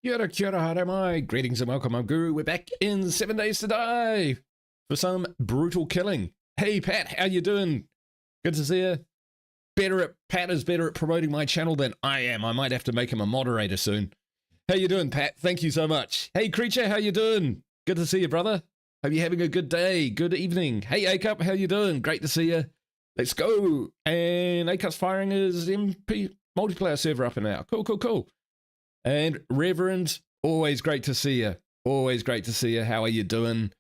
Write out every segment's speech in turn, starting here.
Kia ora, hare mai. Greetings and welcome, I'm Guru. We're back in 7 Days to Die for some brutal killing. Hey Pat, how you doing? Good to see you. Pat is better at promoting my channel than I am. I might have to make him a moderator soon. How you doing, Pat? Thank you so much. Hey Creature, how you doing? Good to see you, brother. Hope you're having a good day, good evening. Hey A-Cup, how you doing? Great to see you. Let's go. And A-Cup's firing his MP multiplayer server up and now. Cool. And Reverend, always great to see you. Always great to see you. How are you doing?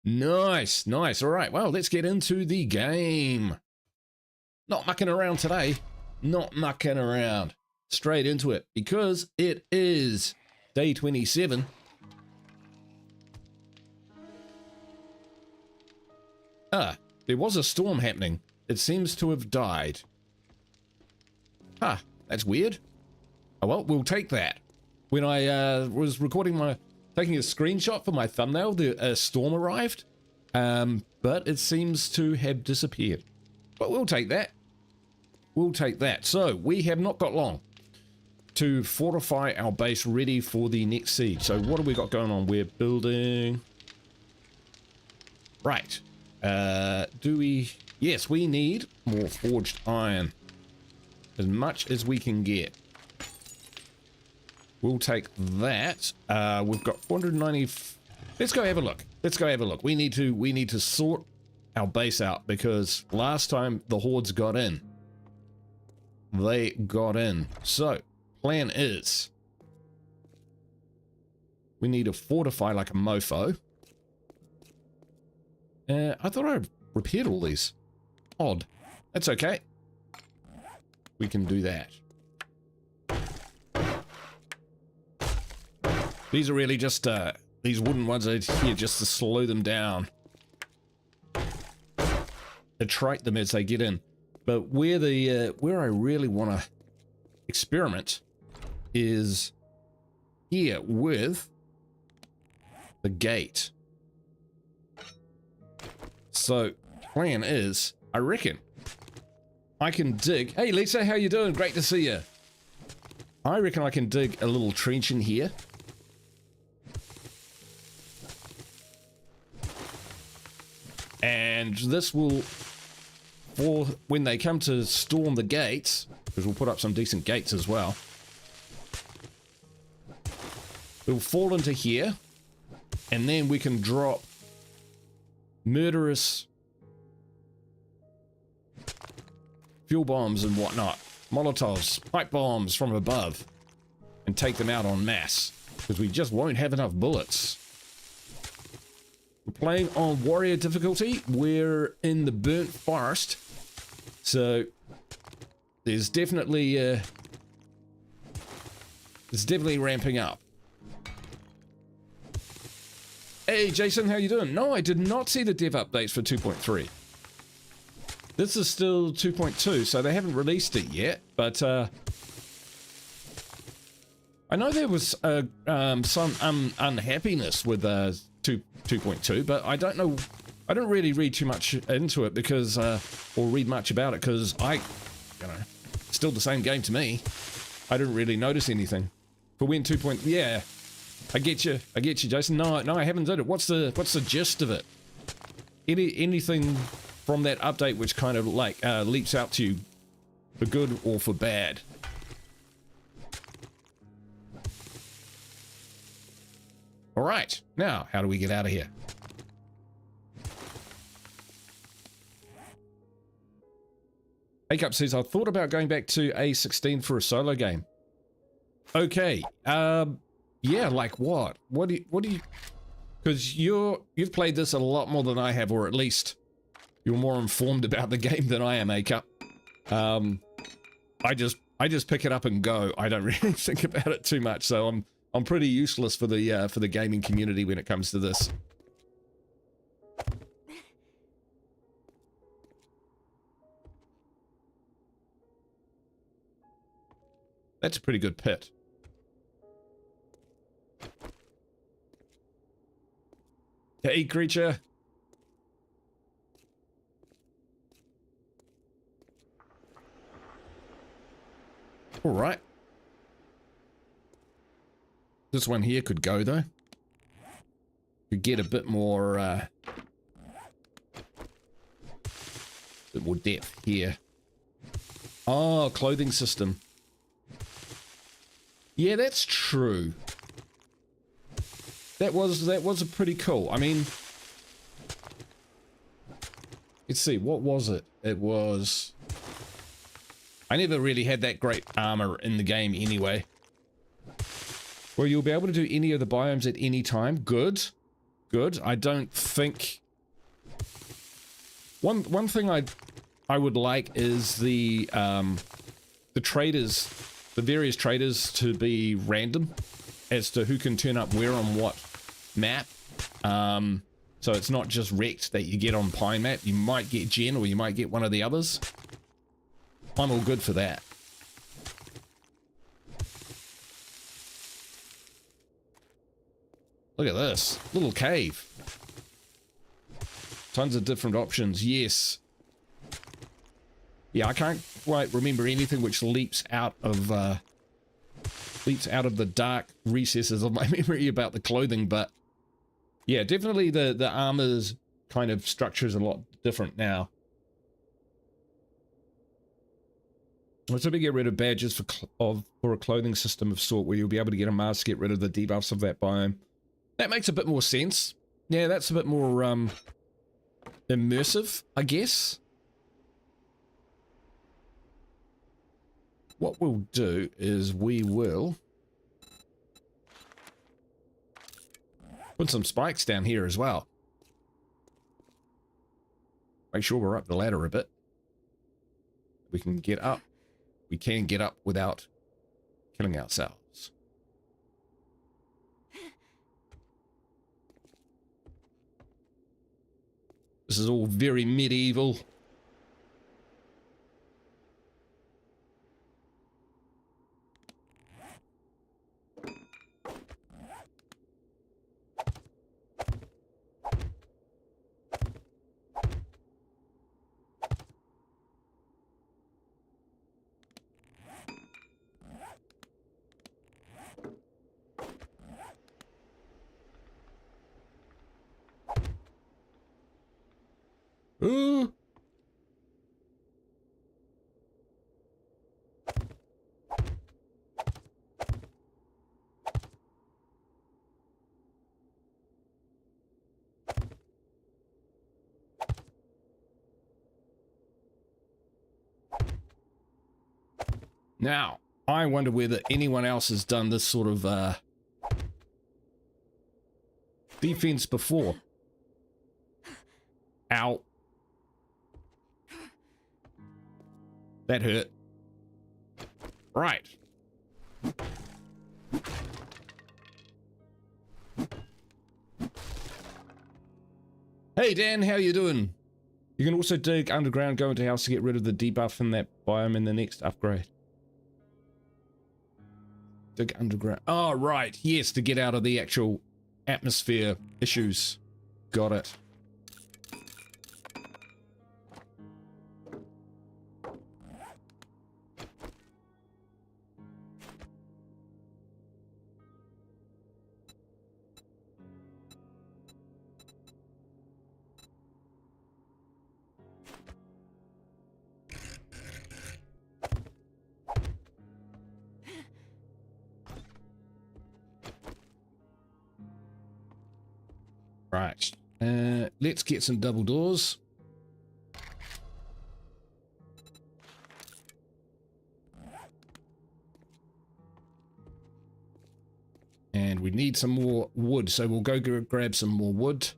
Nice. All right, well, let's get into the game. Not mucking around today. Not mucking around. Straight into it, because it is day 27. There was a storm happening. It seems to have died. That's weird. Oh well, we'll take that. When I was recording taking a screenshot for my thumbnail, a storm arrived, but it seems to have disappeared. But we'll take that. We'll take that. So we have not got long to fortify our base ready for the next siege. So what have we got going on? We're building. Right. Yes, we need more forged iron. As much as we can get. We'll take that. We've got 490. Let's go have a look. We need to sort our base out, because last time the hordes got in. They got in. So, plan is we need to fortify like a mofo. I thought I repaired all these. Odd. That's okay. We can do that. These are really just, these wooden ones are here just to slow them down. Attrite them as they get in. But where I really want to experiment is here with the gate. So, plan is, I reckon, I can dig. Hey Lisa, how you doing? Great to see you. I reckon I can dig a little trench in here. And this will, for when they come to storm the gates, because we'll put up some decent gates as well, it'll fall into here, and then we can drop murderous fuel bombs and whatnot, Molotovs, pipe bombs from above, and take them out en masse, because we just won't have enough bullets. We're playing on warrior difficulty. We're in the burnt forest, so there's definitely ramping up. Hey Jason, how you doing? No, I did not see the dev updates for 2.3. This is still 2.2, so they haven't released it yet, but I know there was some unhappiness with 2.2, but I don't know. I don't really read too much into it because, or read much about it, because still the same game to me. I didn't really notice anything. For when 2. Yeah, I get you, Jason. No, I haven't done it. What's the gist of it? Anything from that update which kind of like leaps out to you, for good or for bad? All right, now how do we get out of here? Makeup says, I thought about going back to A16 for a solo game. Okay, yeah, like what? What do you? Because you've played this a lot more than I have, or at least you're more informed about the game than I am, A-Cup. I just pick it up and go. I don't really think about it too much, so I'm pretty useless for the gaming community when it comes to this. That's a pretty good pit. Hey, creature. All right. This one here could go though. Could get a bit more depth here. Oh, clothing system. Yeah, that's true. That was a pretty cool. I mean, let's see, what was it? It was, I never really had that great armor in the game anyway. Well, you'll be able to do any of the biomes at any time. Good. Good. I don't think... One thing I would like is the traders, the various traders to be random as to who can turn up where on what map. So it's not just wrecked that you get on Pine map. You might get Gen or you might get one of the others. I'm all good for that. Look at this little cave. Tons of different options. Yes. Yeah, I can't quite remember anything which leaps out of the dark recesses of my memory about the clothing, but yeah, definitely the armor's kind of structure is a lot different now. Let's maybe get rid of badges for a clothing system of sort where you'll be able to get a mask, get rid of the debuffs of that biome. That makes a bit more sense. Yeah, that's a bit more immersive, I guess. What we'll do is we will put some spikes down here as well. Make sure we're up the ladder a bit. We can get up. We can get up without killing ourselves. This is all very medieval. Ooh. Now, I wonder whether anyone else has done this sort of defense before. Ow. That hurt. Right. Hey Dan, how you doing? You can also dig underground, go into house to get rid of the debuff in that biome in the next upgrade. Dig underground. Oh, right. Yes, to get out of the actual atmosphere issues. Got it. Right, let's get some double doors. And we need some more wood, so we'll go grab some more wood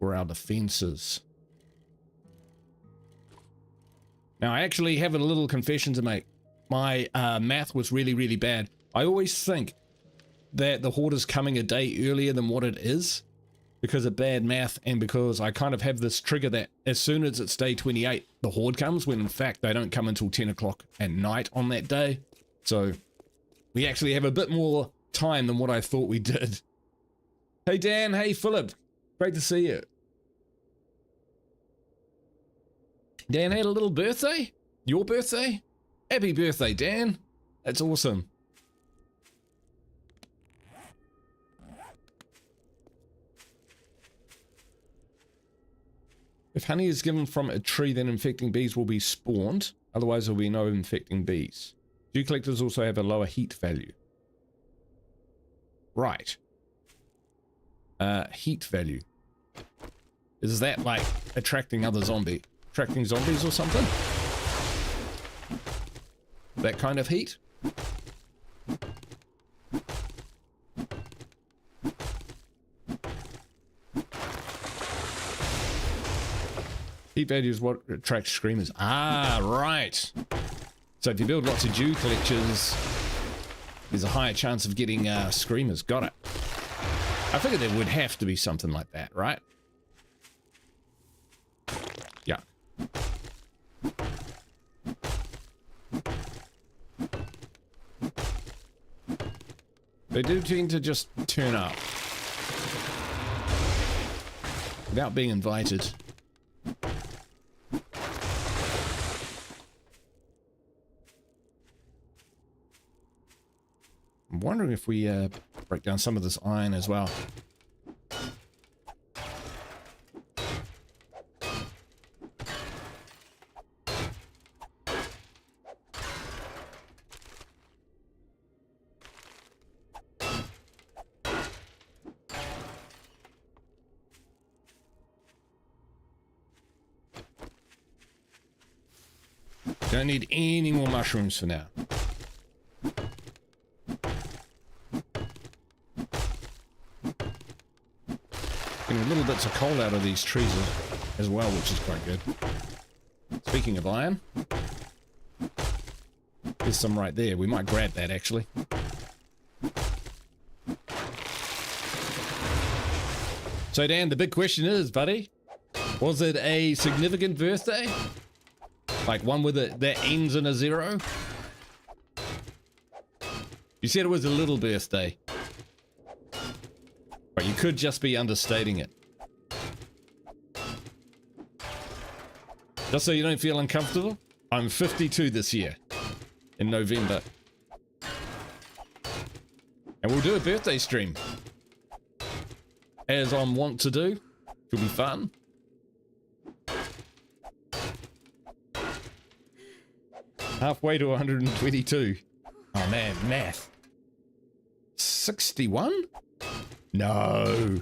for our defenses. Now, I actually have a little confession to make. My math was really, really bad. I always think that the Horde is coming a day earlier than what it is because of bad math, and because I kind of have this trigger that as soon as it's day 28, the Horde comes, when in fact they don't come until 10 o'clock at night on that day. So we actually have a bit more time than what I thought we did. Hey Dan, hey Philip, great to see you. Dan had a little birthday? Your birthday? Happy birthday, Dan. That's awesome. If honey is given from a tree, then infecting bees will be spawned. Otherwise, there will be no infecting bees. Dew collectors also have a lower heat value. Right. Heat value. Is that like attracting other zombie? Attracting zombies or something? That kind of heat? Heat value is what attracts screamers. Ah, right. So if you build lots of dew collectors, there's a higher chance of getting screamers. Got it. I figured there would have to be something like that, right? Yeah. They do tend to just turn up without being invited. I'm wondering if we break down some of this iron as well. Don't need any more mushrooms for now. Getting little bits of coal out of these trees as well, which is quite good. Speaking of iron, there's some right there. We might grab that actually. So Dan, the big question is, buddy, was it a significant birthday? Like one with that ends in a 0? You said it was a little birthday. But you could just be understating it. Just so you don't feel uncomfortable, I'm 52 this year. In November. And we'll do a birthday stream. As I'm wont to do. It'll be fun. Halfway to 122. Oh man, math. 61? No.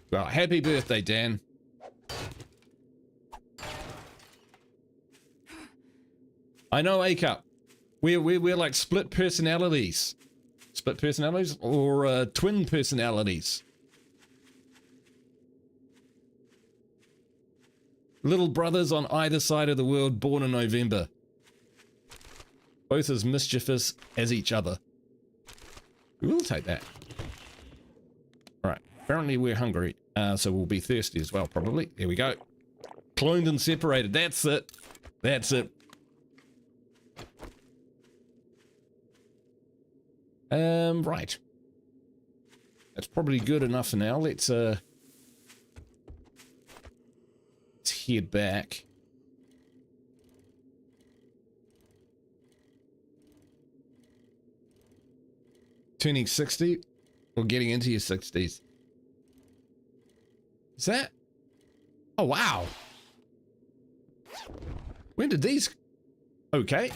Well, happy birthday, Dan. I know, A-Cup. We're like split personalities. Split personalities or twin personalities. Little brothers on either side of the world, born in November. Both as mischievous as each other. We'll take that. Alright, apparently we're hungry, so we'll be thirsty as well, probably. There we go. Cloned and separated, that's it. That's it. Right. That's probably good enough for now. Let's head back. Turning 60 or getting into your 60s. Is that? Oh, wow. When did these? Okay.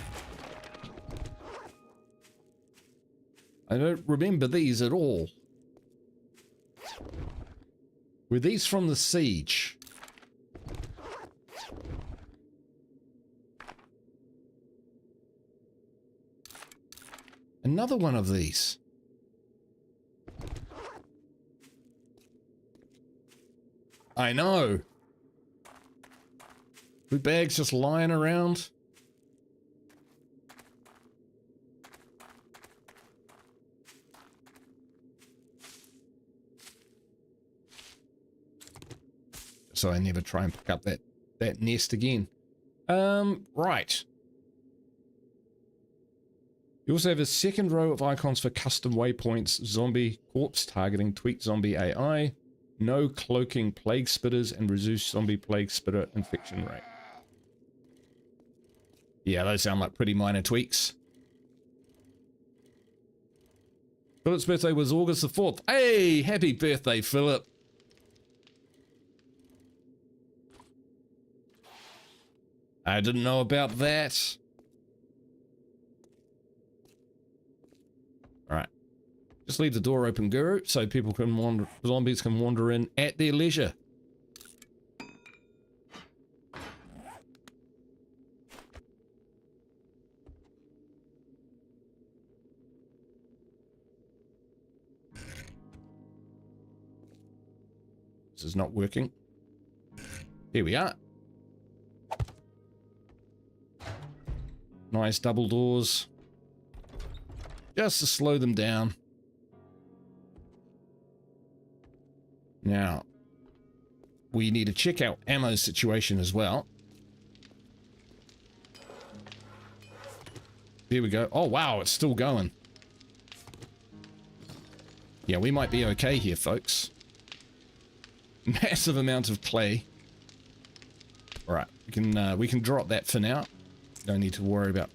I don't remember these at all. Were these from the siege? Another one of these. I know. With bags just lying around. So I never try and pick up that nest again. Right. You also have a second row of icons for custom waypoints, zombie corpse targeting, tweak zombie AI, no cloaking plague spitters, and reduce zombie plague spitter infection rate. Yeah, those sound like pretty minor tweaks. Philip's birthday was August the 4th. Hey, happy birthday, Philip. I didn't know about that. All right. Just leave the door open, Guru, so people can wander, zombies can wander in at their leisure. This is not working. Here we are. Nice double doors. Just to slow them down. Now, we need to check our ammo situation as well. Here we go. Oh, wow, it's still going. Yeah, we might be okay here, folks. Massive amount of clay. All right, we can drop that for now. Don't need to worry about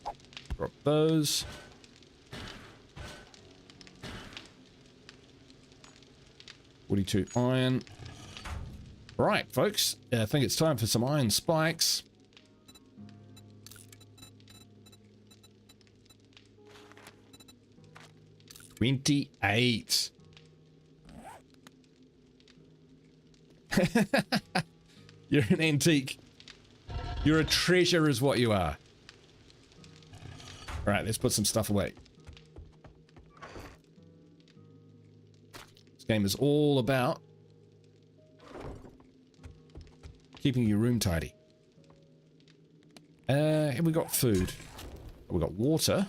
drop those. .42 iron. Right, folks. I think it's time for some iron spikes. $28. You're an antique. You're a treasure is what you are. All right, let's put some stuff away. This game is all about keeping your room tidy. Have we got food? We got water.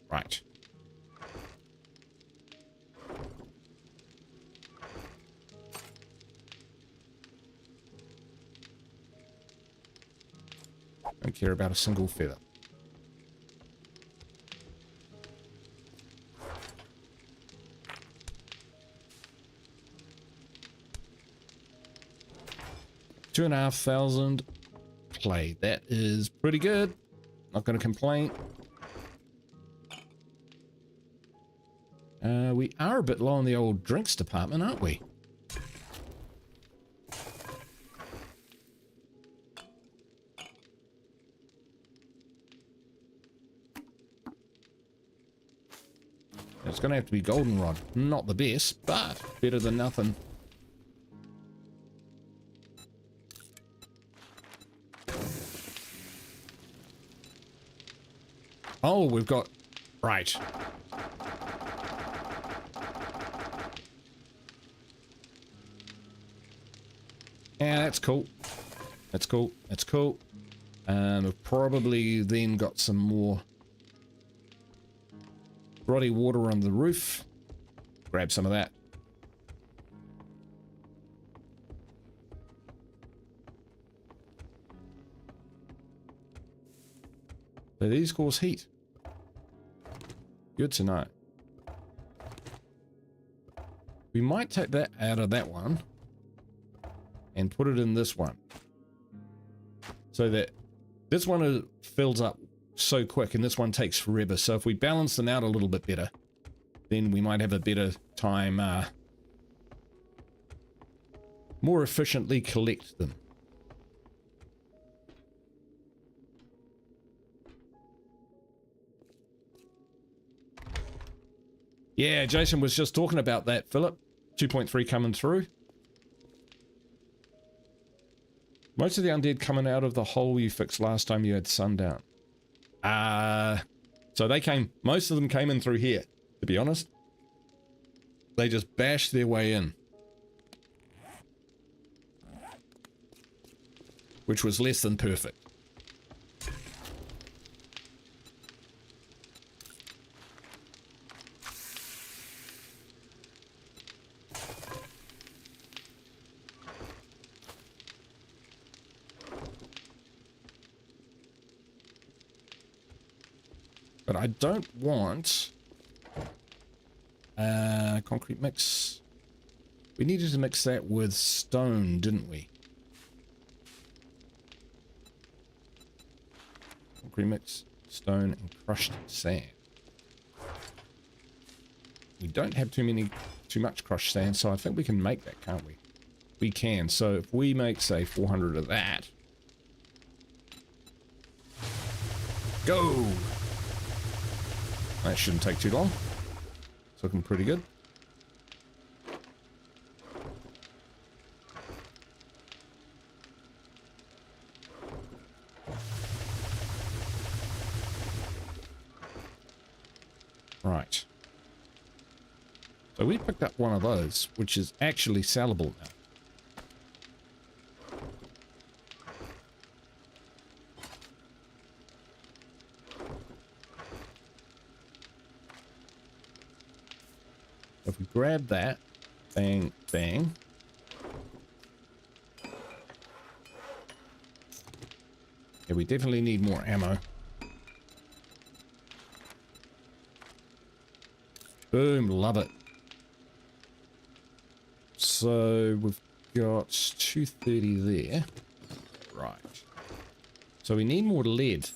Right. Don't care about a single feather. $2,500 clay. That is pretty good. Not going to complain. We are a bit low on the old drinks department, aren't we? It's going to have to be goldenrod. Not the best, but better than nothing. Oh, we've got... Right. Yeah, that's cool. That's cool. That's cool. We've probably then got some more rotty water on the roof. Grab some of that. So these cause heat. Good to know. We might take that out of that one and put it in this one, so that this one fills up so quick and this one takes forever. So if we balance them out a little bit better, then we might have a better time more efficiently collect them. Yeah, Jason was just talking about that, Philip. 2.3 coming through. Most of the undead coming out of the hole you fixed last time you had sundown. So they came, most of them came in through here, to be honest. They just bashed their way in. Which was less than perfect. But I don't want concrete mix. We needed to mix that with stone, didn't we? Concrete mix, stone, and crushed sand. We don't have too much crushed sand, so I think we can make that, can't we? We can. So if we make, say, 400 of that. Go! That shouldn't take too long. It's looking pretty good. Right. So we picked up one of those, which is actually sellable now. If we grab that, bang, bang. Yeah, we definitely need more ammo. Boom, love it. So we've got 230 there. Right. So we need more lead.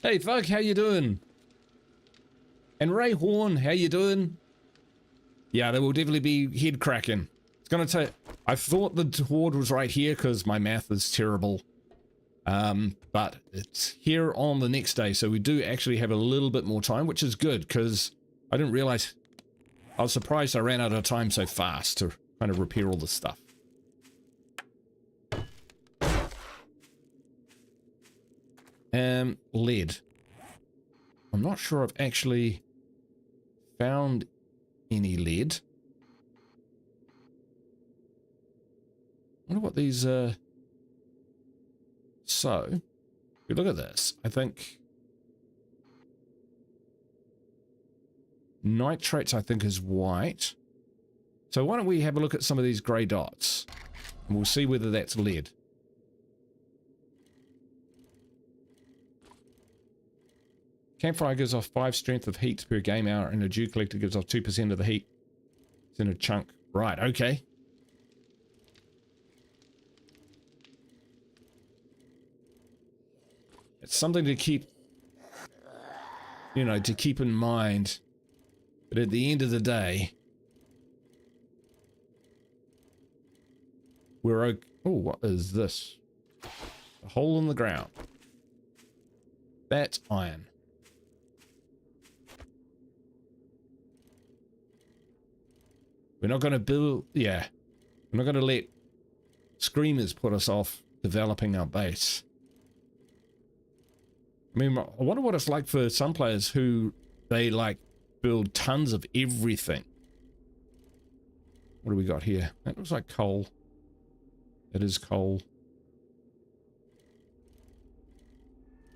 Hey, fuck, how you doing? And Ray Horn, how you doing? Yeah, there will definitely be head cracking. It's gonna take... I thought the Horde was right here because my math is terrible. But it's here on the next day, so we do actually have a little bit more time, which is good because I didn't realize... I was surprised I ran out of time so fast to kind of repair all this stuff. Lead. I'm not sure I've actually found any lead. I wonder what these so if we look at this, I think nitrates I think is white. So why don't we have a look at some of these grey dots and we'll see whether that's lead. Campfire gives off 5 strength of heat per game hour, and a dew collector gives off 2% of the heat. It's in a chunk. Right, okay. It's something to keep, you know, to keep in mind. But at the end of the day, we're okay. Oh, what is this? A hole in the ground. That's iron. We're not going to build, yeah, we're not going to let screamers put us off developing our base. I mean, I wonder what it's like for some players who they like build tons of everything. What do we got here? That looks like coal. It is coal.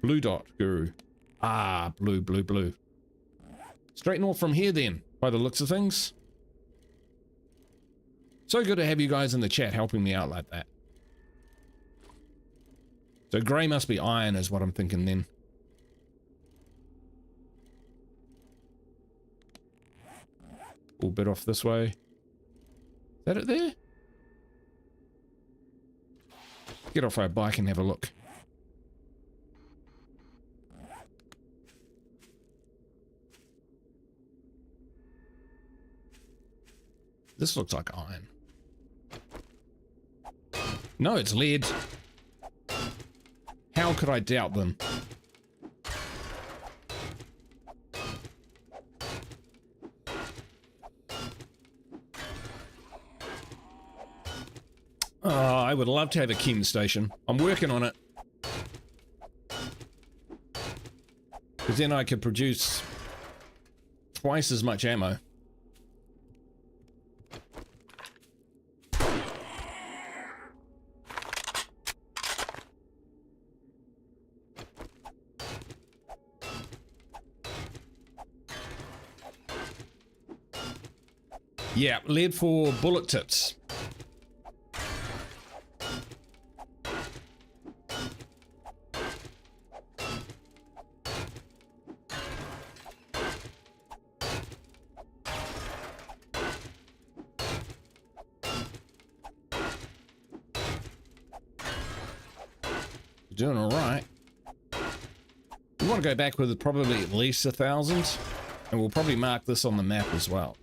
Blue dot, guru. Ah, blue, blue, blue. Straight north from here then, by the looks of things. So good to have you guys in the chat helping me out like that. So grey must be iron is what I'm thinking then. A bit off this way. Is that it there? Get off our bike and have a look. This looks like iron. No, it's lead. How could I doubt them? Oh, I would love to have a chem station. I'm working on it. Because then I could produce twice as much ammo. Yeah, lead for bullet tips. doing all right. We want to go back with probably at least 1,000, and we'll probably mark this on the map as well.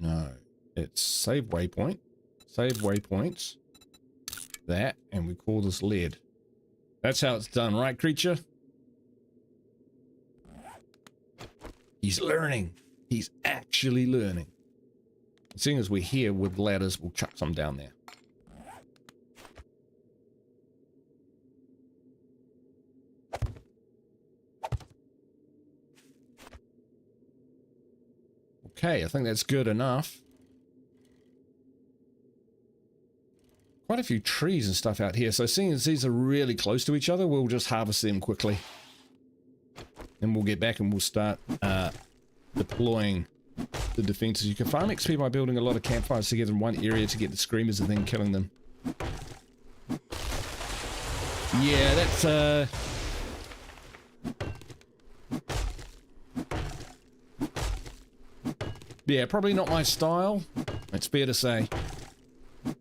No, it's save waypoint, save waypoints, that, and we call this lead. That's how it's done, right, creature? He's learning. He's actually learning. Seeing as we're here with ladders, we'll chuck some down there. Okay, I think that's good enough. Quite a few trees and stuff out here, so seeing as these are really close to each other, we'll just harvest them quickly. Then we'll get back and we'll start deploying the defenses. You can farm XP by building a lot of campfires together in one area to get the screamers and then killing them. Yeah, that's yeah, probably not my style. It's fair to say. I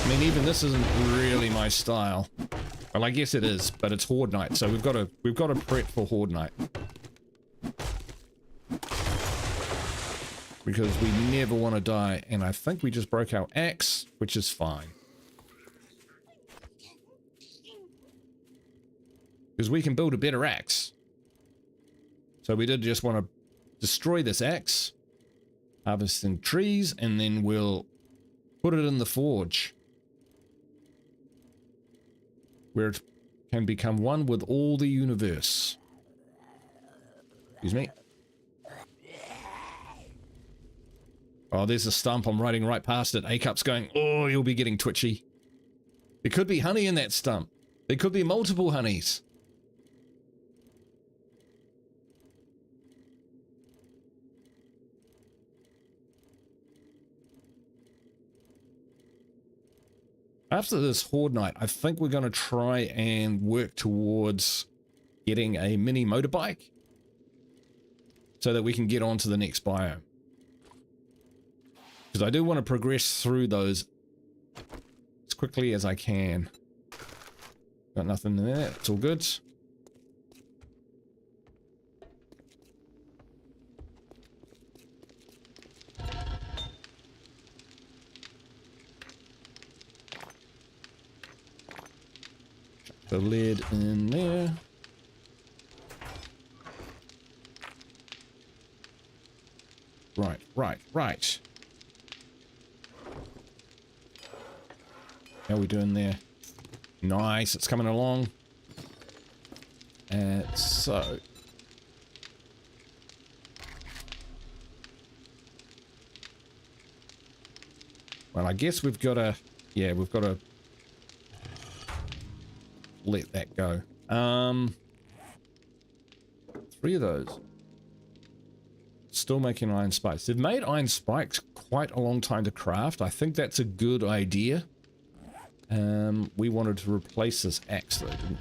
mean, even this isn't really my style. Well, I guess it is, but it's Horde night, so we've got to prep for Horde night. Because we never want to die, and I think we just broke our axe, which is fine. Because we can build a better axe. So we did just want to destroy this axe, harvesting trees, and then we'll put it in the forge, where it can become one with all the universe. Excuse me. Oh, there's a stump. I'm riding right past it. A-Cup's going, oh, you'll be getting twitchy. There could be honey in that stump. There could be multiple honeys. After this Horde night, I think we're going to try and work towards getting a mini motorbike so that we can get on to the next biome. Because I do want to progress through those as quickly as I can. Got nothing in there. It's all good. The lead in there. Right. How are we doing there? Nice, it's coming along. So... well, I guess we've got to... yeah, we've got to... let that go. 3 of those. Still making iron spikes. They've made iron spikes quite a long time to craft. I think that's a good idea. We wanted to replace this axe though, didn't we?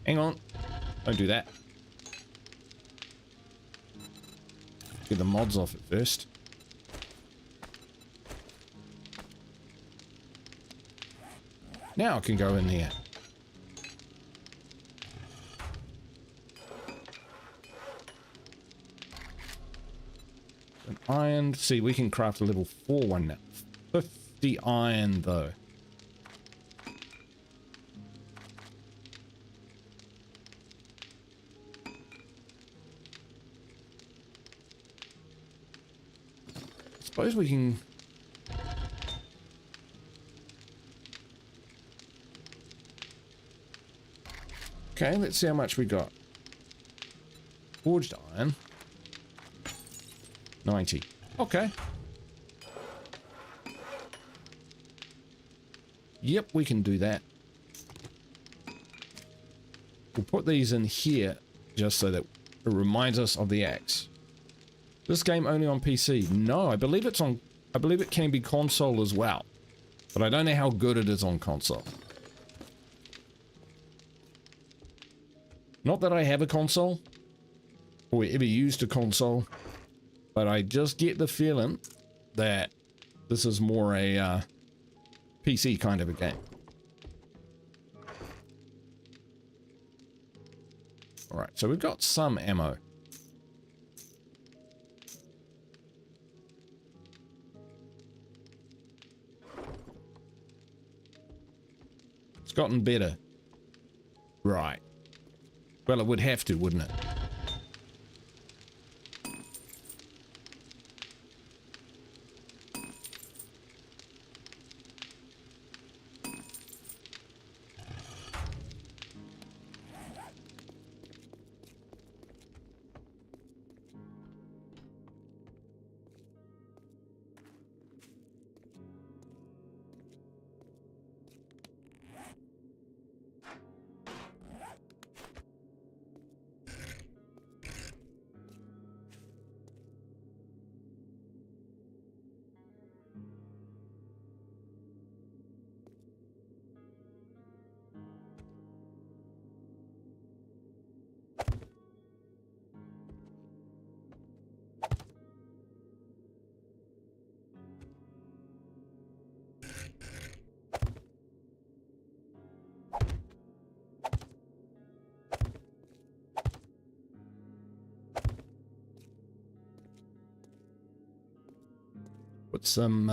Hang on. Don't do that. Get the mods off at first. Now I can go in there. An iron. See, we can craft a level 4 one now. 50 iron though. Suppose we can... okay, let's see how much we got. Forged iron. 90. Okay. Yep, we can do that. We'll put these in here just so that it reminds us of the axe. This game only on PC? No, I believe it's on... I believe it can be console as well. But I don't know how good it is on console. Not that I have a console, or ever used a console, but I just get the feeling that this is more a PC kind of a game. Alright, so we've got some ammo. It's gotten better. Right. Well, it would have to, wouldn't it? Put some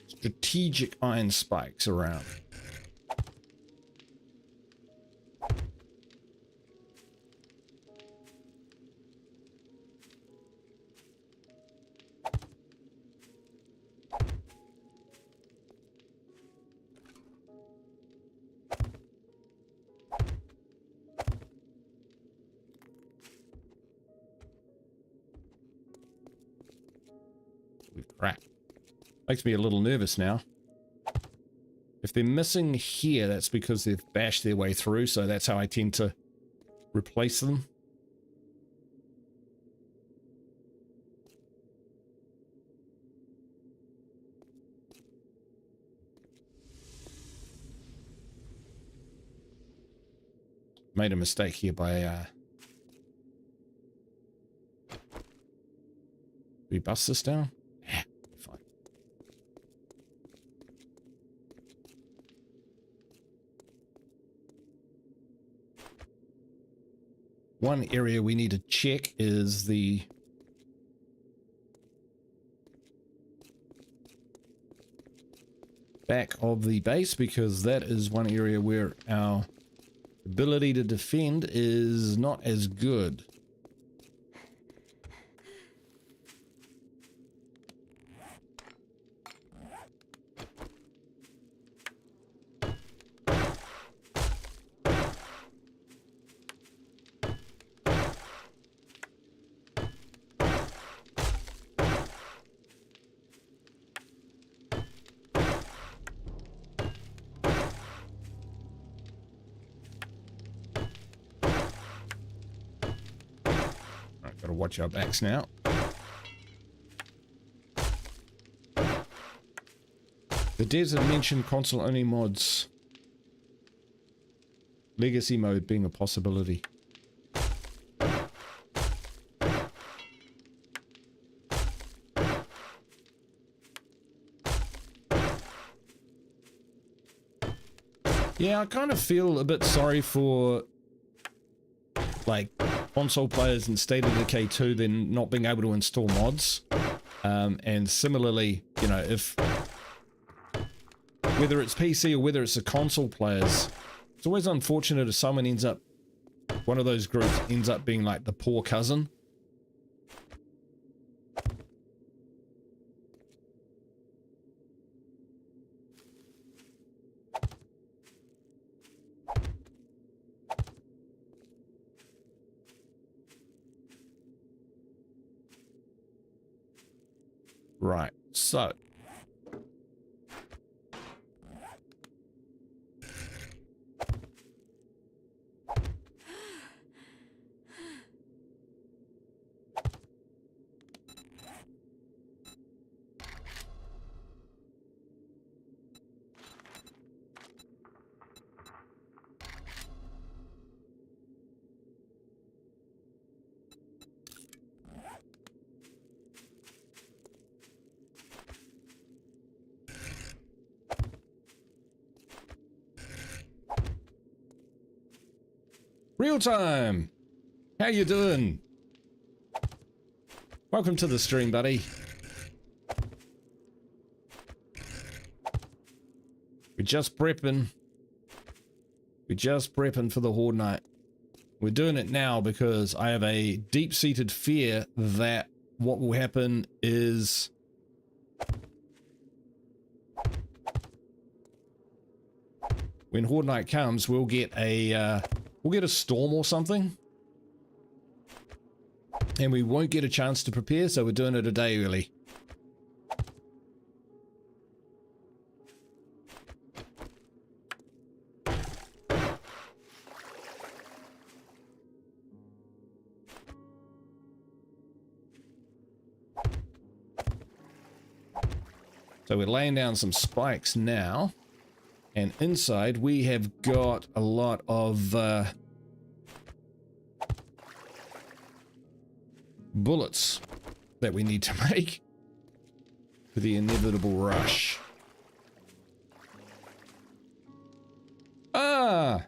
strategic iron spikes around. Crap. Makes me a little nervous now. If they're missing here, that's because they've bashed their way through, so that's how I tend to replace them. Made a mistake here by we bust this down? Yeah, fine. One area we need to check is the back of the base, because that is one area where our ability to defend is not as good. Gotta watch our backs now. The desert mentioned console-only mods. Legacy mode being a possibility. Yeah, I kind of feel a bit sorry for, like, console players in State of Decay 2 then not being able to install mods. And similarly, you know, if whether it's PC or whether it's the console players, it's always unfortunate if someone ends up, one of those groups ends up being like the poor cousin. Right, so. Real time! How you doing? Welcome to the stream, buddy. We're just prepping. We're just prepping for the Horde night. We're doing it now because I have a deep-seated fear that what will happen is when Horde night comes, we'll get a storm or something, and we won't get a chance to prepare, so we're doing it a day early. So we're laying down some spikes now, and inside we have got a lot of bullets that we need to make for the inevitable rush. Ah!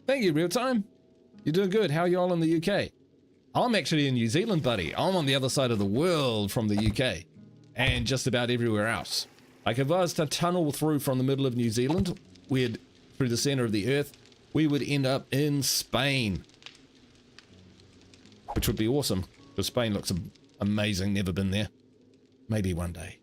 Thank you, Real Time. You're doing good. How are you all in the UK? I'm actually in New Zealand, buddy. I'm on the other side of the world from the UK and just about everywhere else. Like if I was to tunnel through from the middle of New Zealand, through the center of the earth, we would end up in Spain. Which would be awesome, because Spain looks amazing. Never been there. Maybe one day.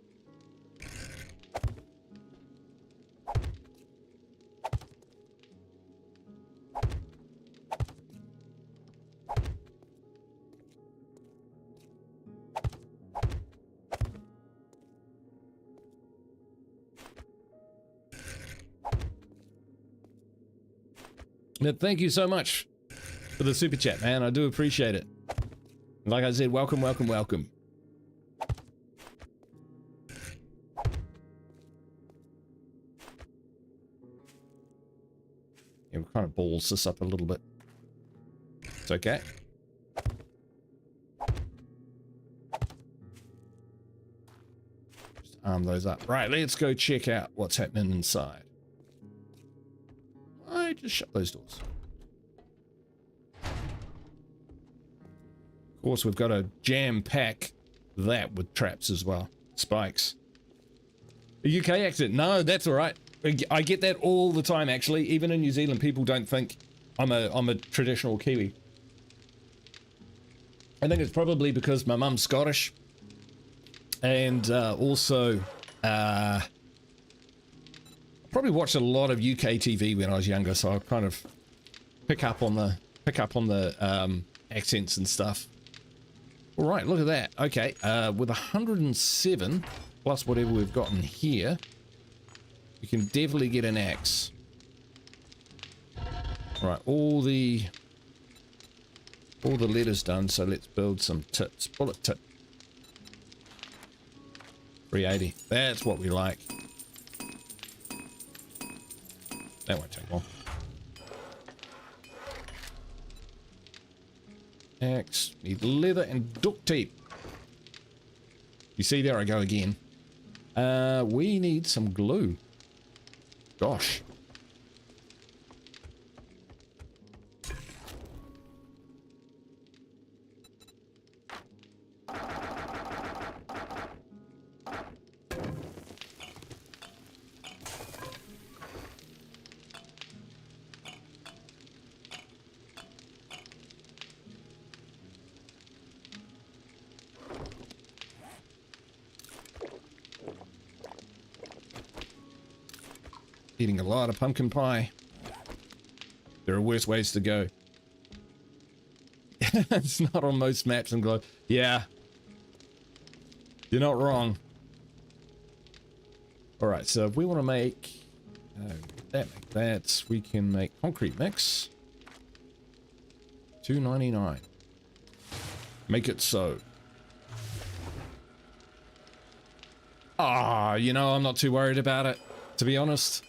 But thank you so much for the super chat, man. I do appreciate it. Like I said, welcome, welcome, welcome. Yeah, we kind of balls this up a little bit. It's okay. Just arm those up. Right, let's go check out what's happening inside. I just shut those doors. Of course, we've got to jam-pack that with traps as well. Spikes. A UK accent? No, that's all right. I get that all the time, actually. Even in New Zealand, people don't think I'm a traditional Kiwi. I think it's probably because my mum's Scottish. And also, probably watched a lot of UK TV when I was younger, so I kind of pick up on the accents and stuff. All right, look at that. Okay, with 107 plus whatever we've got in here, we can definitely get an axe. Right, all the letters done, so let's build some tips. Bullet tip. 380. That's what we like. That won't take long. Axe. Need leather and duct tape. You see, there I go again. We need some glue. Gosh. Eating a lot of pumpkin pie. There are worse ways to go. It's not on most maps and globe. Yeah. You're not wrong. Alright, so if we want to make that, we can make concrete mix. $2.99. Make it so. Ah, you know, I'm not too worried about it, to be honest.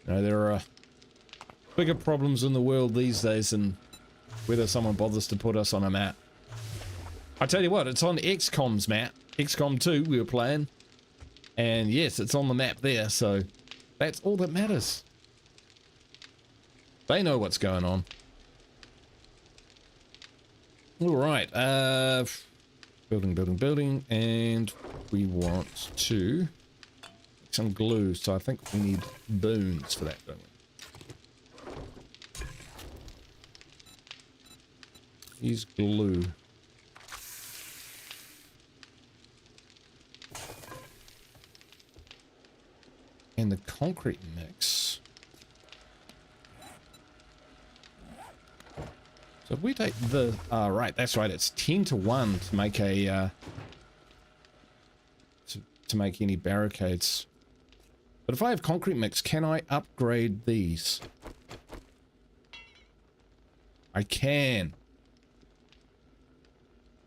No, there are bigger problems in the world these days than whether someone bothers to put us on a map. I tell you what, it's on XCOM's map. XCOM 2 we were playing. And yes, it's on the map there, so that's all that matters. They know what's going on. Alright, building, and we want to make some glue, so I think we need bones for that, don't we? Use glue. And the concrete mix. So if we take the... right, that's right, it's 10 to 1 to make a... to make any barricades. But if I have concrete mix, can I upgrade these? I can.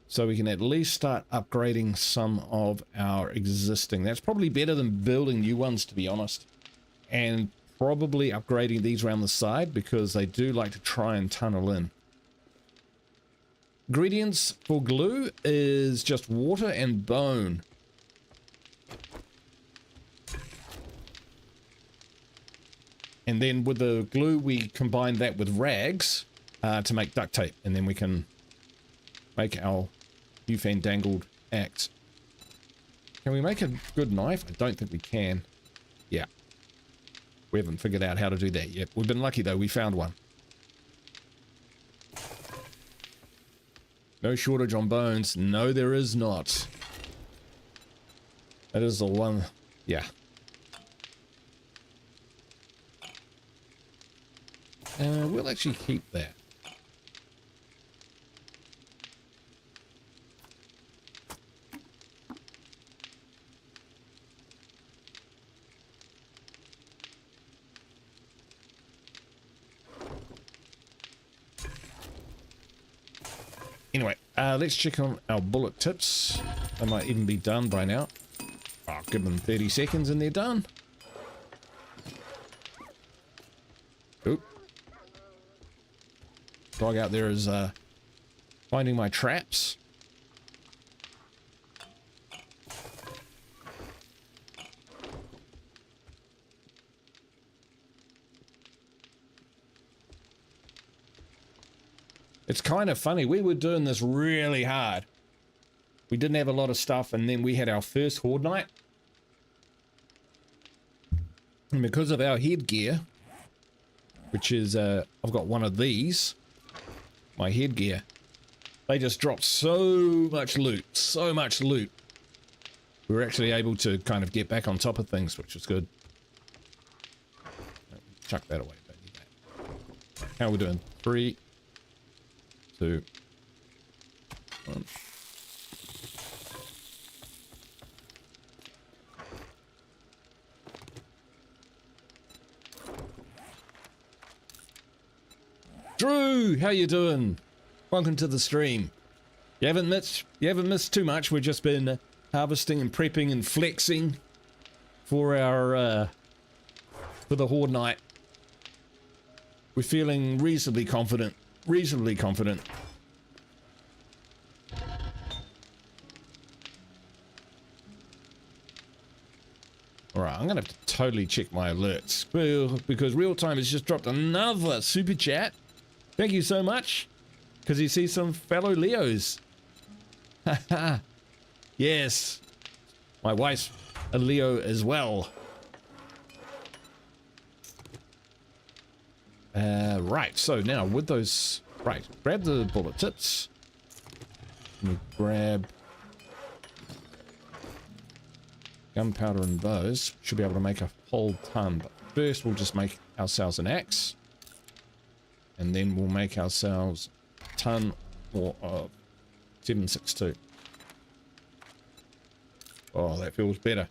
So we can at least start upgrading some of our existing. That's probably better than building new ones, to be honest. And probably upgrading these around the side because they do like to try and tunnel in. Ingredients for glue is just water and bone. And then with the glue, we combine that with rags to make duct tape. And then we can make our new fandangled axe. Can we make a good knife? I don't think we can. Yeah. We haven't figured out how to do that yet. We've been lucky though, we found one. No shortage on bones. No, there is not. That is the one. Yeah. We'll actually keep that. Anyway, let's check on our bullet tips. They might even be done by now. I'll give them 30 seconds and they're done. Oop. Dog out there is finding my traps. It's kind of funny. We were doing this really hard. We didn't have a lot of stuff, and then we had our first Horde night. And because of our headgear, which is, I've got one of these, my headgear, they just dropped so much loot, so much loot. We were actually able to kind of get back on top of things, which was good. Chuck that away, don't need that. How are we doing? 3, 2, 1. Drew, how you doing? Welcome to the stream. You haven't missed too much. We've just been harvesting and prepping and flexing for our for the Horde night. We're feeling reasonably confident. Reasonably confident. Alright, I'm gonna have to totally check my alerts. Well, because Real Time has just dropped another super chat. Thank you so much. Because you see some fellow Leos. Haha. Yes. My wife's a Leo as well. Right, so now with those... Right, grab the bullet tips. Let me grab... gunpowder and those. Should be able to make a whole ton. But first we'll just make ourselves an axe. And then we'll make ourselves a ton more of 762. Oh, that feels better.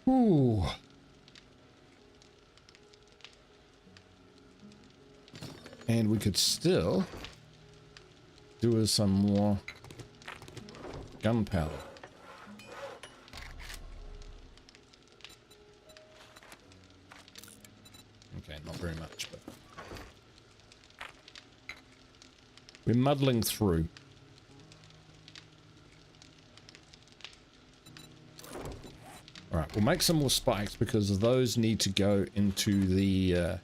Ooh. And we could still do with some more gunpowder. Okay, not very much, but we're muddling through. All right, we'll make some more spikes because those need to go into the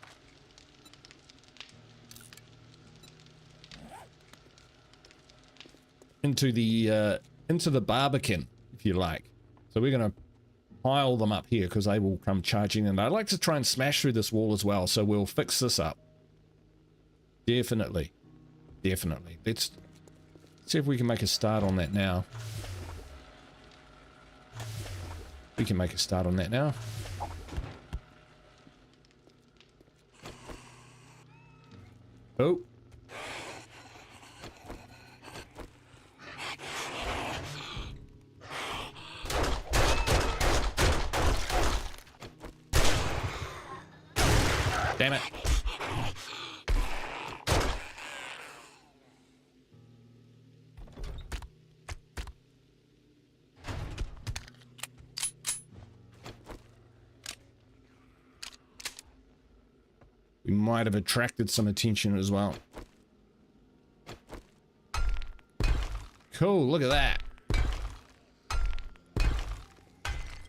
into the barbican, if you like. So we're gonna pile them up here because they will come charging in. I'd like to try and smash through this wall as well, so we'll fix this up. Definitely. Definitely. Let's see if we can make a start on that now. We can make a start on that now. Oh. Damn it. We might have attracted some attention as well. Cool, look at that.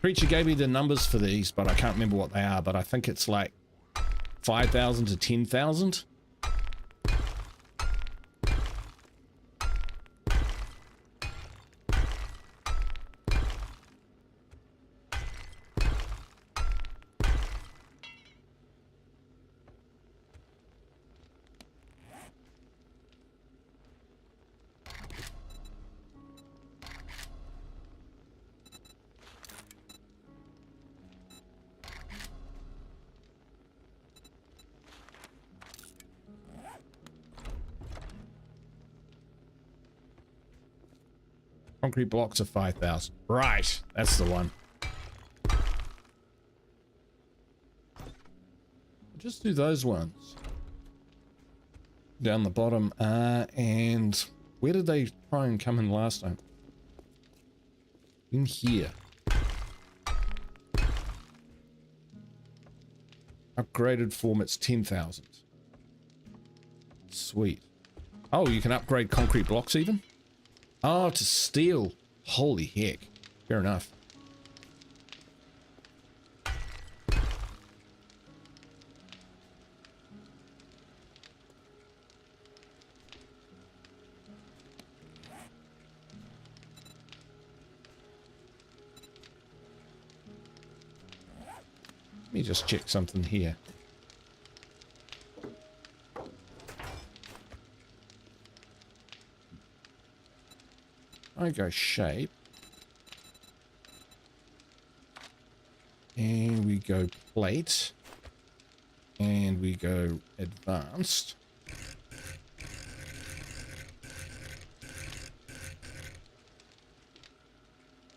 Creature gave me the numbers for these, but I can't remember what they are, but I think it's like 5,000 to 10,000. Concrete blocks of 5,000. Right, that's the one. Just do those ones. Down the bottom. And where did they try and come in last time? In here. Upgraded form, it's 10,000. Sweet. Oh, you can upgrade concrete blocks even? Oh, to steel. Holy heck. Fair enough. Let me just check something here. I go shape. And we go plate. And we go advanced.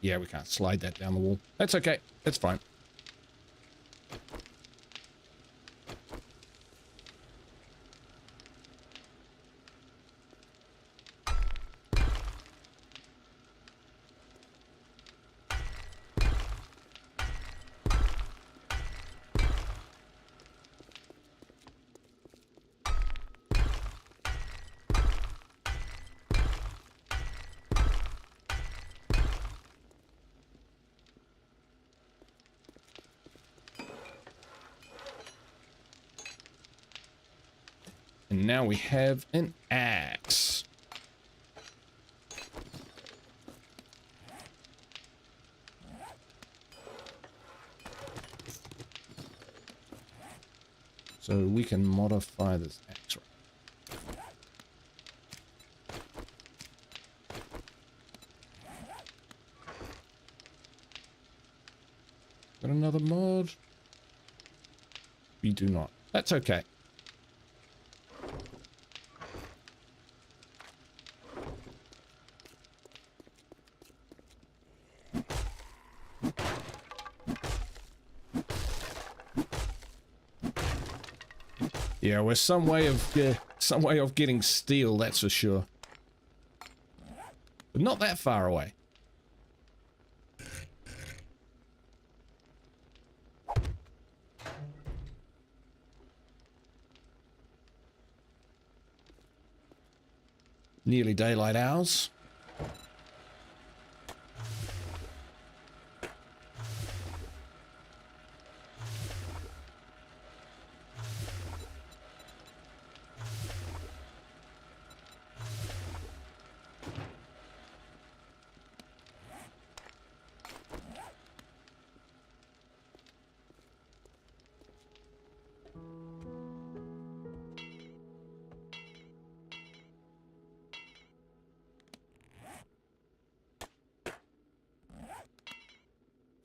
Yeah, we can't slide that down the wall. That's okay. That's fine. And now we have an axe. So we can modify this axe. Got another mod? We do not. That's okay. Yeah, we're some way of getting steel, that's for sure. But not that far away. Nearly daylight hours.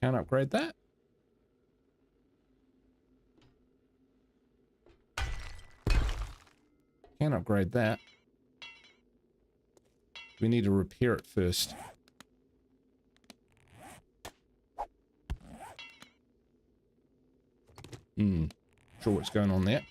Can't upgrade that. Can't upgrade that. We need to repair it first. Sure what's going on there.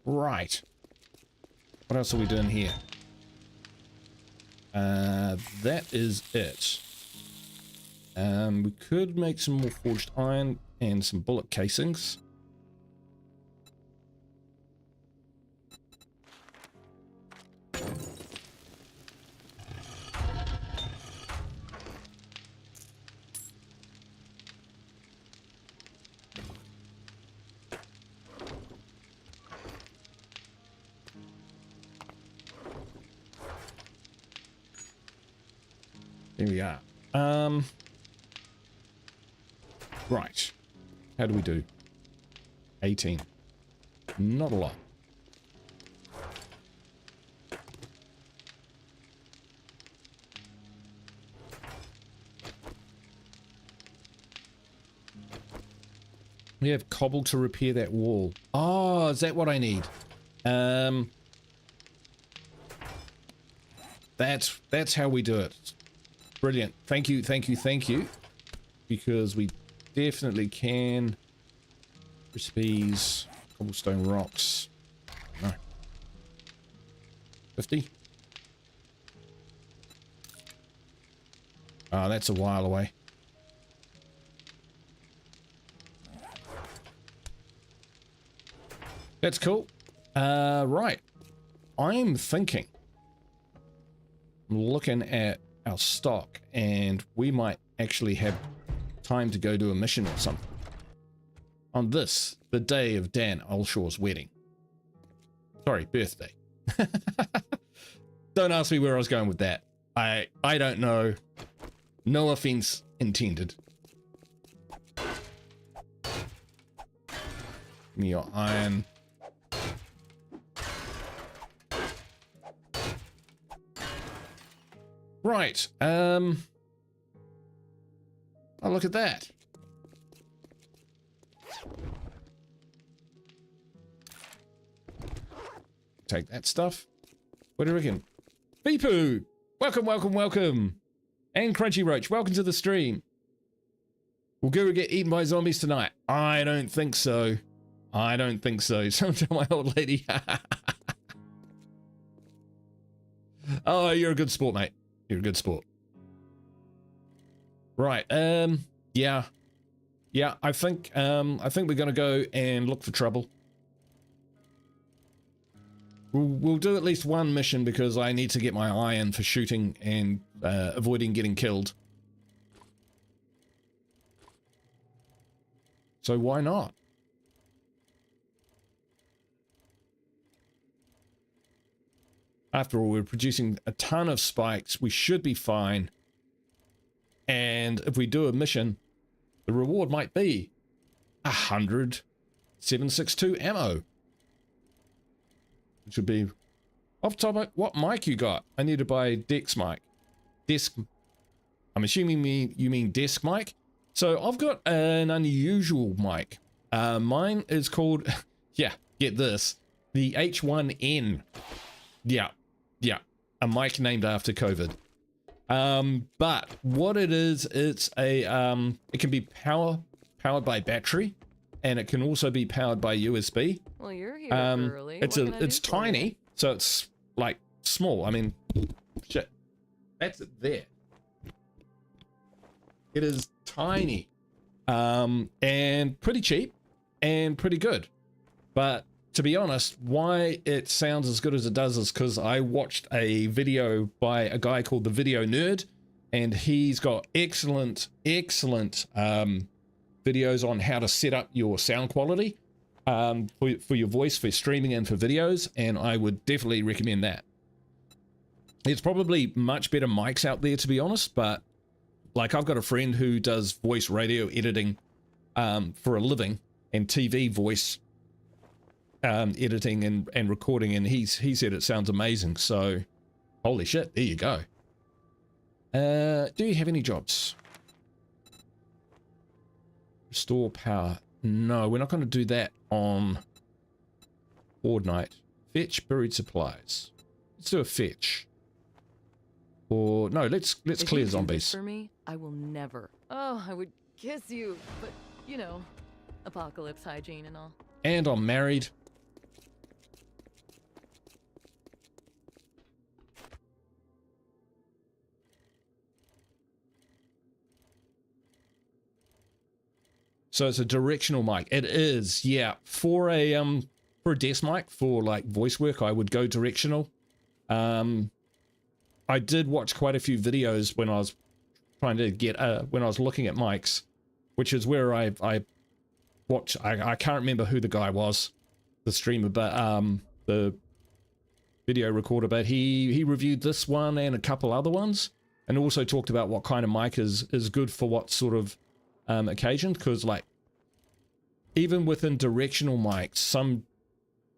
Right. What else are we doing here? That is it. We could make some more forged iron and some bullet casings. Here we are. Right. How do we do? 18. Not a lot. We have cobble to repair that wall. Oh, is that what I need? That's how we do it. Brilliant. Thank you, thank you, thank you. Because we definitely can. Recipes, cobblestone rocks. No. 50? Oh, that's a while away. That's cool. Right. I'm thinking. I'm looking at our stock, and we might actually have time to go do a mission or something. On this, the day of Dan Olshaw's wedding. Sorry, birthday. Don't ask me where I was going with that. I don't know. No offense intended. Give me your iron. Right, oh, look at that. Take that stuff. What do you reckon? Beepoo! Welcome, welcome, welcome! And Crunchy Roach, welcome to the stream. Will Guru get eaten by zombies tonight? I don't think so. I don't think so. Sometime my old lady. Oh, you're a good sport, mate. You're a good sport. Right, yeah. Yeah, I think we're gonna go and look for trouble. We'll do at least one mission because I need to get my iron for shooting and avoiding getting killed. So why not? After all, we're producing a ton of spikes. We should be fine. And if we do a mission, the reward might be 100 7.62 ammo. Which would be off topic. What mic you got? I need to buy Dex mic. Desk. I'm assuming you mean desk mic. So I've got an unusual mic. Mine is called, yeah, get this, the H1N. Yeah, a mic named after COVID. But what it is, it's a it can be powered by battery, and it can also be powered by USB. Well, you're here early. It's tiny, so it's like small. I mean, shit, that's it there. It is tiny, and pretty cheap, and pretty good. But to be honest, why it sounds as good as it does is because I watched a video by a guy called the Video Nerd, and he's got excellent videos on how to set up your sound quality for your voice, for streaming and for videos, and I would definitely recommend that. There's probably much better mics out there, to be honest, but like I've got a friend who does voice radio editing for a living, and TV voice editing and recording, and he said it sounds amazing. So holy shit, there you go. Do you have any jobs? Restore power. No, we're not going to do that on Horde night. Fetch buried supplies. Let's do a fetch. Or no, let's clear zombies. For me, I will never. Oh, I would kiss you, but you know, apocalypse hygiene and all. And I'm married. So it's a directional mic. It is, yeah. For a desk mic, for like voice work, I would go directional. I did watch quite a few videos when I was trying to get when I was looking at mics, which is where I watched. I can't remember who the guy was, the streamer, but the video recorder. But he reviewed this one and a couple other ones, and also talked about what kind of mic is good for what sort of occasion, because like even within directional mics, some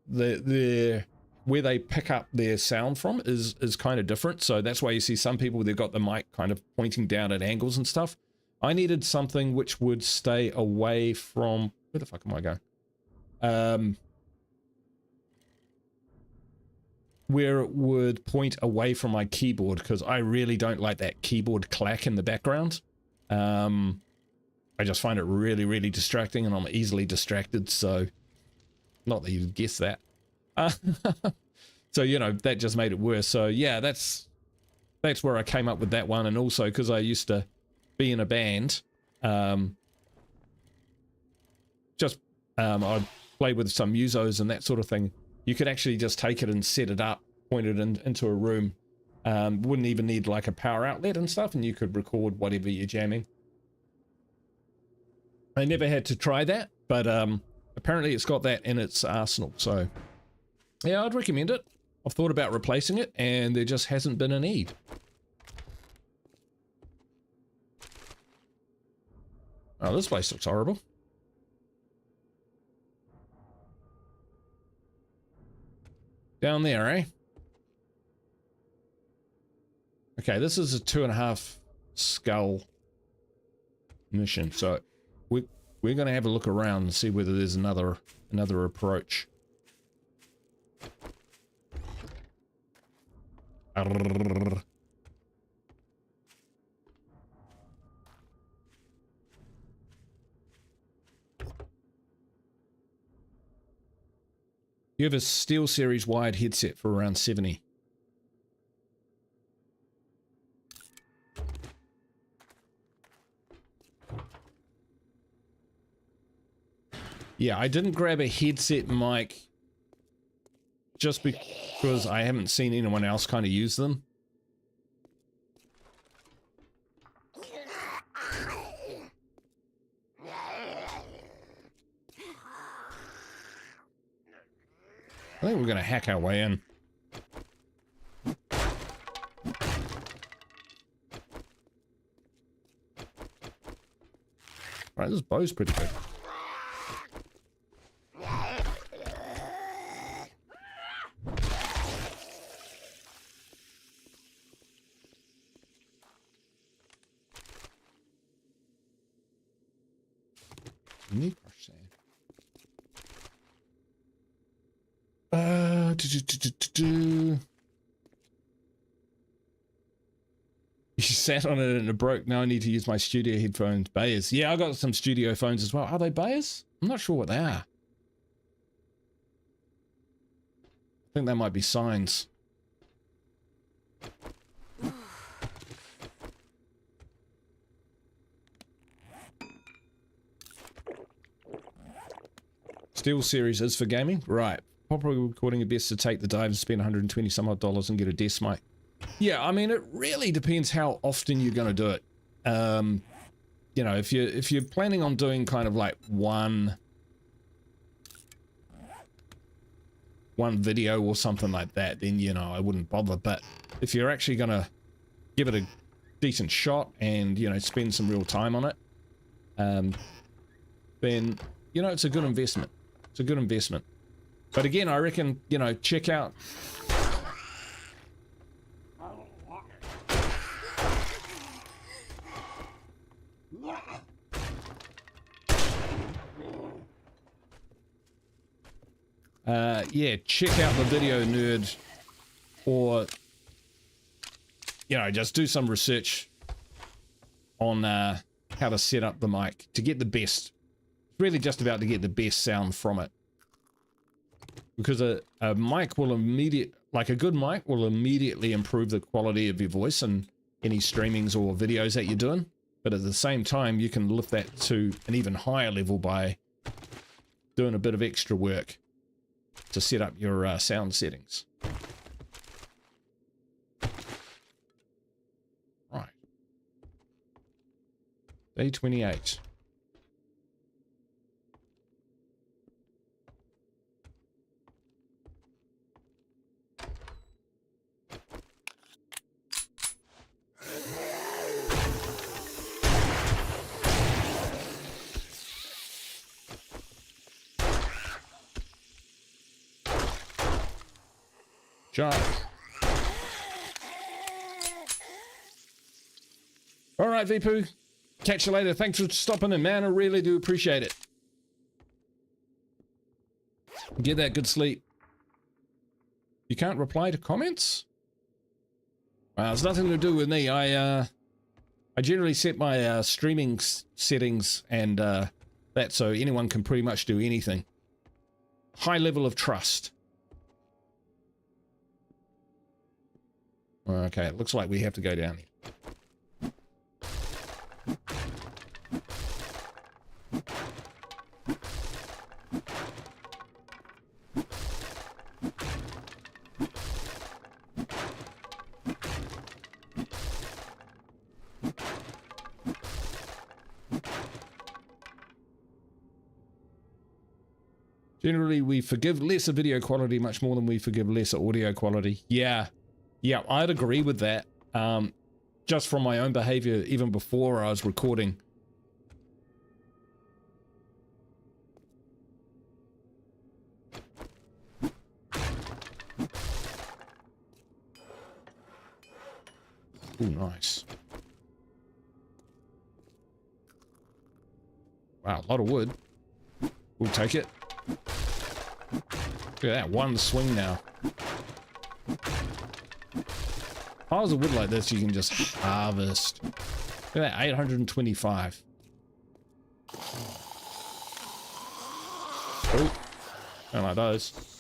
the where they pick up their sound from is kind of different. So that's why you see some people, they've got the mic kind of pointing down at angles and stuff. I needed something which would stay away from, where the fuck am I going? Where it would point away from my keyboard, because I really don't like that keyboard clack in the background. I just find it really, really distracting, and I'm easily distracted, so not that you'd guess that. So, you know, that just made it worse. So, yeah, that's where I came up with that one, and also because I used to be in a band, I'd play with some musos and that sort of thing. You could actually just take it and set it up, point it into a room. Wouldn't even need like a power outlet and stuff, and you could record whatever you're jamming. I never had to try that, but apparently it's got that in its arsenal. So yeah, I'd recommend it. I've thought about replacing it, and there just hasn't been a need. Oh, this place looks horrible. Down there, eh? Okay, this is a 2.5 skull mission, so we're going to have a look around and see whether there's another approach. You have a Steel Series wired headset for around 70. Yeah, I didn't grab a headset mic just because I haven't seen anyone else kind of use them. I think we're going to hack our way in. Right, this bow's pretty good. Need brush sand. You sat on it and it broke. Now I need to use my studio headphones. Bayers. Yeah, I got some studio phones as well. Are they Bayers? I'm not sure what they are. I think they might be signs. Steel Series is for gaming? Right. Probably recording it best to take the dive and spend 120 some odd dollars and get a desk mic. Yeah, I mean, it really depends how often you're going to do it. You know, if you're planning on doing kind of like one video or something like that, then, you know, I wouldn't bother. But if you're actually going to give it a decent shot and, you know, spend some real time on it, then, you know, it's a good investment. It's a good investment. But again, I reckon, you know, check out... yeah, check out the Video Nerd, or, you know, just do some research on how to set up the mic to get the best. It's really just about to get the best sound from it. Because a mic will like a good mic will immediately improve the quality of your voice and any streamings or videos that you're doing. But at the same time, you can lift that to an even higher level by doing a bit of extra work to set up your sound settings. Right. Day 28. Job. All right, Vipu. Catch you later. Thanks for stopping in, man. I really do appreciate it. Get that good sleep. You can't reply to comments? Well, it's nothing to do with me. I generally set my streaming settings and that so anyone can pretty much do anything. High level of trust. Okay, it looks like we have to go down here. Generally, we forgive lesser video quality much more than we forgive lesser audio quality. Yeah. Yeah, I'd agree with that. Just from my own behavior, even before I was recording. Ooh, nice. Wow, a lot of wood. We'll take it. Look at that, one swing now. Piles of wood like this you can just harvest. Look at that, 825. Oh, don't like those.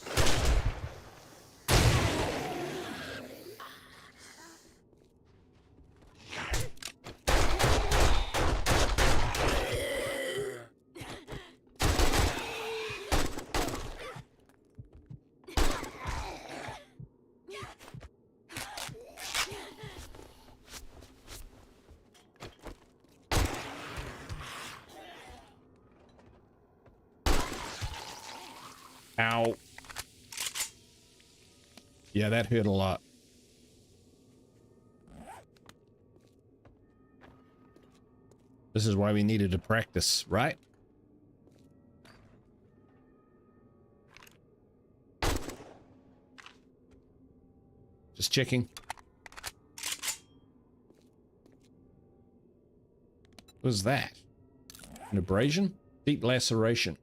Ow. Yeah, that hurt a lot. This is why we needed to practice, right? Just checking. What is that? An abrasion? Deep laceration.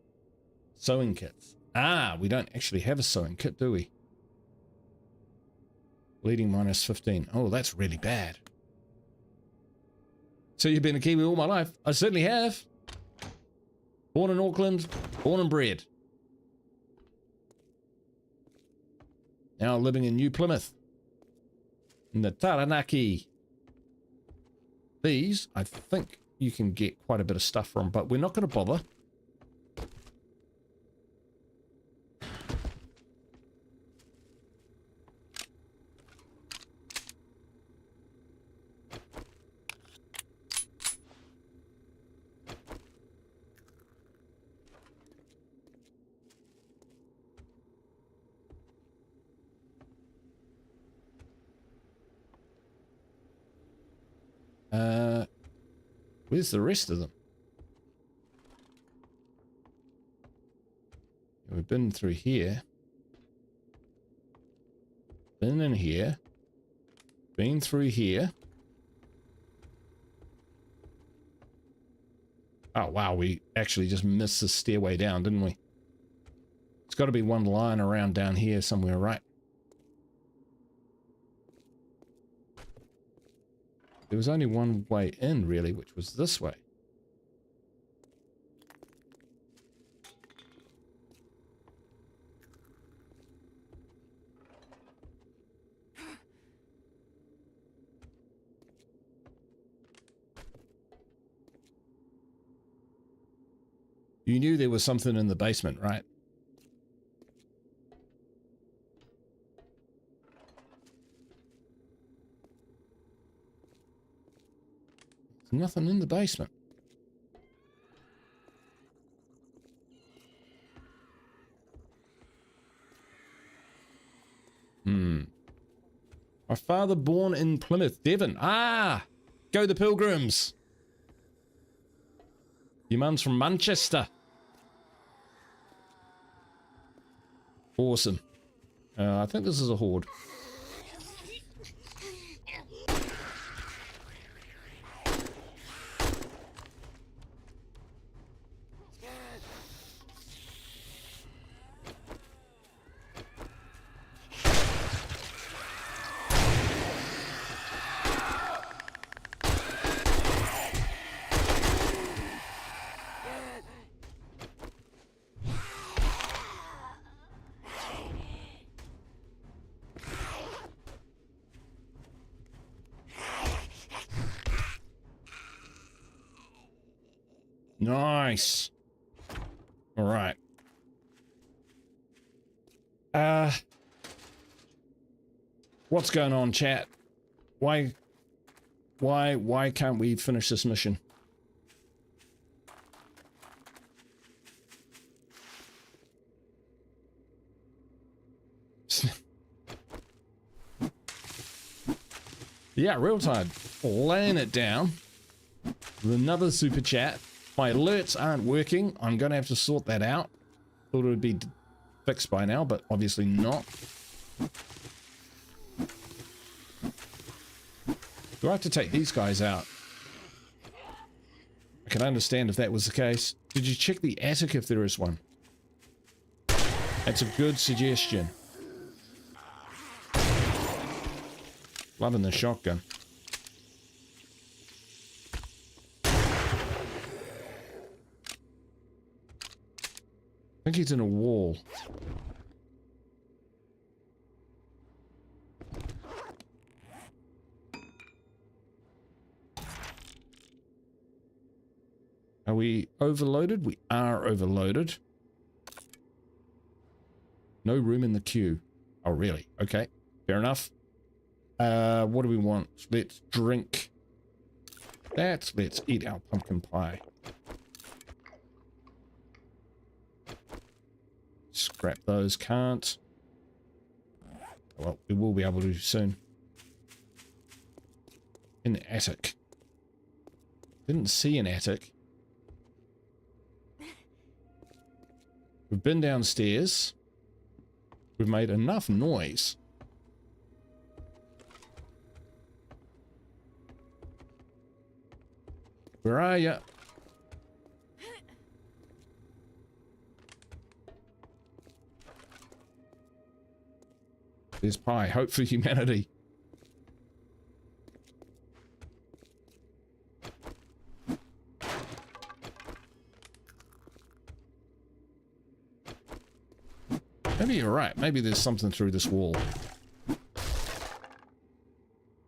Sewing kits. Ah, we don't actually have a sewing kit, do we? Bleeding minus 15. Oh, that's really bad. So you've been a Kiwi all my life? I certainly have. Born in Auckland, born and bred. Now living in New Plymouth. In the Taranaki. These, I think you can get quite a bit of stuff from, but we're not going to bother. Where's the rest of them? We've been through here. Been in here. Been through here. Oh wow, we actually just missed the stairway down, didn't we? It's got to be one line around down here somewhere, right? There was only one way in, really, which was this way. You knew there was something in the basement, right? Nothing in the basement. My father born in Plymouth, Devon. Ah! Go the Pilgrims! Your mum's from Manchester. Awesome. I think this is a horde. Nice. All right. What's going on, chat? Why can't we finish this mission? Yeah, real time. Laying it down. With another super chat. My alerts aren't working. I'm going to have to sort that out. Thought it would be fixed by now, but obviously not. Do I have to take these guys out? I can understand if that was the case. Did you check the attic if there is one? That's a good suggestion. Loving the shotgun. I think he's in a wall. Are we overloaded? We are overloaded. No room in the queue. Oh, really? Okay. Fair enough. What do we want? Let's drink that. Let's eat our pumpkin pie. Scrap those. Can't. Well, we will be able to soon. In the attic. Didn't see an attic. We've been downstairs. We've made enough noise. Where are you? There's pie. Hope for humanity. Maybe you're right. Maybe there's something through this wall.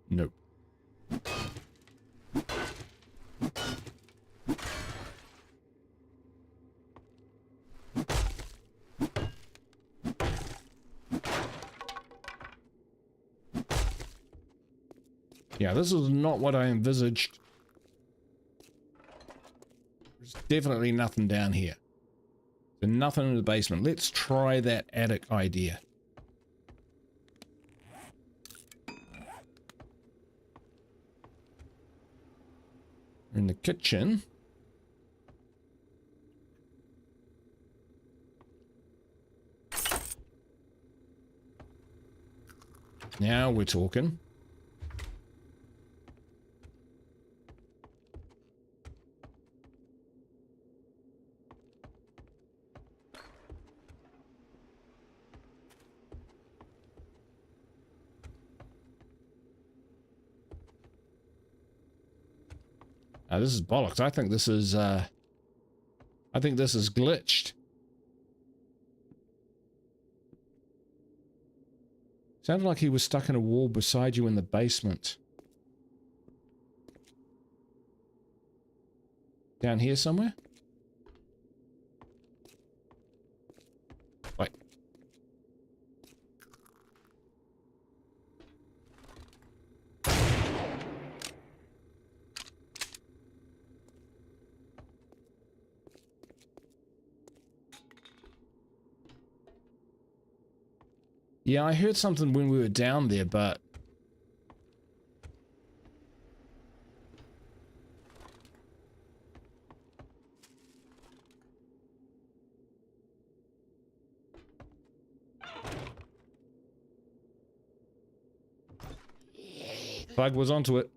Nope. Yeah, this is not what I envisaged. There's definitely nothing down here. There's nothing in the basement. Let's try that attic idea. We're in the kitchen. Now we're talking. This is bollocks. I think this is glitched. Sounded like he was stuck in a wall beside you in the basement. Down here somewhere? Wait. Yeah, I heard something when we were down there, but... Bug was onto it.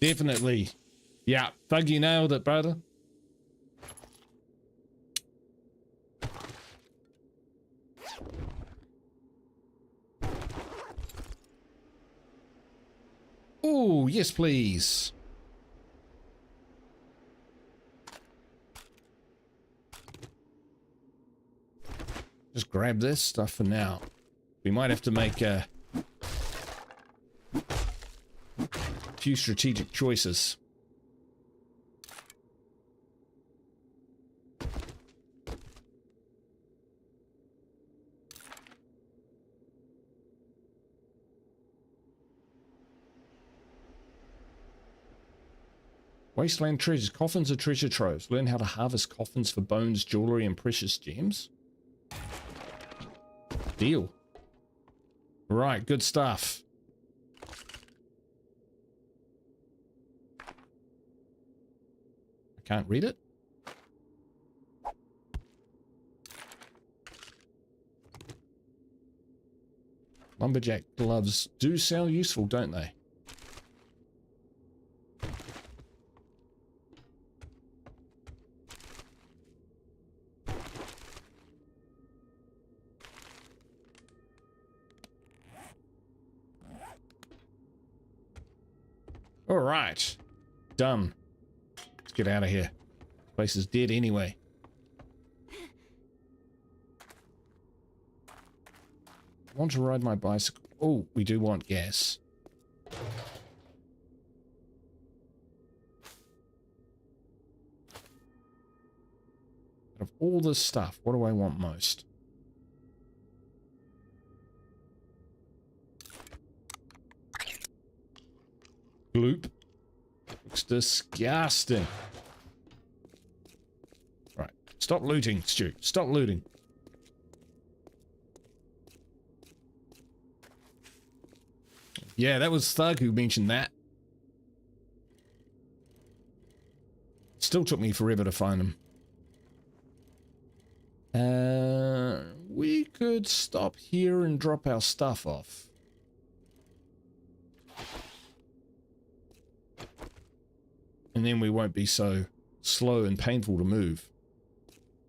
Definitely. Yeah, Buggy nailed it, brother. Oh, yes, please. Just grab this stuff for now. We might have to make a few strategic choices. Wasteland treasures. Coffins are treasure troves. Learn how to harvest coffins for bones, jewelry, and precious gems. Deal. Right, good stuff. I can't read it. Lumberjack gloves do sound useful, don't they? All right, done. Let's get out of here. Place is dead anyway. I want to ride my bicycle. Oh, we do want gas. Of all this stuff, what do I want most? Gloop. Looks disgusting. Right. Stop looting, Stu. Stop looting. Yeah, that was Thug who mentioned that. Still took me forever to find him. We could stop here and drop our stuff off. And then we won't be so slow and painful to move.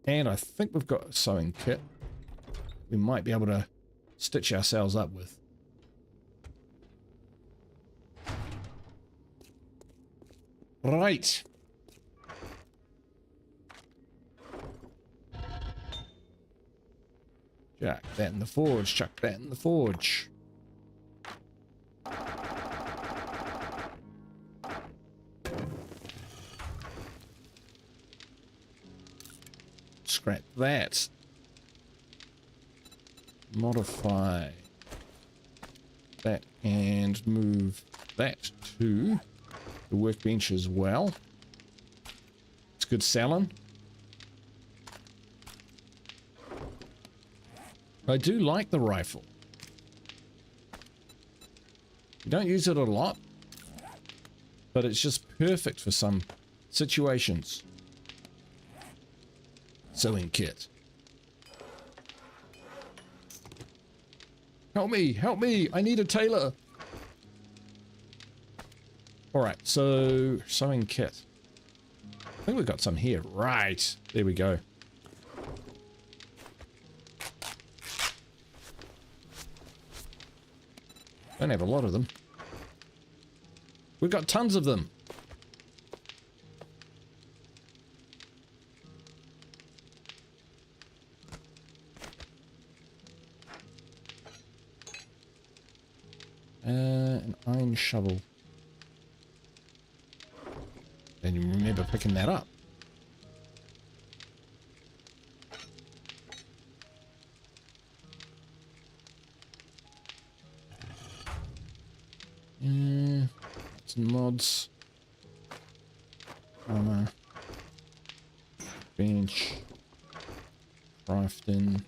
And I think we've got a sewing kit we might be able to stitch ourselves up with. Right. Chuck that in the forge, chuck that in the forge. Scrap that. Modify that and move that to the workbench as well. It's good selling. I do like the rifle. You don't use it a lot, but it's just perfect for some situations. Sewing kit. Help me, help me, I need a tailor. Alright, so sewing kit. I think we've got some here. Right, there we go. Don't have a lot of them. We've got tons of them. An iron shovel. And you remember picking that up. Some mods. Armor. Bench. Crafting.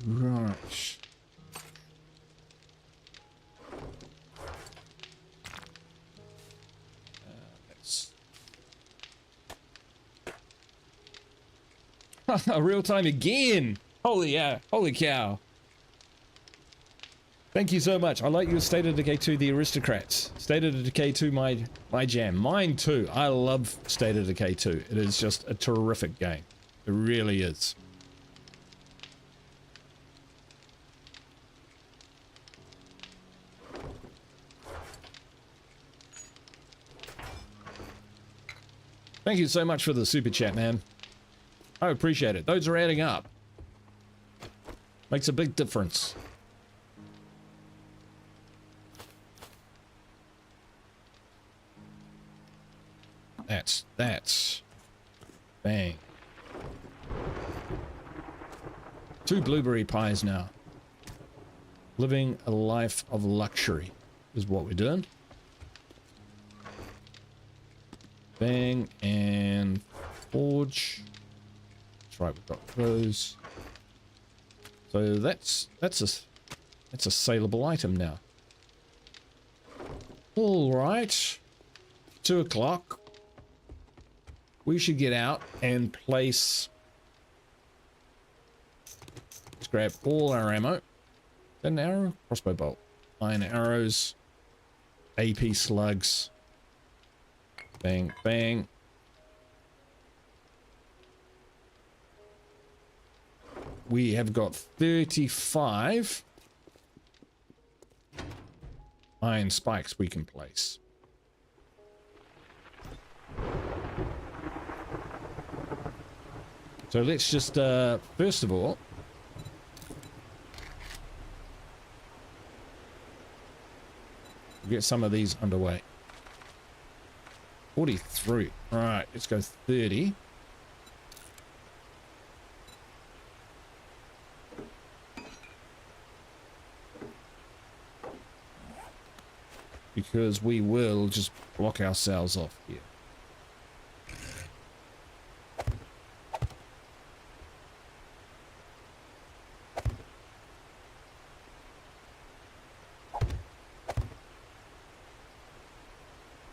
Right. Real time again. Holy cow. Thank you so much. I like your State of Decay 2, the Aristocrats. State of Decay 2, my jam. Mine too. I love State of Decay 2. It is just a terrific game. It really is. Thank you so much for the super chat, man. I appreciate it. Those are adding up. Makes a big difference. That's. Bang. 2 blueberry pies now. Living a life of luxury is what we're doing. Bang and forge. That's right, we've got those. So that's a saleable item now. All right, 2 o'clock. We should get out and place. Let's grab all our ammo. Is that an arrow? Crossbow bolt. Iron arrows. AP slugs. Bang, bang. We have got 35 iron spikes we can place. So let's just, first of all, get some of these underway. 43. All right, let's go 30. Because we will just block ourselves off here.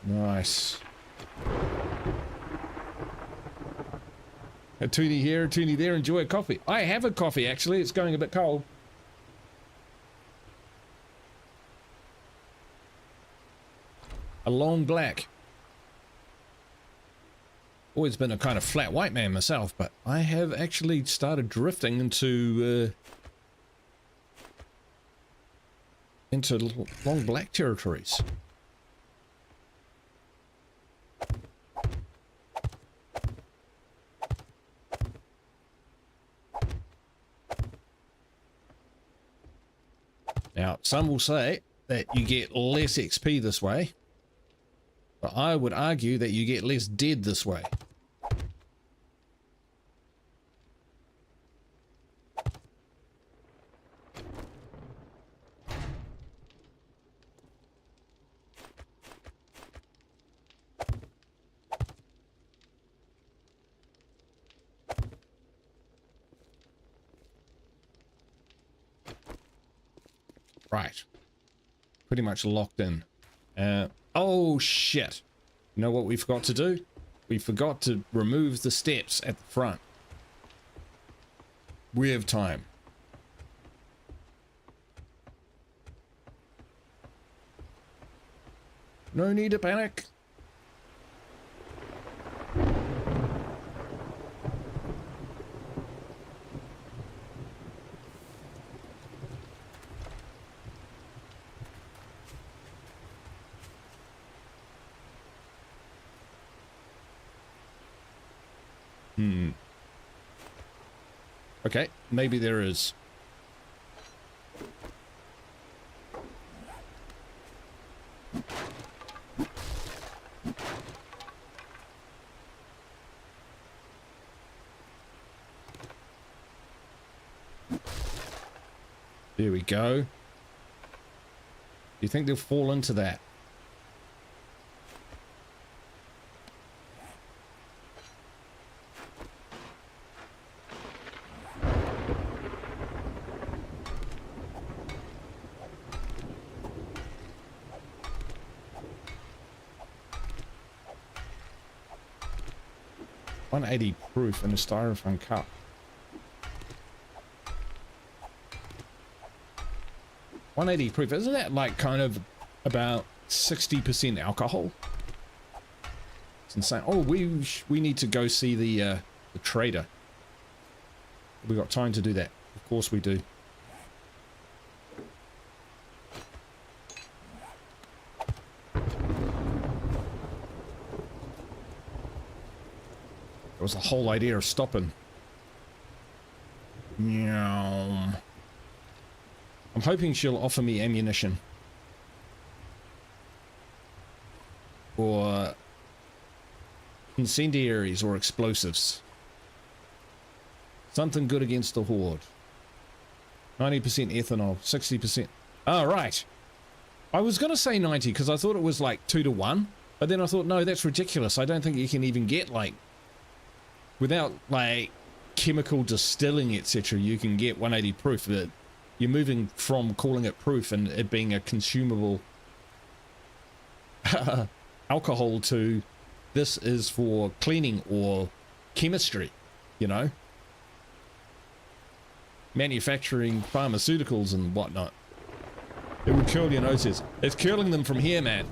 Nice. A toonie here, a toonie there, enjoy a coffee. I have a coffee actually, it's going a bit cold. A long black. Always been a kind of flat white man myself, but I have actually started drifting into long black territories. Now, some will say that you get less XP this way. But I would argue that you get less dead this way. Right. Pretty much locked in. Oh shit. You know what we forgot to do? We forgot to remove the steps at the front. We have time. No need to panic. Okay, maybe there is. There we go. Do you think they'll fall into that? .180 proof in a styrofoam cup. .180 proof, isn't that like kind of about 60% alcohol? It's insane. Oh, we need to go see the trader. We got time to do that. Of course we do. That was the whole idea of stopping. Meow. I'm hoping she'll offer me ammunition. Or incendiaries or explosives. Something good against the Horde. 90% ethanol, 60%. Oh, right. I was going to say 90 because I thought it was like 2 to 1. But then I thought, no, that's ridiculous. I don't think you can even get like... Without like chemical distilling, etc., you can get 180 proof. But you're moving from calling it proof and it being a consumable alcohol to this is for cleaning or chemistry, you know? Manufacturing pharmaceuticals and whatnot. It would curl your noses. It's curling them from here, man.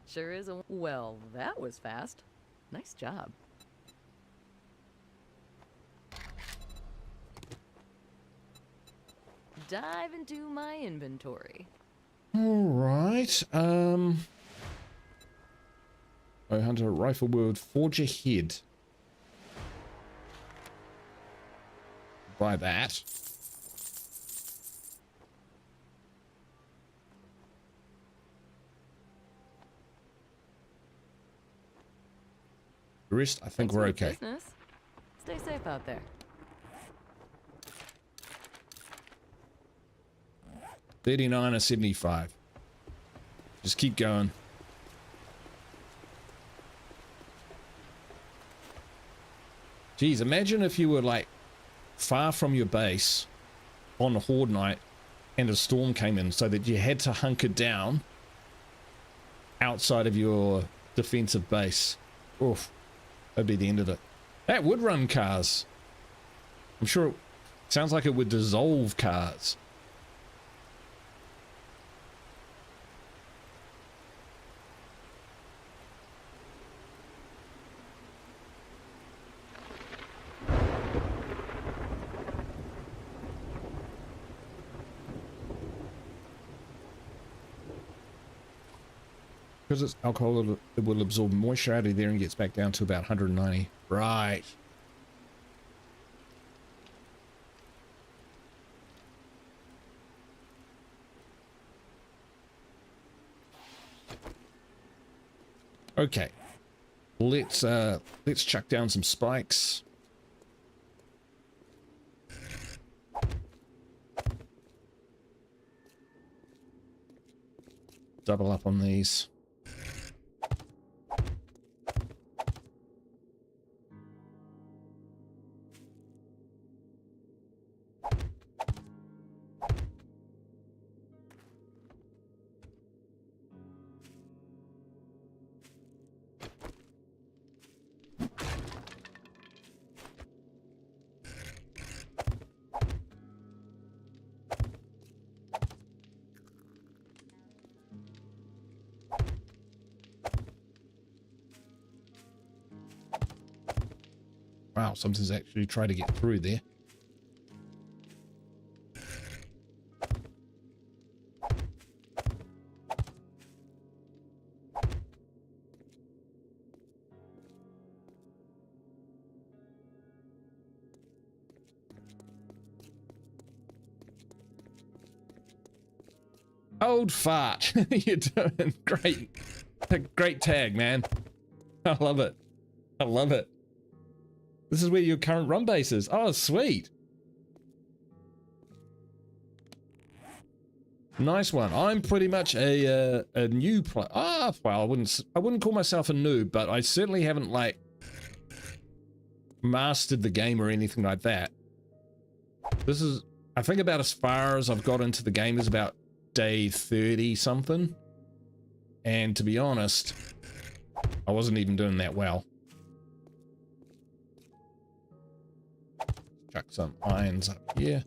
Sure is a... Well, that was fast. Nice job. dive into my inventory. All right. Oh, Hunter, rifle word, forge ahead. Buy that. The rest, I think Thanks we're for the okay. business. Stay safe out there. 39 or 75. Just keep going. Geez, imagine if you were like far from your base on a Horde night and a storm came in so that you had to hunker down outside of your defensive base. Oof, that'd be the end of it. That would run cars. I'm sure it sounds like it would dissolve cars. Because it's alcohol, it will absorb moisture out of there and gets back down to about 190. Right. Okay. Let's chuck down some spikes. Double up on these. Wow, something's actually tried to get through there. Old fart. You're doing great. Great tag, man. I love it. I love it. This is where your current run base is. Oh, sweet. Nice one. I'm pretty much a new player. Ah, well, I wouldn't call myself a noob, but I certainly haven't like mastered the game or anything like that. This is, I think, about as far as I've got into the game is about day 30 something. And to be honest, I wasn't even doing that well. Chuck some irons up here.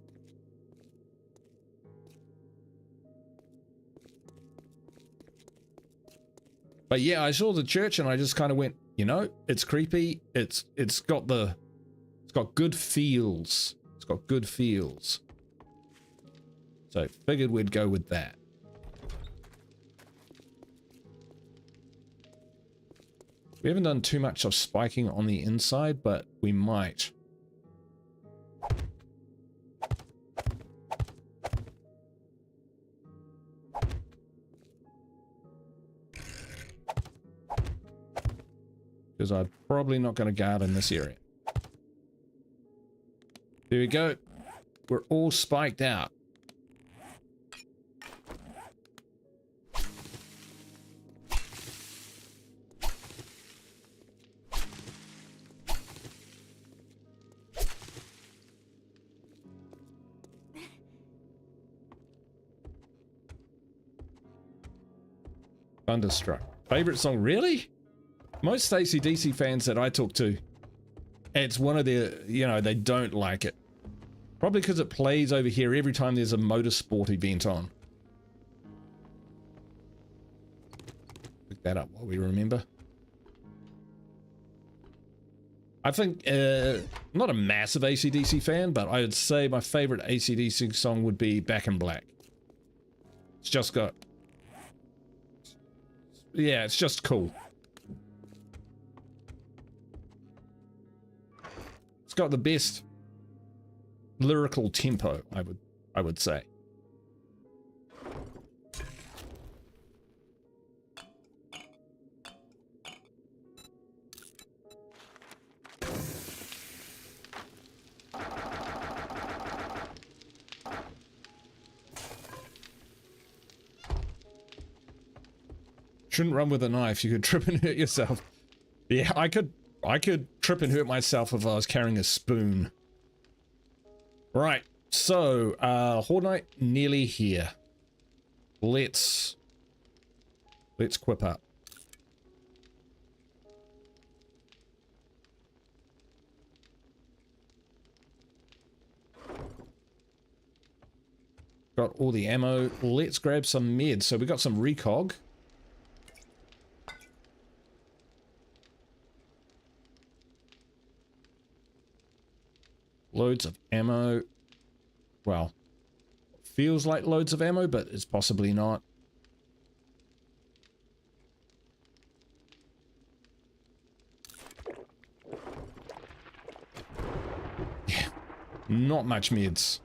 But yeah, I saw the church and I just kind of went, you know, it's creepy. It's got good feels. It's got good feels. So figured we'd go with that. We haven't done too much of spiking on the inside, but we might. Because I'm probably not going to guard in this area. There we go. We're all spiked out. Thunderstruck. Favorite song? Really? Most AC/DC fans that I talk to, it's one of their, you know, they don't like it. Probably because it plays over here every time there's a motorsport event on. Pick that up while we remember. I think, not a massive AC/DC fan, but I would say my favorite AC/DC song would be Back in Black. It's just got... Yeah, it's just cool. It's got the best lyrical tempo, I would say. Shouldn't run with a knife, you could trip and hurt yourself. Yeah, I could trip and hurt myself if I was carrying a spoon. Right, so, Horde Night nearly here. Let's quip up. Got all the ammo. Let's grab some meds. So we got some recog. Loads of ammo. Well, feels like loads of ammo, but it's possibly not. Yeah, not much meds.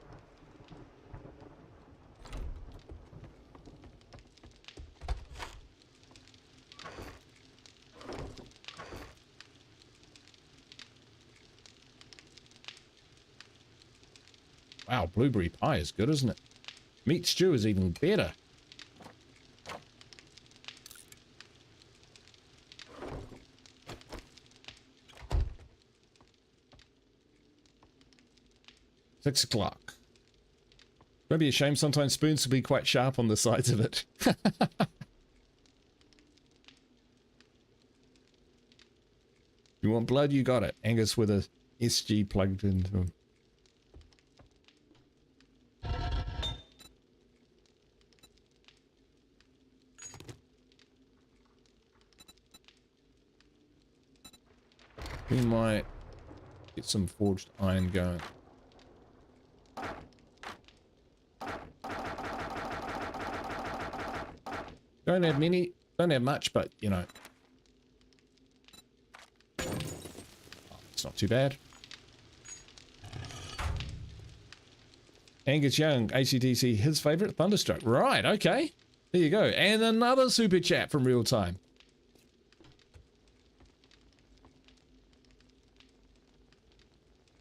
Wow, blueberry pie is good, isn't it? Meat stew is even better. Six o'clock. It'd be a shame sometimes spoons to be quite sharp on the sides of it. You want blood? You got it. Angus with a SG plugged into him. We might get some forged iron going. Don't have many, don't have much, but you know. Oh, it's not too bad. Angus Young, AC/DC, his favorite, Thunderstruck. Right, okay. There you go. And another super chat from Real Time.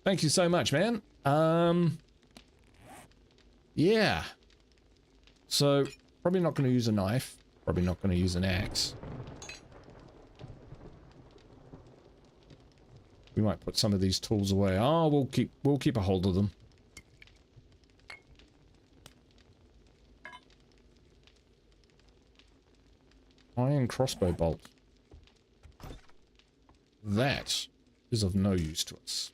Thank you so much, man. Yeah. So, probably not going to use a knife. Probably not going to use an axe. We might put some of these tools away. Oh, we'll keep a hold of them. Iron crossbow bolt. That is of no use to us.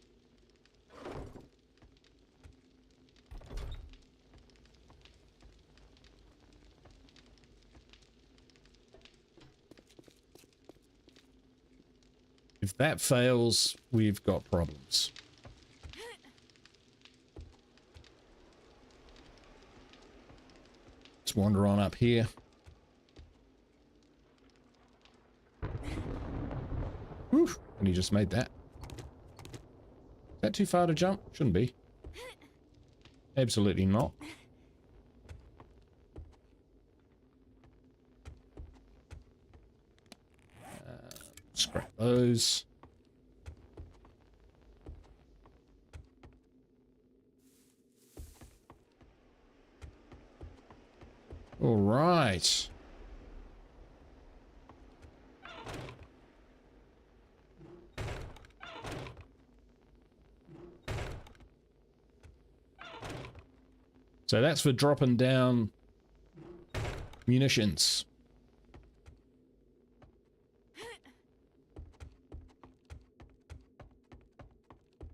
If that fails, we've got problems. Let's wander on up here. Whew, and he just made that. Is that too far to jump? Shouldn't be. Absolutely not. Scrap those. All right. So that's for dropping down munitions.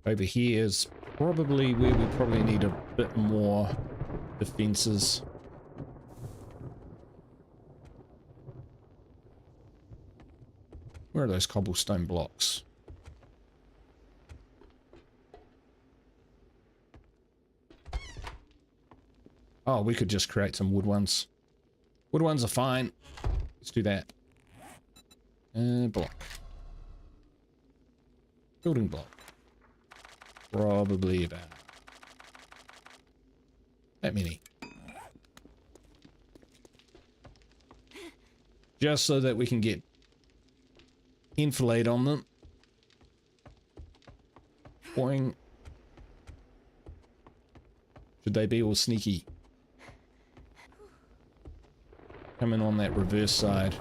Over here is probably where we probably need a bit more defenses. Where are those cobblestone blocks? Oh, we could just create some wood ones. Wood ones are fine. Let's do that. Block. Building block. Probably about that many. Just so that we can get enfilade on them. Boing. Should they be all sneaky? Come in on that reverse side.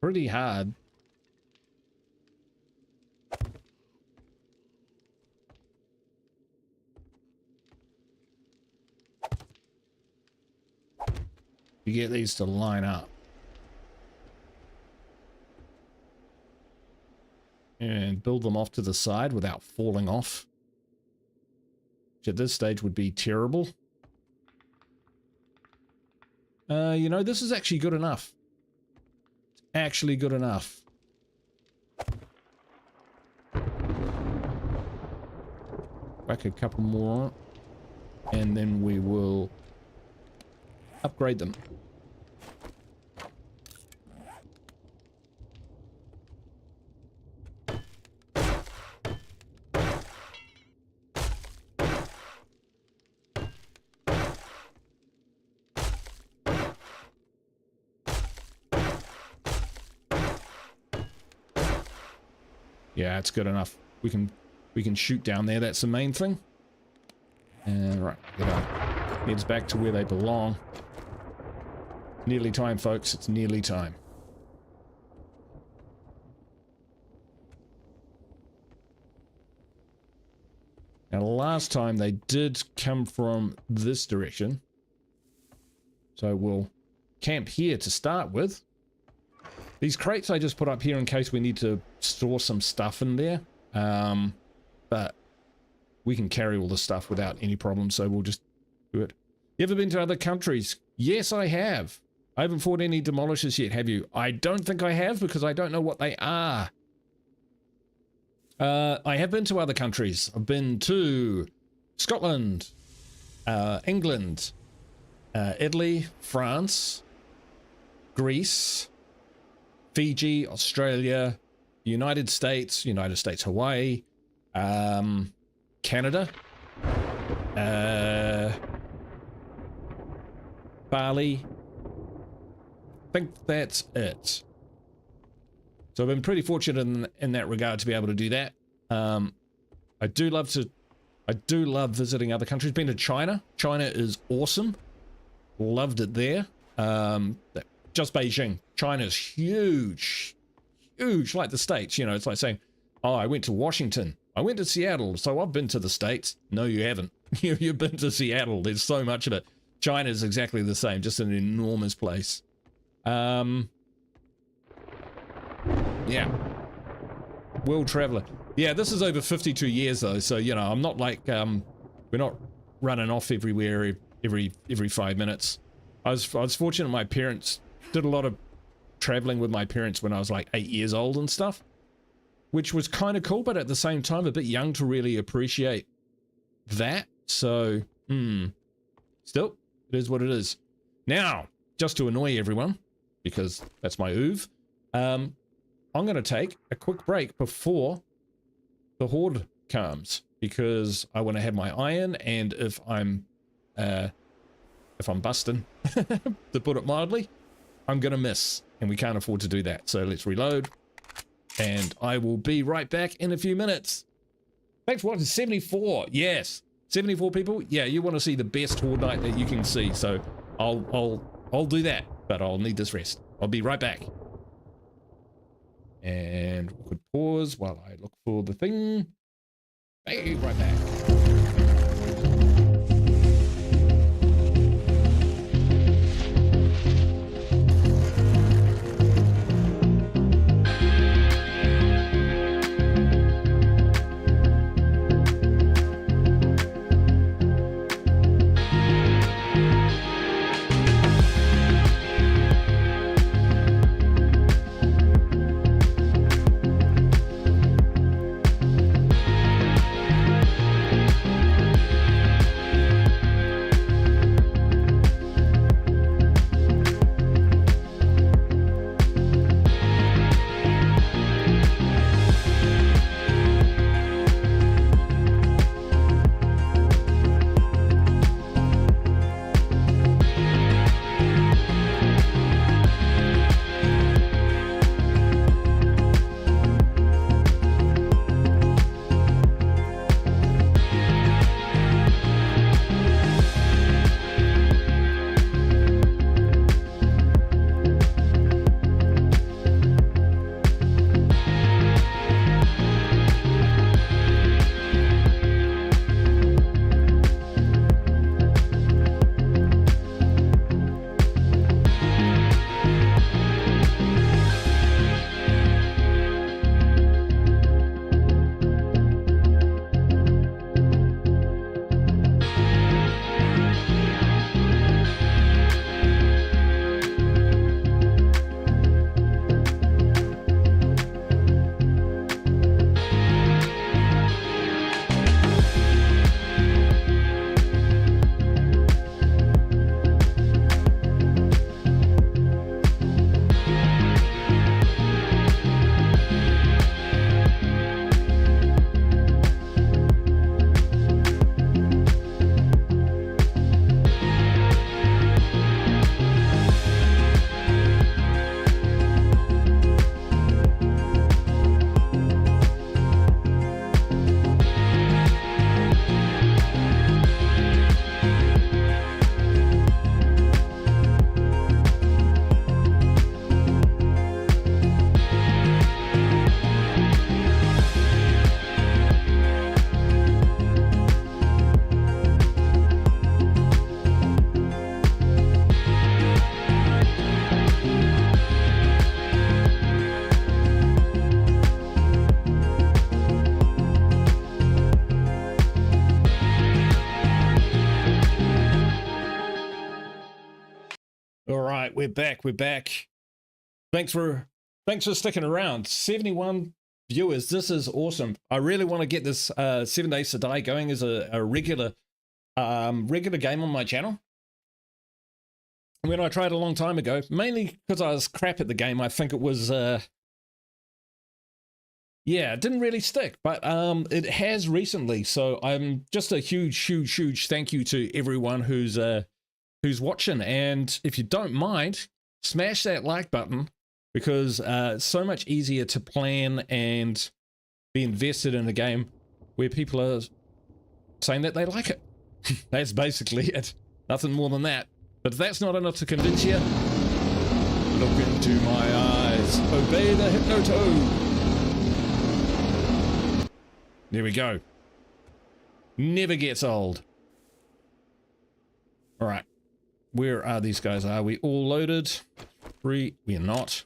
Pretty hard. You get these to line up. And build them off to the side without falling off. Which at this stage would be terrible. You know, this is actually good enough. It's actually good enough. Back a couple more. And then we will upgrade them. Yeah, it's good enough. We can shoot down there. That's the main thing. And right, get on. Heads back to where they belong. Nearly time, folks. It's nearly time. Now, last time they did come from this direction. So we'll camp here to start with. These crates I just put up here in case we need to store some stuff in there. But we can carry all the stuff without any problem, so we'll just do it. You ever been to other countries? Yes, I have. I haven't fought any demolishers yet, have you? I don't think I have because I don't know what they are. I have been to other countries. I've been to Scotland, England, Italy, France, Greece, Fiji, Australia, United States, Hawaii, Canada, Bali. I think that's it. So I've been pretty fortunate in that regard to be able to do that. I do love visiting other countries. Been to China. China is awesome. Loved it there. Just Beijing. China's huge. Huge, like the States. You know, it's like saying, oh, I went to Washington. I went to Seattle, so I've been to the States. No, you haven't. You've been to Seattle. There's so much of it. China is exactly the same, just an enormous place. Yeah. World traveler. Yeah, this is over 52 years though, so you know, I'm not like we're not running off everywhere every 5 minutes. I was fortunate my parents did a lot of traveling with my parents when I was like 8 years old and stuff, which was kind of cool, but at the same time a bit young to really appreciate that. So, still, it is what it is. Now, just to annoy everyone, because that's my oov, I'm going to take a quick break before the Horde comes, because I want to have my iron, and if I'm busting, to put it mildly, I'm going to miss, and we can't afford to do that. So let's reload, and I will be right back in a few minutes. Thanks for watching. 74. Yes. 74 people. Yeah, you want to see the best Horde night that you can see. So I'll do that, but I'll need this rest. I'll be right back. And we could pause while I look for the thing. Hey, right back. We're back. Thanks for sticking around. 71 viewers. This is awesome. I really want to get this 7 Days to Die going as a regular game on my channel. When I tried a long time ago, mainly because I was crap at the game, I think it was yeah, it didn't really stick, but it has recently. So I'm just a huge thank you to everyone who's watching, and if you don't mind, smash that like button, because it's so much easier to plan and be invested in a game where people are saying that they like it. That's basically it. Nothing more than that. But if that's not enough to convince you, look into my eyes. Obey the hypnotoad. There we go. Never gets old. All right. Where are these guys? Are we all loaded? 3. We are not.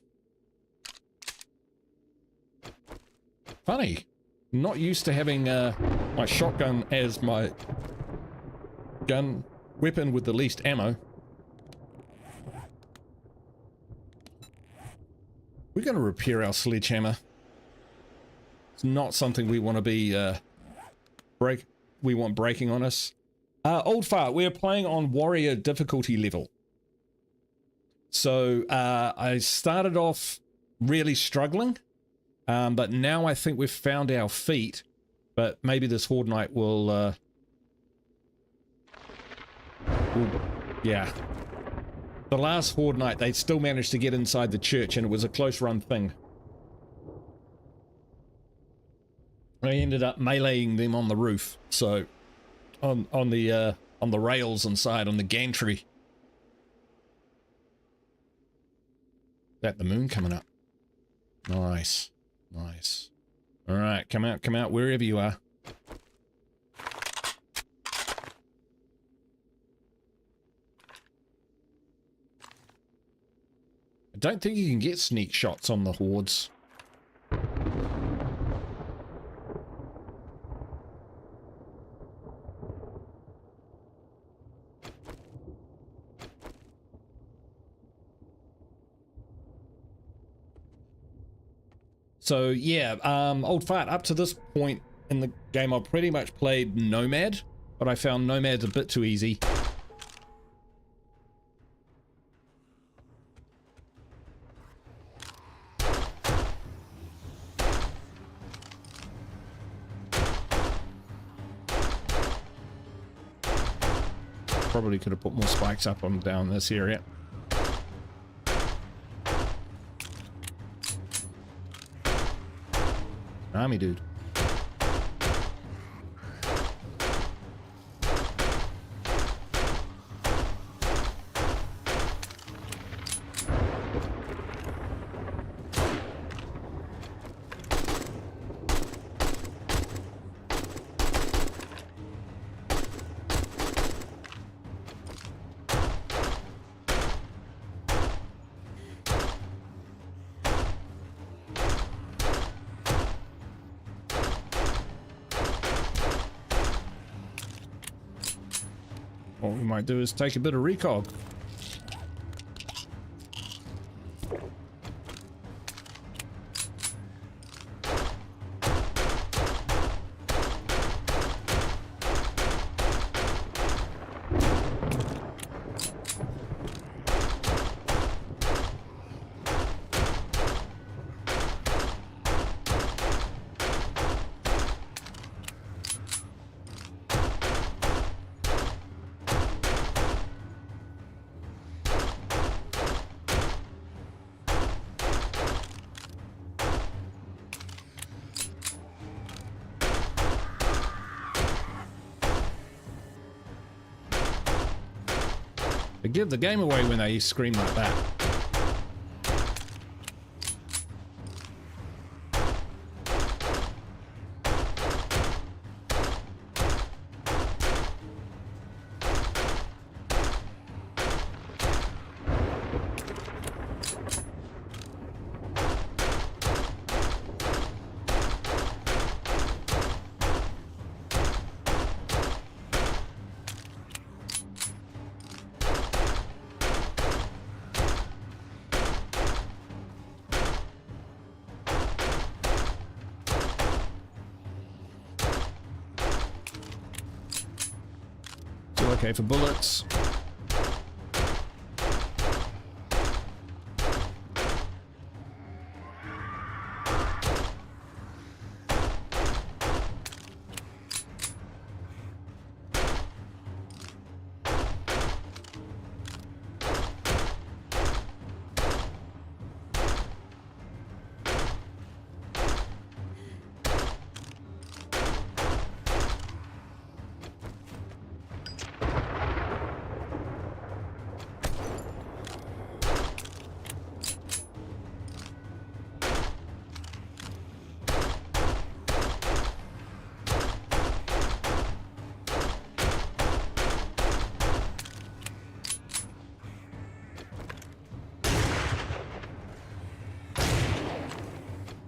Funny. Not used to having my shotgun as my gun weapon with the least ammo. We're going to repair our sledgehammer. It's not something we want to be breaking on us. Old Fart, we're playing on warrior difficulty level. So I started off really struggling, but now I think we've found our feet. But maybe this Horde night will yeah. The last Horde night, they still managed to get inside the church, and it was a close run thing. I ended up meleeing them on the roof. So on the rails inside on the gantry. That the moon coming up. Nice. Nice. All right, come out wherever you are. I don't think you can get sneak shots on the hordes. So yeah, old fart, up to this point in the game I've pretty much played Nomad, but I found Nomad a bit too easy. Probably could have put more spikes up on down this area. Army dude. What we might do is take a bit of recog. They give the game away when they scream like that. Okay, for bullets.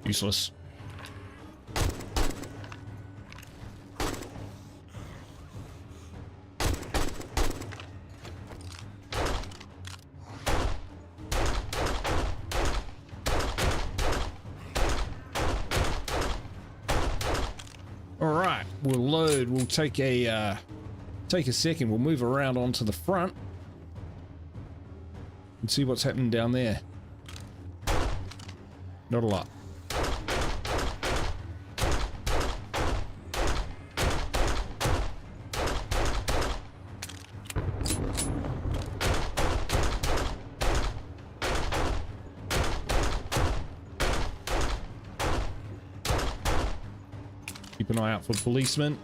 Useless. All right, we'll load. We'll take a second. We'll move around onto the front and see what's happening down there. Not a lot. Keep an eye out for policemen.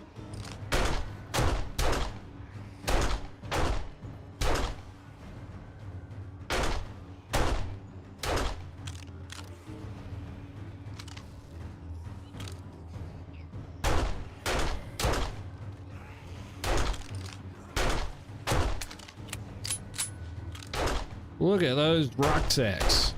Look at those rucksacks.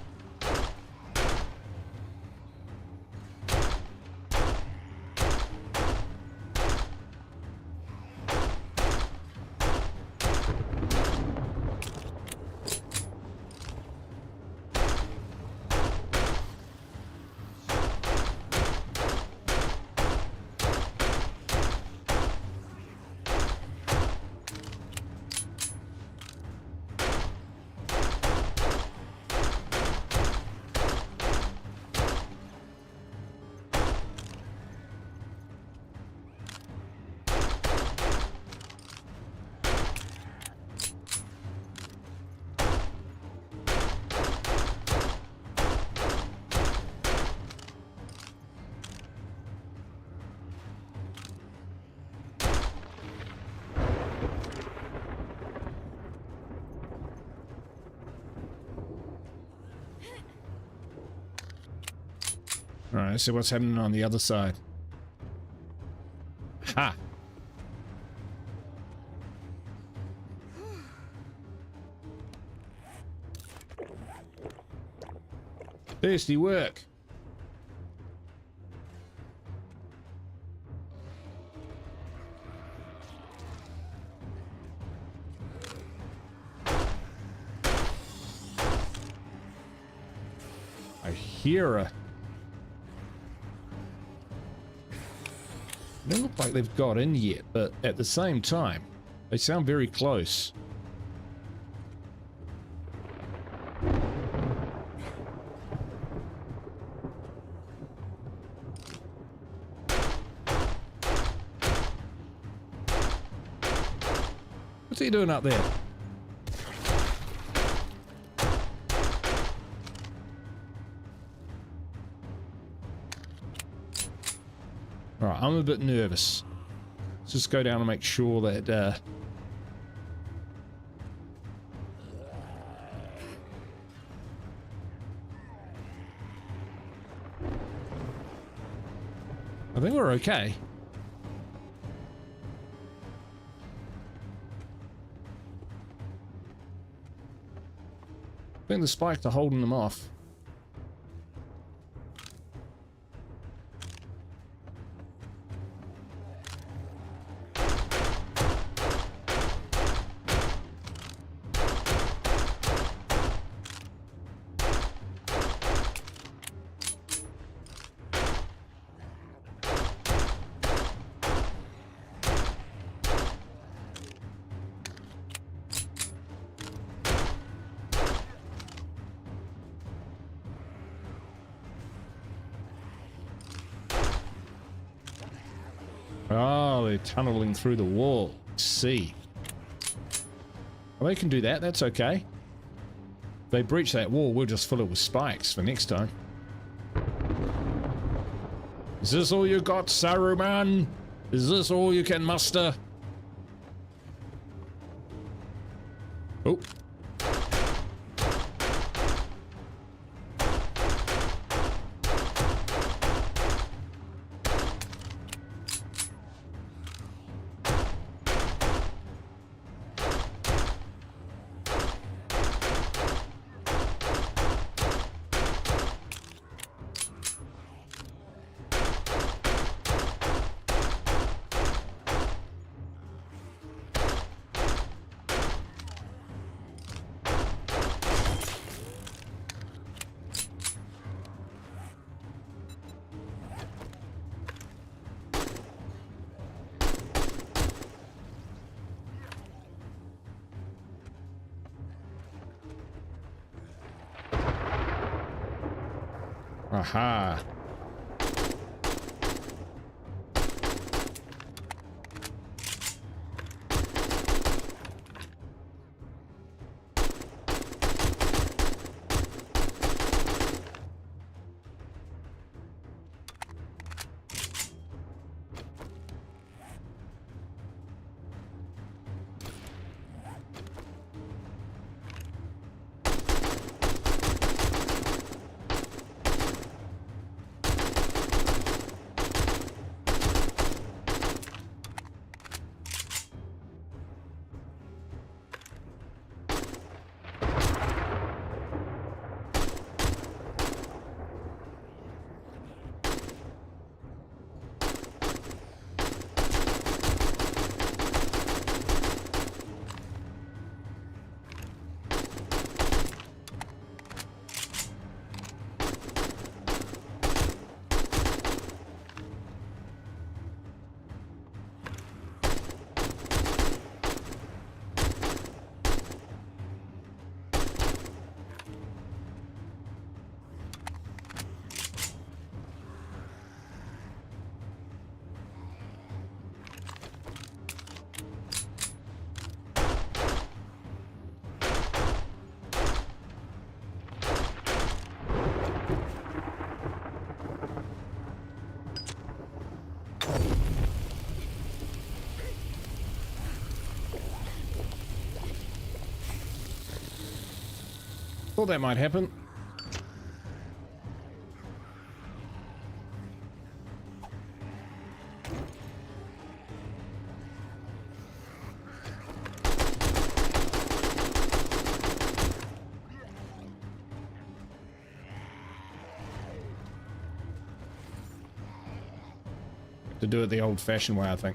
Alright, let's see what's happening on the other side. Ha! Thirsty work. I hear a... They don't look like they've got in yet, but at the same time, they sound very close. What's he doing up there? Alright, I'm a bit nervous. Let's just go down and make sure that I think we're okay. I think the spikes are holding them off. Oh, they're tunneling through the wall. Let's see. Well, they can do that. That's okay. If they breach that wall, we'll just fill it with spikes for next time. Is this all you got, Saruman? Is this all you can muster? Oh. Aha. thought that might happen. To do it the old-fashioned way, I think.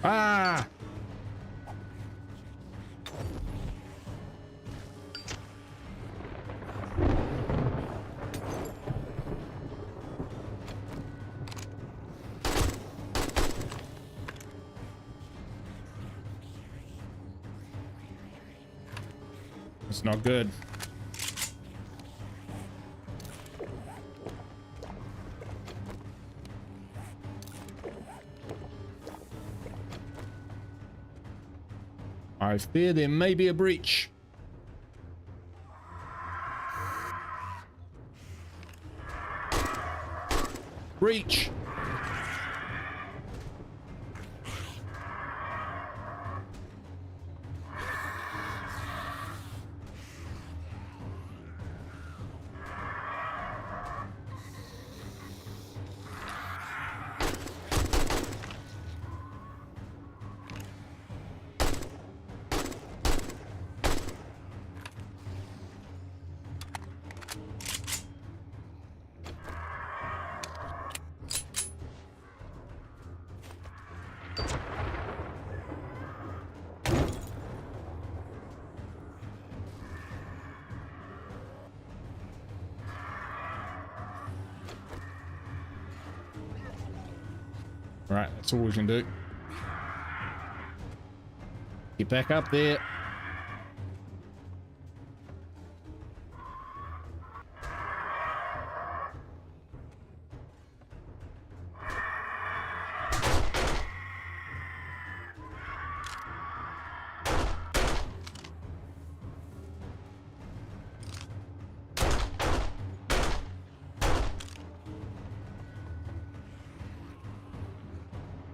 Ah! It's not good. I fear there may be a breach. Breach! Right, that's all we can do. Get back up there.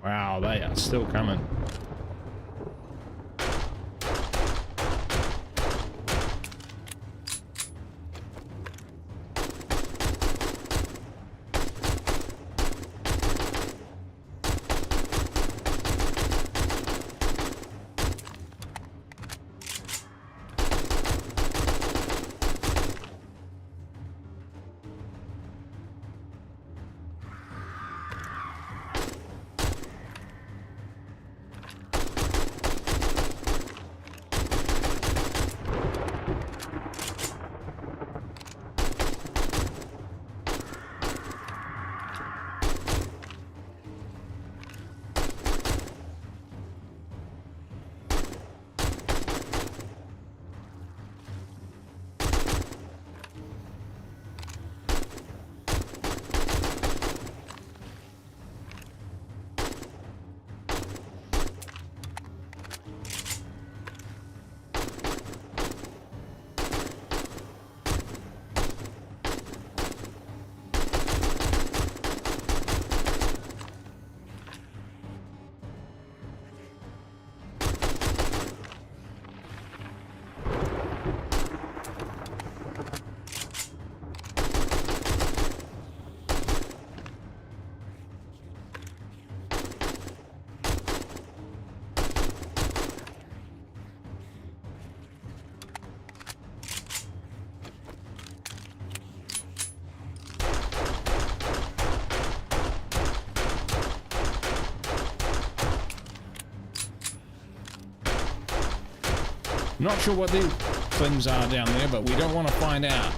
Wow, they are still coming. Not sure what these things are down there, but we don't want to find out.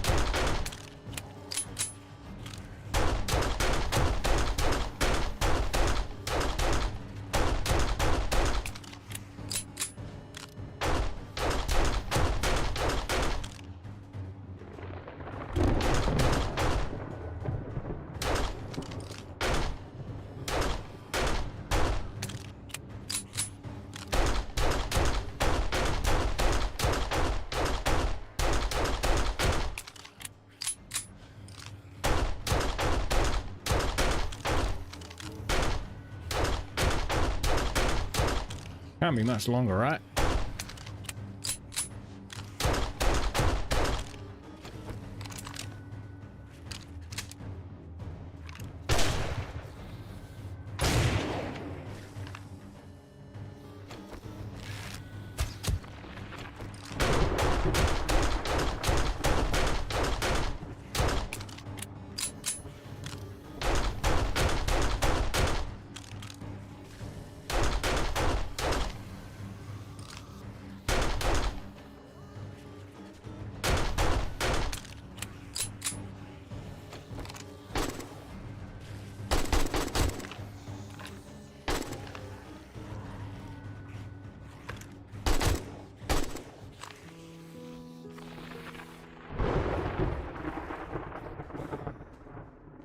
Can't be much longer, right?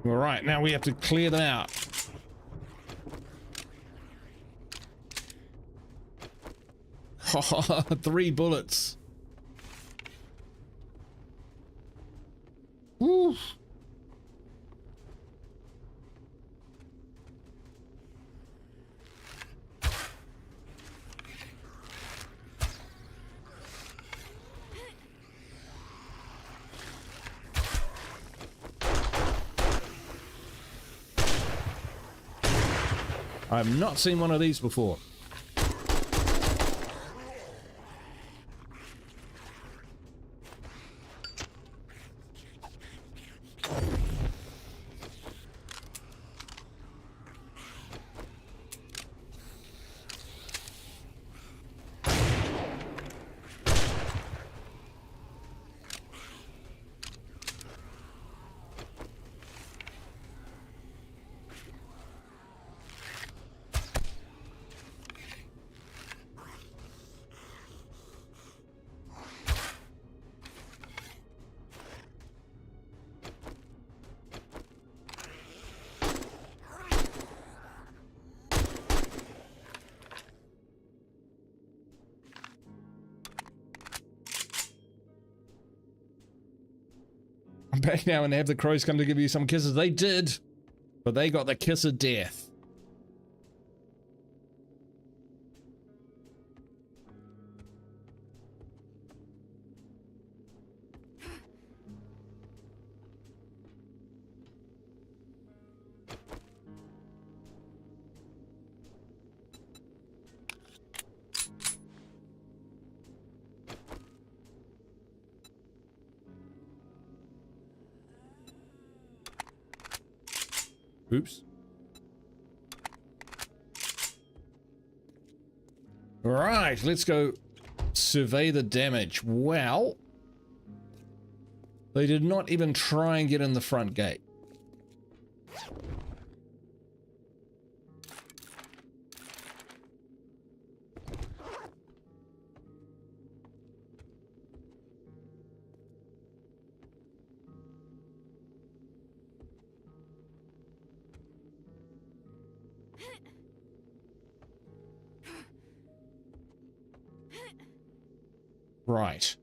All right, now we have to clear them out. Oh, 3 bullets. Woo. I've not seen one of these before. I'm back now and have the crows come to give you some kisses. They did, but they got the kiss of death. Oops. All right, let's go survey the damage. Well, they did not even try and get in the front gate. Right.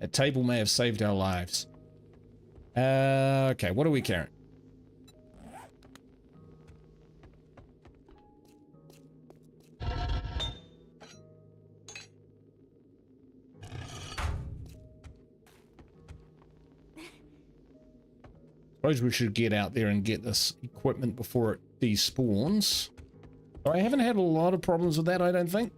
A table may have saved our lives. Okay, what are we carrying? Suppose we should get out there and get this equipment before it despawns. I haven't had a lot of problems with that, I don't think.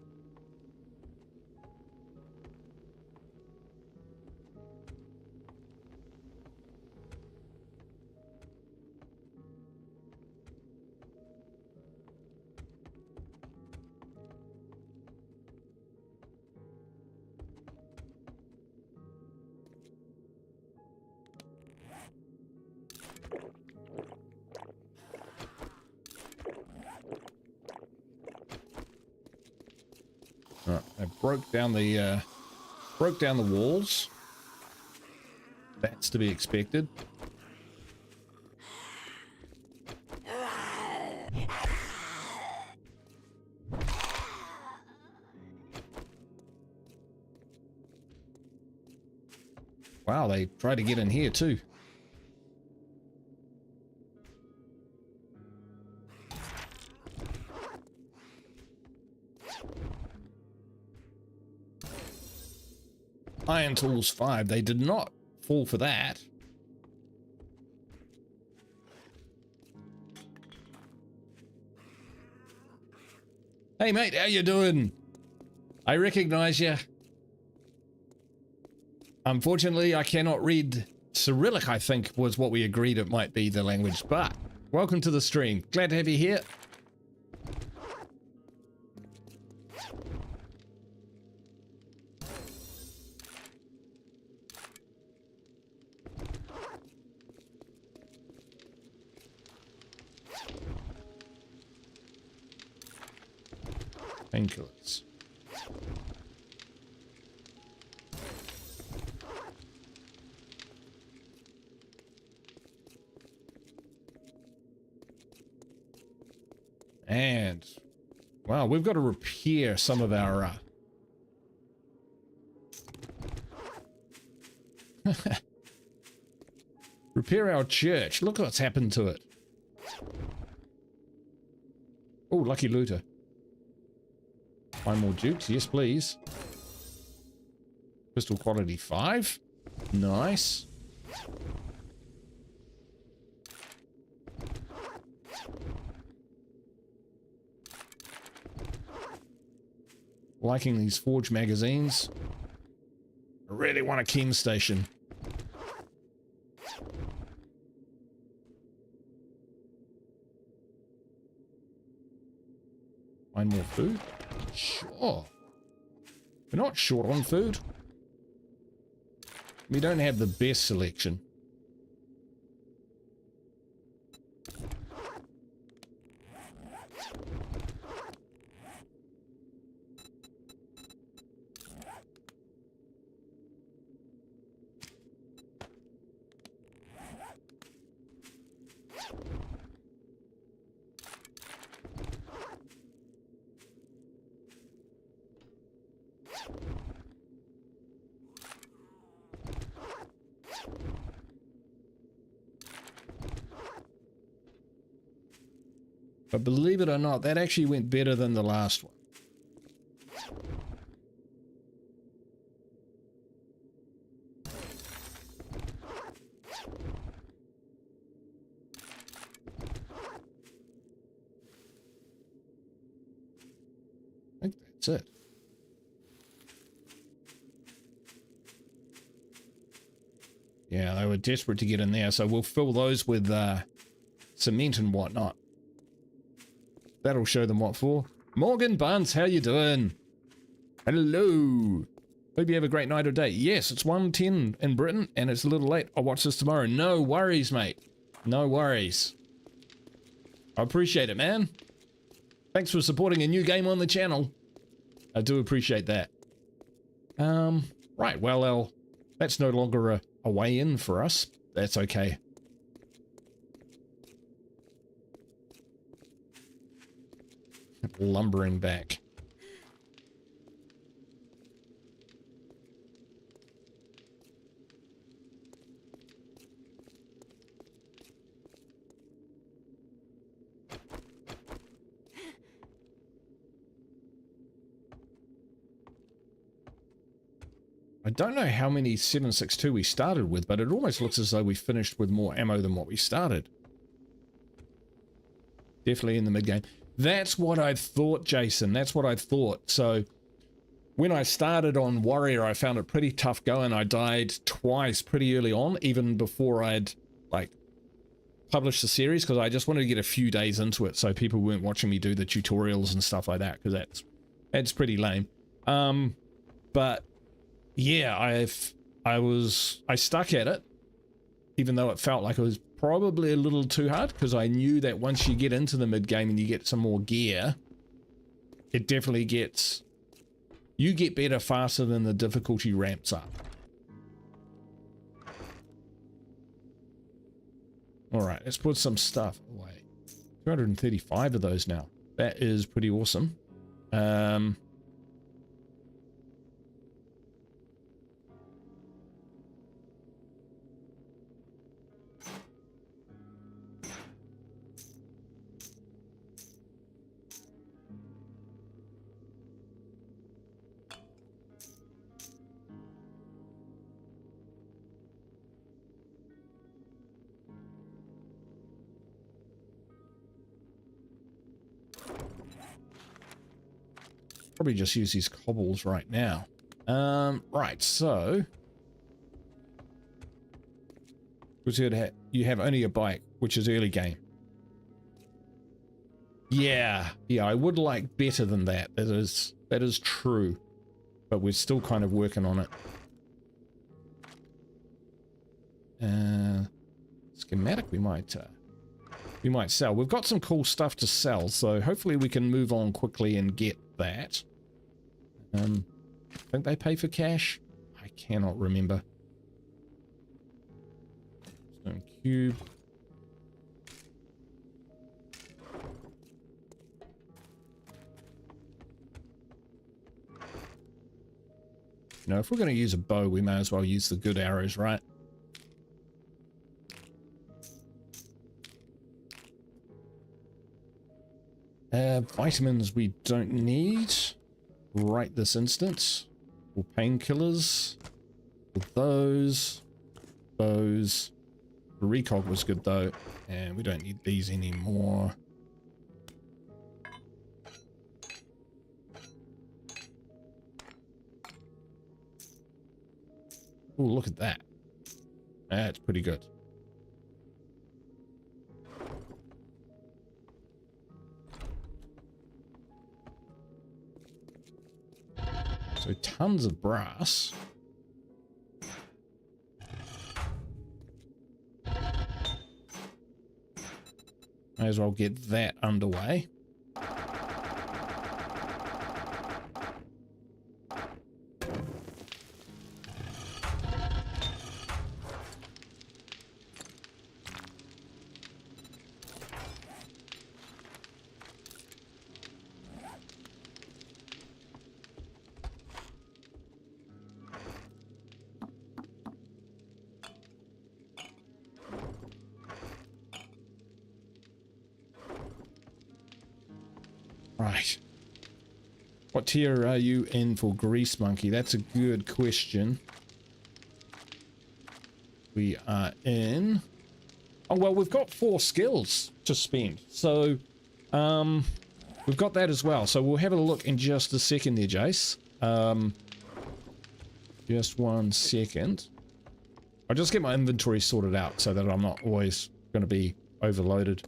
Right, I broke down the walls. That's to be expected. Wow, they tried to get in here too. Iron Tools 5, they did not fall for that. Hey mate, how you doing? I recognize you. Unfortunately, I cannot read Cyrillic, I think was what we agreed it might be the language, but welcome to the stream. Glad to have you here. Painkillers. And, wow, we've got to repair some of our... repair our church. Look what's happened to it. Oh, lucky looter. Find more dukes. Yes, please. Pistol quality 5. Nice. Liking these forge magazines. I really want a chem station. Find more food? Sure. We're not short on food. We don't have the best selection. But believe it or not, that actually went better than the last one. I think that's it. Yeah, they were desperate to get in there, so we'll fill those with cement and whatnot. That'll show them what for. Morgan Bunce, how you doing? Hello. Hope you have a great night or day. Yes, it's 1:10 in Britain, and it's a little late. I'll watch this tomorrow. No worries, mate. No worries. I appreciate it, man. Thanks for supporting a new game on the channel. I do appreciate that. Right, well, that's no longer a way in for us. That's okay. Lumbering back. I don't know how many 7.62 we started with, but it almost looks as though we finished with more ammo than what we started. Definitely in the mid-game. That's what I thought, Jason. That's what I thought. So when I started on Warrior, I found it pretty tough going. I died twice pretty early on, even before I'd like published the series, because I just wanted to get a few days into it so people weren't watching me do the tutorials and stuff like that, because that's pretty lame. But yeah, I stuck at it, even though it felt like it was probably a little too hard, because I knew that once you get into the mid game and you get some more gear, it definitely gets You get better faster than the difficulty ramps up. Alright, let's put some stuff away. 235 of those now. That is pretty awesome. Probably just use these cobbles right now. Right, so you have only a bike, which is early game. Yeah, I would like better than that. That is true, but we're still kind of working on it. Schematic we might sell. We've got some cool stuff to sell, so hopefully we can move on quickly and get that. I think they pay for cash. I cannot remember. Stone cube. You know, if we're going to use a bow, we may as well use the good arrows, right? Vitamins we don't need right this instance. Or painkillers. Those. Recog was good though. And we don't need these anymore. Oh, look at that. That's pretty good. So tons of brass. May as well get that underway. Right. What tier are you in for Grease Monkey? That's a good question. We are in... Oh, well, we've got 4 skills to spend. So, we've got that as well. So we'll have a look in just a second there, Jace. Just 1 second. I'll just get my inventory sorted out so that I'm not always going to be overloaded.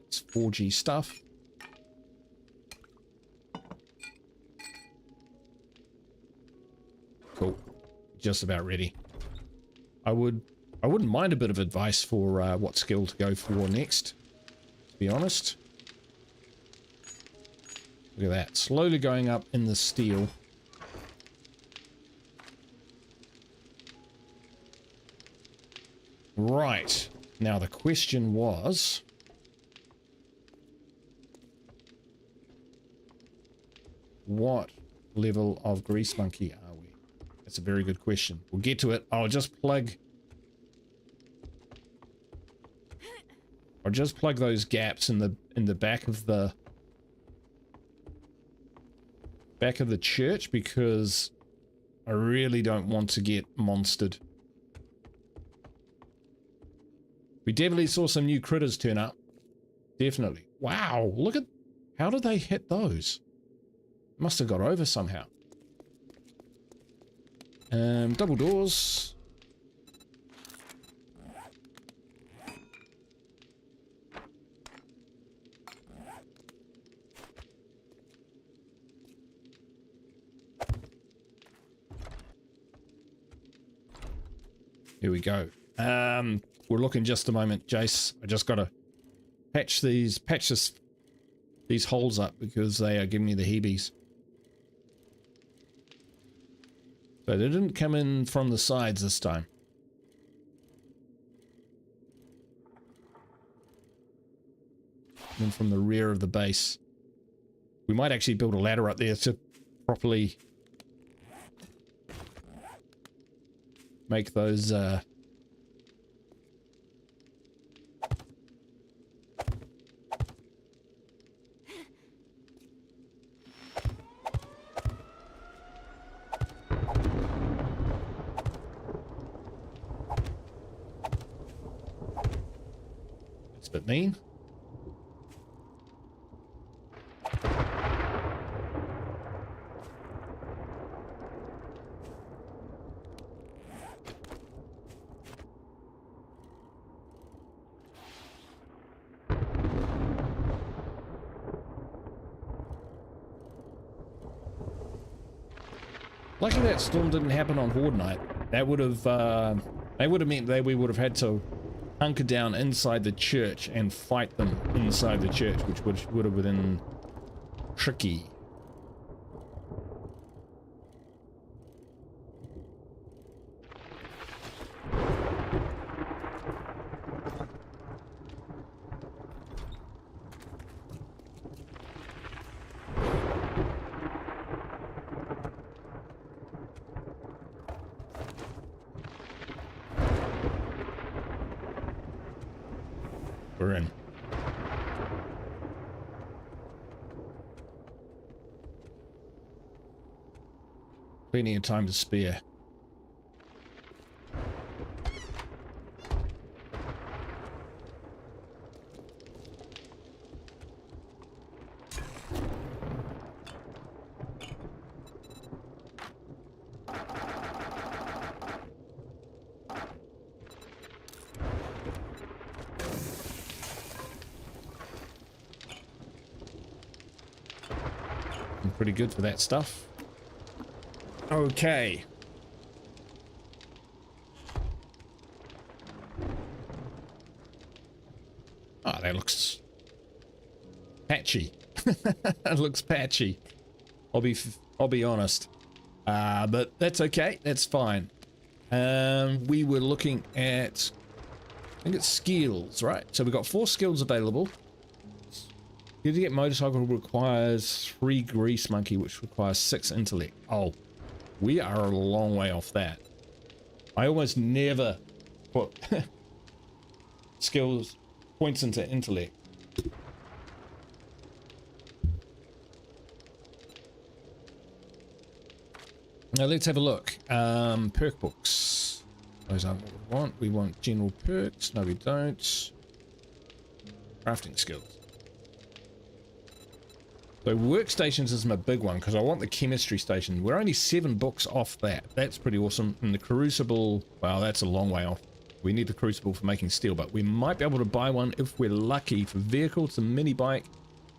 It's 4G stuff. Cool. Just about ready. I wouldn't mind a bit of advice for what skill to go for next, to be honest. Look at that. Slowly going up in the steel. Right. Now the question was... what level of Grease Monkey are we? That's a very good question. We'll get to it. I'll just plug those gaps in the back of the church because I really don't want to get monstered. We definitely saw some new critters turn up. Definitely. Wow, look at... how did they hit those? Must have got over somehow. Double doors. Here we go. We're looking just a moment, Jace. I just gotta patch these holes up because they are giving me the heebies. So they didn't come in from the sides this time. And from the rear of the base. We might actually build a ladder up there to properly make those it's a bit mean. Lucky that storm didn't happen on Horde night. That would have meant that we would have had to hunker down inside the church and fight them inside the church, which would have been tricky. We're in. Plenty of time to spare. Pretty good for that stuff. Okay. Oh, that looks patchy. It looks patchy. I'll be honest. But that's okay. That's fine. We were looking at, I think it's skills, right? So we've got 4 skills available. To get motorcycle requires 3 grease monkey, which requires 6 intellect. Oh, we are a long way off that. I almost never put skills points into intellect. Now let's have a look. Perk books. Those aren't what we want. We want general perks. No, we don't. Crafting skills. So workstations is my big one because I want the chemistry station. We're only 7 books off that. That's pretty awesome. And the crucible, well, that's a long way off. We need the crucible for making steel, but we might be able to buy one if we're lucky. For vehicles, a mini bike.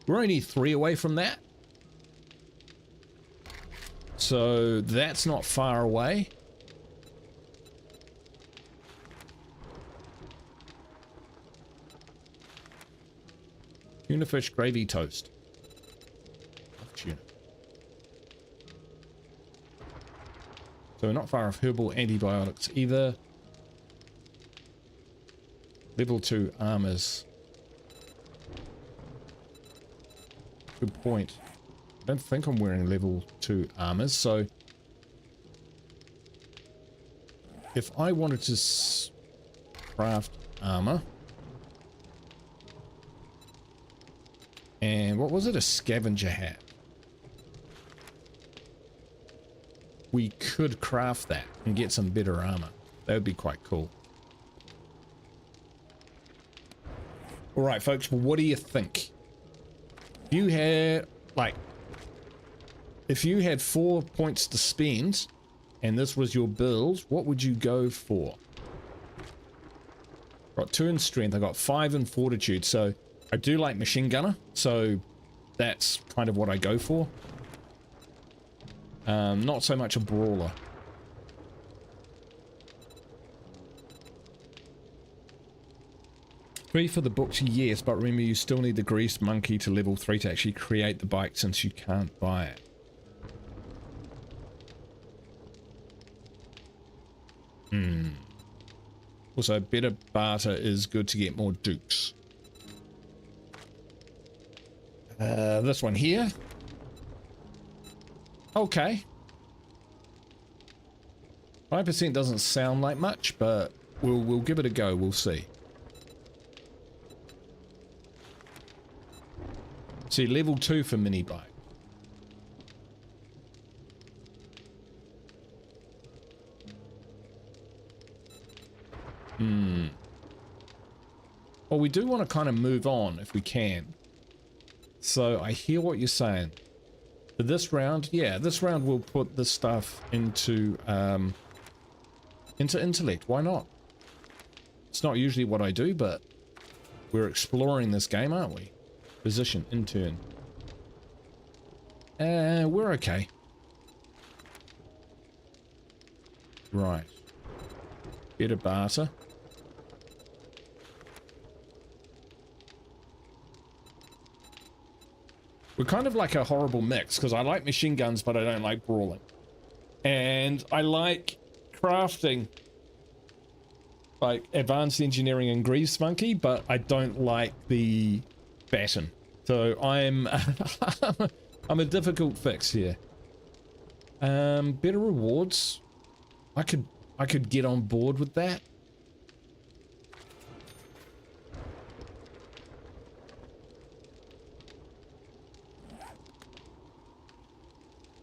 We're only 3 away from that. So that's not far away. Tuna fish gravy toast. Tuna. So we're not far off herbal antibiotics either. Level 2 armors. Good point. I don't think I'm wearing level 2 armors, so if I wanted to craft armor, and what was it, a scavenger hat, we could craft that and get some better armor. That would be quite cool. All right, folks, well, what do you think? You had, like, if you had 4 points to spend and this was your build, what would you go for? Got 2 in strength, I got 5 in fortitude, so I do like machine gunner, so that's kind of what I go for. Not so much a brawler. 3 for the books, yes, but remember you still need the greased monkey to level 3 to actually create the bike since you can't buy it. Also, better barter is good to get more dukes. This one here. Okay. 5% doesn't sound like much, but we'll give it a go. We'll see. See, level 2 for mini bike. Well, we do want to kind of move on if we can. So I hear what you're saying. For this round, yeah, this round we'll put this stuff into intellect. Why not? It's not usually what I do, but we're exploring this game, aren't we? Position, intern. We're okay. Right. Better barter. We're kind of like a horrible mix, because I like machine guns, but I don't like brawling. And I like crafting, like advanced engineering and grease monkey, but I don't like the baton. So I'm I'm a difficult fix here. Better rewards. I could get on board with that.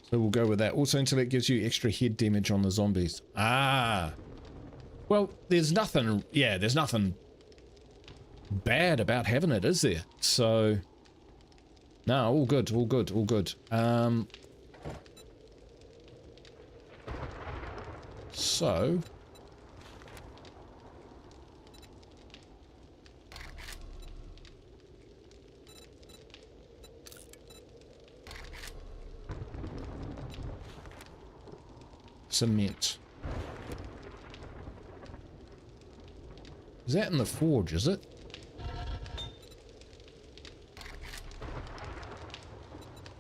So we'll go with that. Also, intellect gives you extra head damage on the zombies. Ah. Well, there's nothing, yeah, there's nothing bad about having it, is there? So, no, all good, all good, all good. So, cement. Is that in the forge, is it?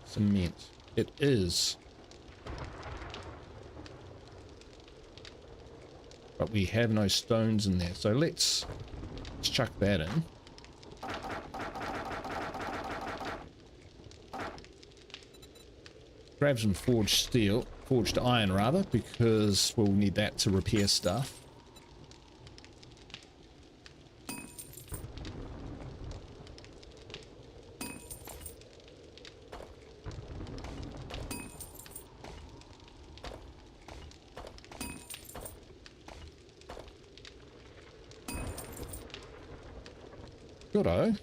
Cement. It is. But we have no stones in there, so let's chuck that in. Grab some forged steel. Forged iron, rather, because we'll need that to repair stuff. Good-o.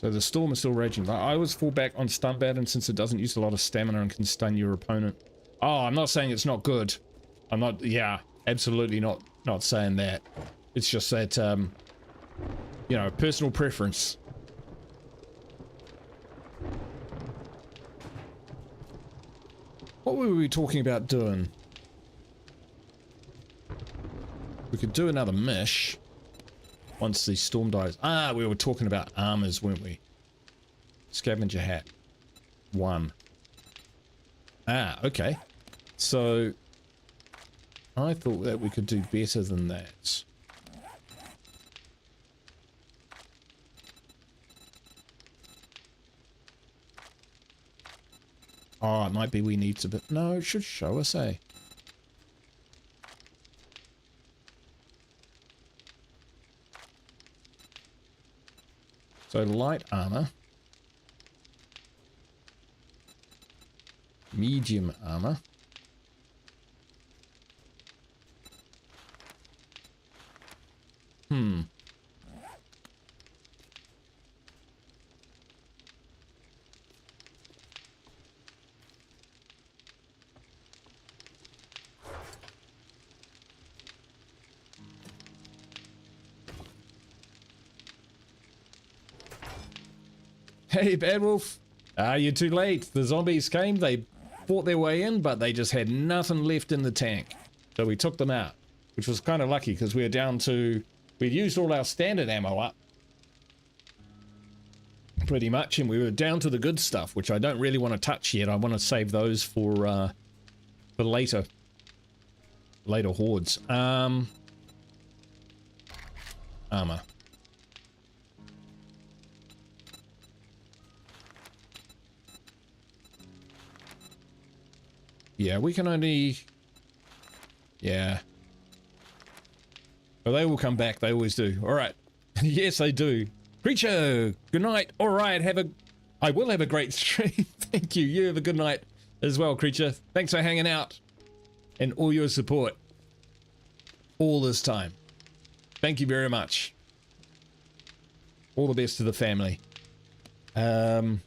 So the storm is still raging. I always fall back on stun baton since it doesn't use a lot of stamina and can stun your opponent. Oh, I'm not saying it's not good. I'm not, yeah, absolutely not saying that. It's just that, you know, personal preference. What were we talking about doing? We could do another mish. Once the storm dies. Ah, we were talking about armors, weren't we? Scavenger hat. 1. Ah, okay. So, I thought that we could do better than that. Oh, it might be we need to... But no, it should show us, eh? So light armor, medium armor, Hey, Bad Wolf. You're too late. The zombies came, they fought their way in, but they just had nothing left in the tank. So we took them out. which was kind of lucky because we were down to, we'd used all our standard ammo up pretty much, and we were down to the good stuff, which I don't really want to touch yet. I want to save those for later hordes. Armor. Yeah, we can only... Yeah. But they will come back. They always do. All right. Yes, they do. Creature, good night. All right, I will have a great stream. Thank you. You have a good night as well, Creature. Thanks for hanging out and all your support all this time. Thank you very much. All the best to the family. The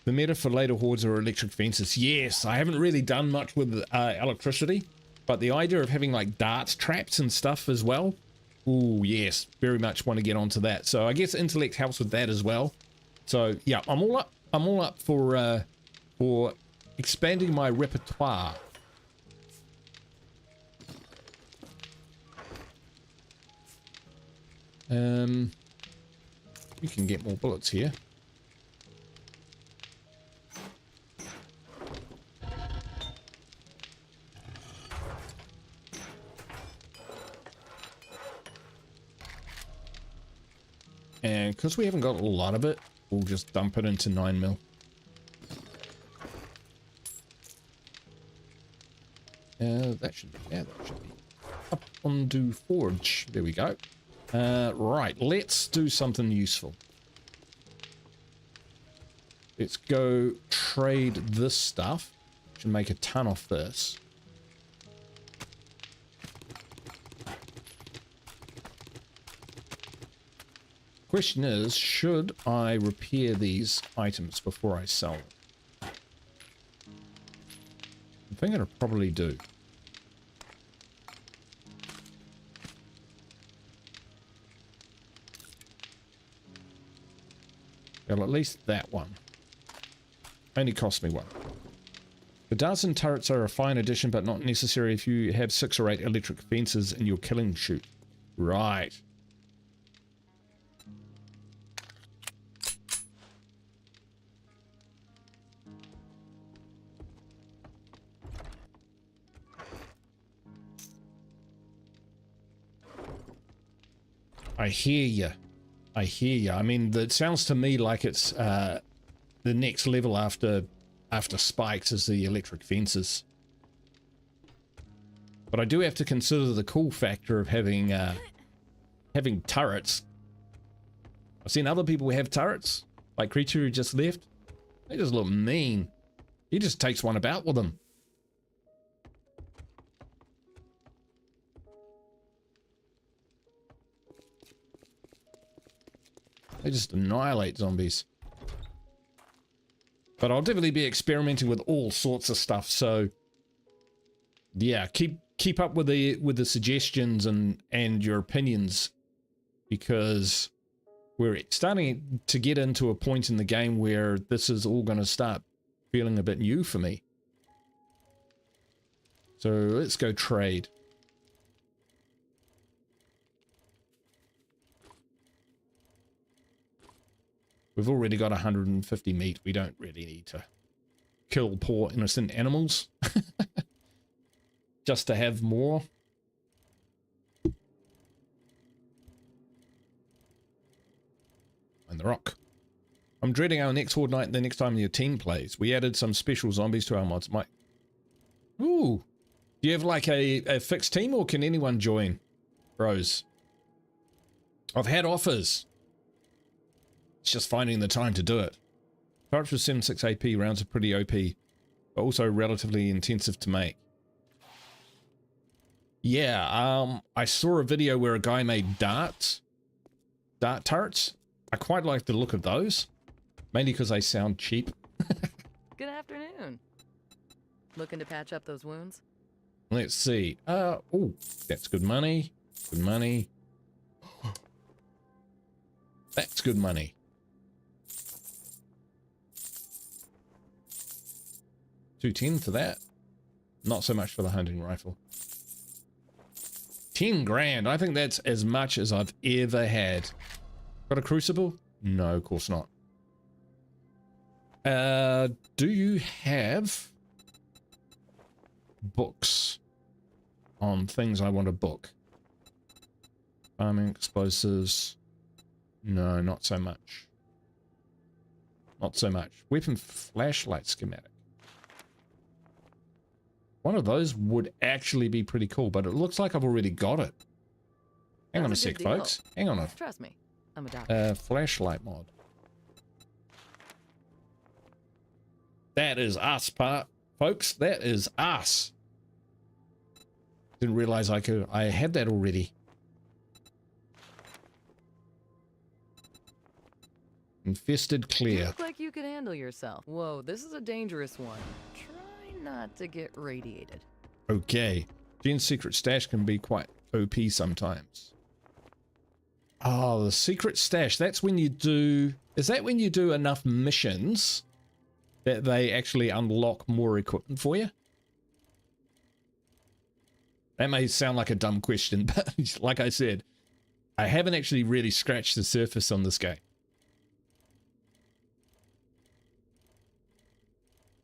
meta for later hordes are electric fences. Yes, I haven't really done much with electricity, but the idea of having like darts traps and stuff as well. Ooh, yes, very much want to get onto that. So I guess intellect helps with that as well. So yeah, I'm all up for expanding my repertoire. We can get more bullets here. And because we haven't got a lot of it, we'll just dump it into 9mm. That should be up onto forge. There we go. Right, let's do something useful. Let's go trade this stuff. Should make a ton off this. Question is, should I repair these items before I sell them? I'm thinking I probably do. Well, at least that one. Only cost me one. The darts and turrets are a fine addition, but not necessary if you have 6 or 8 electric fences in your killing chute. Right. I hear you. I hear you. I mean, it sounds to me like it's the next level after spikes is the electric fences. But I do have to consider the cool factor of having turrets. I've seen other people have turrets, like Creature who just left. They just look mean. He just takes one about with him. They just annihilate zombies. But I'll definitely be experimenting with all sorts of stuff, so yeah, keep up with the suggestions and your opinions, because we're starting to get into a point in the game where this is all going to start feeling a bit new for me. So let's go trade. We've already got 150 meat. We don't really need to kill poor innocent animals just to have more. And the rock. I'm dreading our next Horde night the next time your team plays. We added some special zombies to our mods. Ooh. Do you have like a fixed team, or can anyone join? Bros. I've had offers. It's just finding the time to do it. Turrets with 76 AP rounds are pretty OP, but also relatively intensive to make. Yeah, I saw a video where a guy made dart turrets. I quite like the look of those, mainly because they sound cheap. Good afternoon. Looking to patch up those wounds? Let's see. Oh, that's good money. Good money. That's good money. $210 for that. Not so much for the hunting rifle. 10 grand. I think that's as much as I've ever had. Got a crucible? No, of course not. Do you have books on things I want to book? Farming explosives. No, not so much. Not so much. Weapon flashlight schematic. One of those would actually be pretty cool, but it looks like I've already got it. Hang on a sec, folks. Hang on a... Trust me, I'm a doctor. Flashlight mod. That is us, folks. That is us. Didn't realize I had that already. Infested clear. You look like you could handle yourself. Whoa, this is a dangerous one. Try not to get radiated. Okay. Jen's secret stash can be quite OP sometimes. Oh, the secret stash. That's when you do... Is that when you do enough missions that they actually unlock more equipment for you? That may sound like a dumb question, but like I said, I haven't actually really scratched the surface on this game.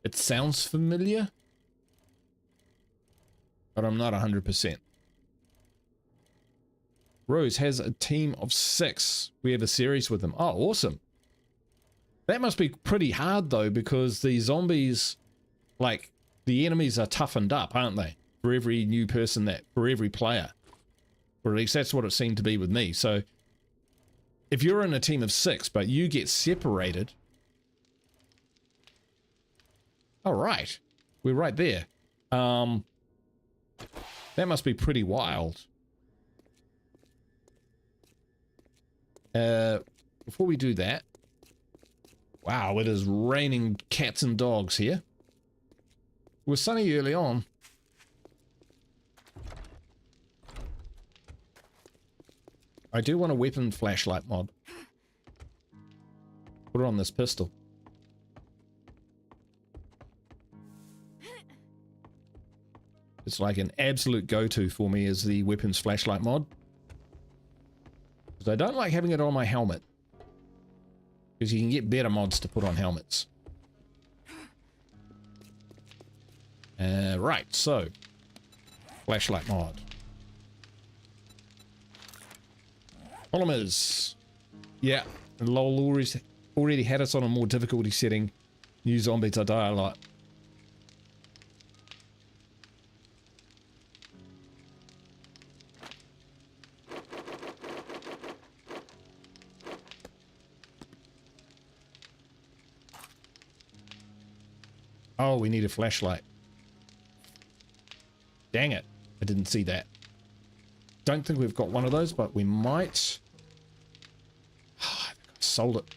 It sounds familiar, but I'm not 100%. Rose has a team of 6. We have a series with them. Oh, awesome. That must be pretty hard, though, because the zombies, like, the enemies are toughened up, aren't they? For every new person for every player. Or at least that's what it seemed to be with me. So, if you're in a team of 6, but you get separated... All right. We're right there. That must be pretty wild. Before we do that... Wow, it is raining cats and dogs here. It was sunny early on. I do want a weapon flashlight mod. Put it on this pistol. It's like an absolute go-to for me is the weapons flashlight mod. Because I don't like having it on my helmet. Because you can get better mods to put on helmets. Right, so. Flashlight mod. Polymers. Yeah, and LOL already had us on a more difficulty setting. New zombies, I die a lot. Oh, we need a flashlight. Dang it. I didn't see that. Don't think we've got one of those, but we might. I think I sold it.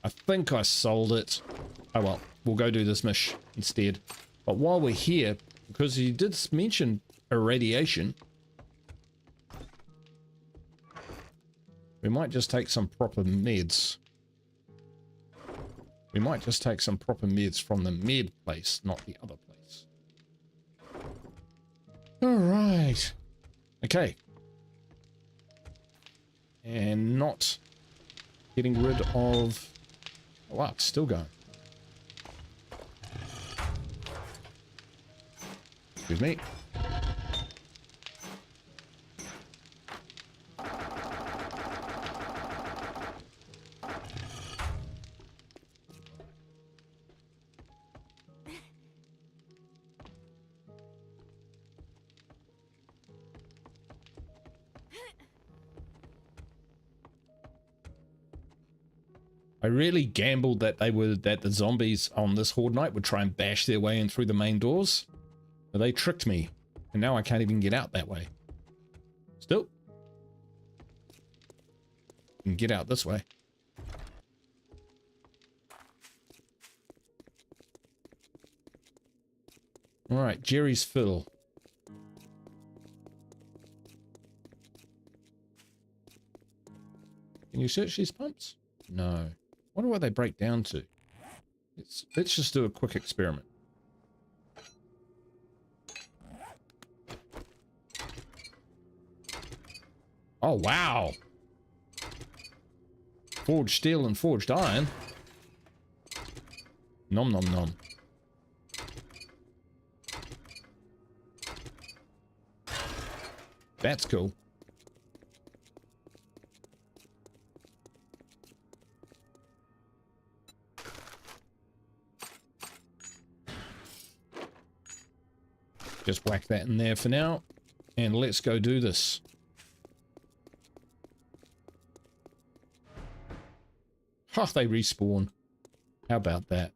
I think I sold it. Oh well, we'll go do this mish instead. But while we're here, because you did mention irradiation, we might just take some proper meds. We might just take some proper meds from the med place, not the other place. Alright. Okay. And not getting rid of... Oh, wow, it's still going. Excuse me. I really gambled that the zombies on this Horde night would try and bash their way in through the main doors. But they tricked me. And now I can't even get out that way. Still. Can get out this way. Alright, Jerry's fill. Can you search these pumps? No. Wonder what they break down to. Let's just do a quick experiment. Oh, wow. Forged steel and forged iron. Nom nom nom. That's cool. Just whack that in there for now. And let's go do this. Oh, they respawn. How about that?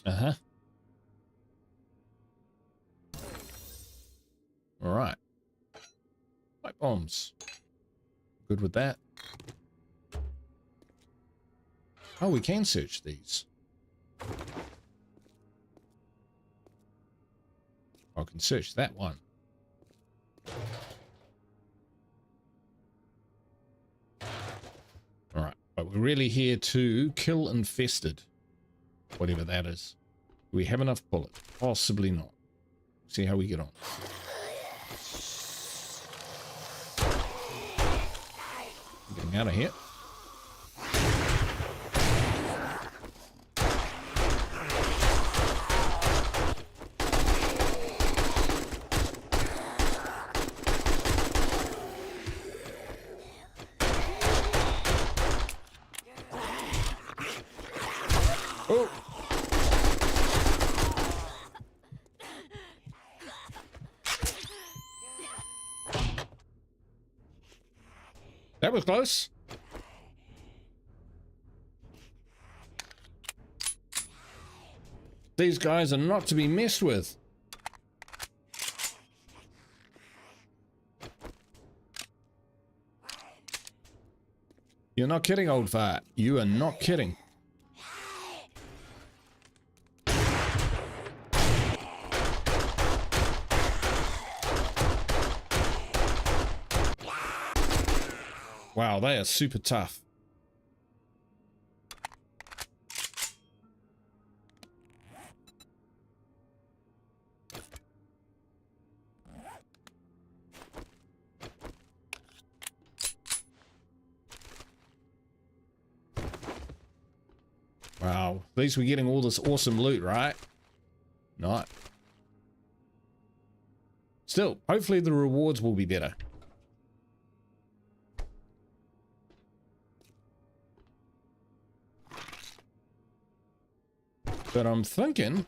Uh-huh. All right. Pipe bombs. Good with that. Oh, we can search these. I can search that one. Alright, but we're really here to kill infested. Whatever that is. Do we have enough bullets? Possibly not. See how we get on. Getting out of here. Oh! That was close. These guys are not to be messed with. You're not kidding, old fart. You are not kidding. Wow, they are super tough. Wow, at least we're getting all this awesome loot, right? Not. Still, hopefully the rewards will be better. But I'm thinking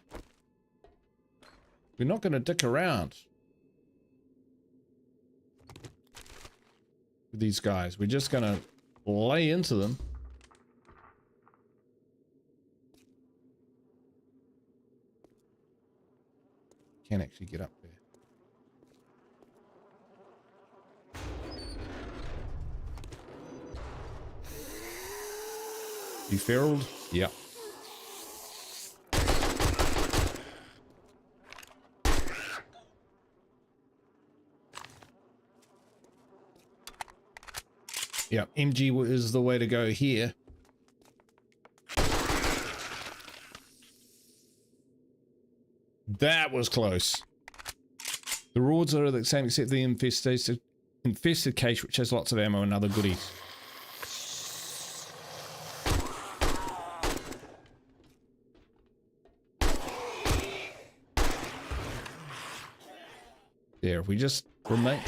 we're not going to dick around with these guys. We're just going to lay into them. Can't actually get up there. You feraled? Yep. Yeah, MG is the way to go here. That was close. The rewards are the same except the infested cache, which has lots of ammo and other goodies. There, if we just remain...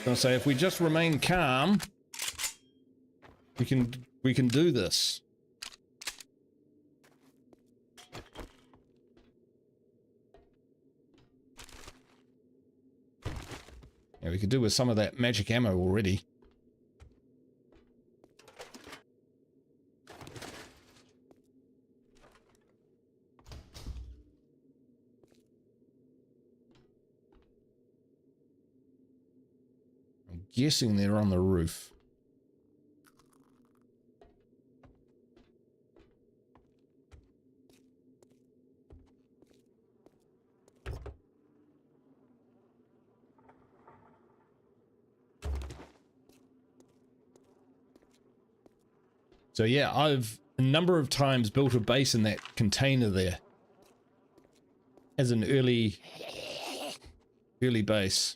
I'll say if we just remain calm, we can do this. Yeah, we could do with some of that magic ammo already. Guessing they're on the roof. So yeah, I've a number of times built a base in that container there as an early base.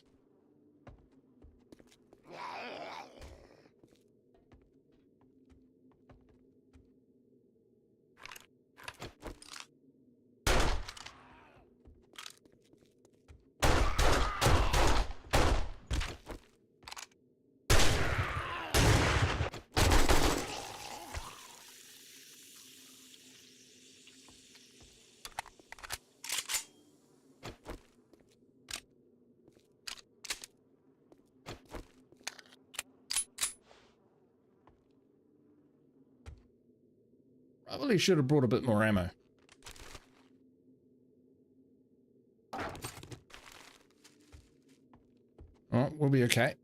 Probably should have brought a bit more ammo. Oh, we'll be okay.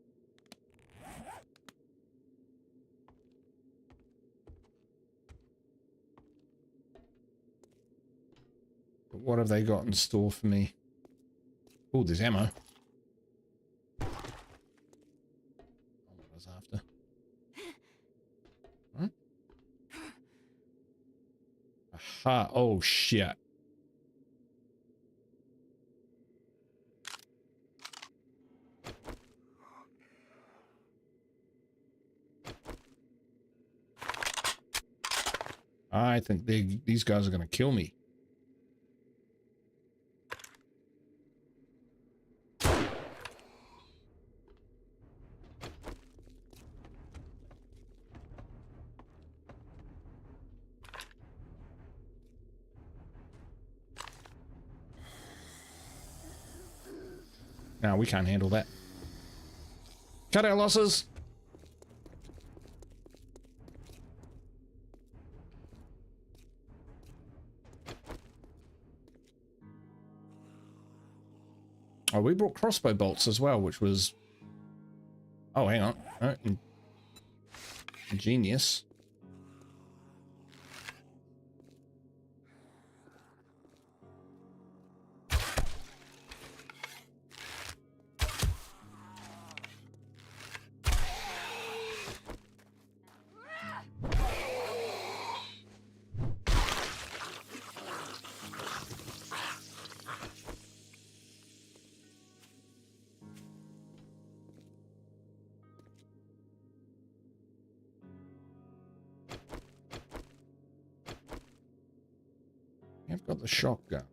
But what have they got in store for me? Oh, there's ammo. What I was after. Huh? Aha, oh shit. I think these guys are going to kill me. No, we can't handle that. Cut our losses. Oh, we brought crossbow bolts as well, which was... Oh, hang on. Oh, ingenious. I've got the shotgun.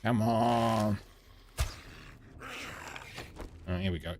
Come on. Oh, here we go.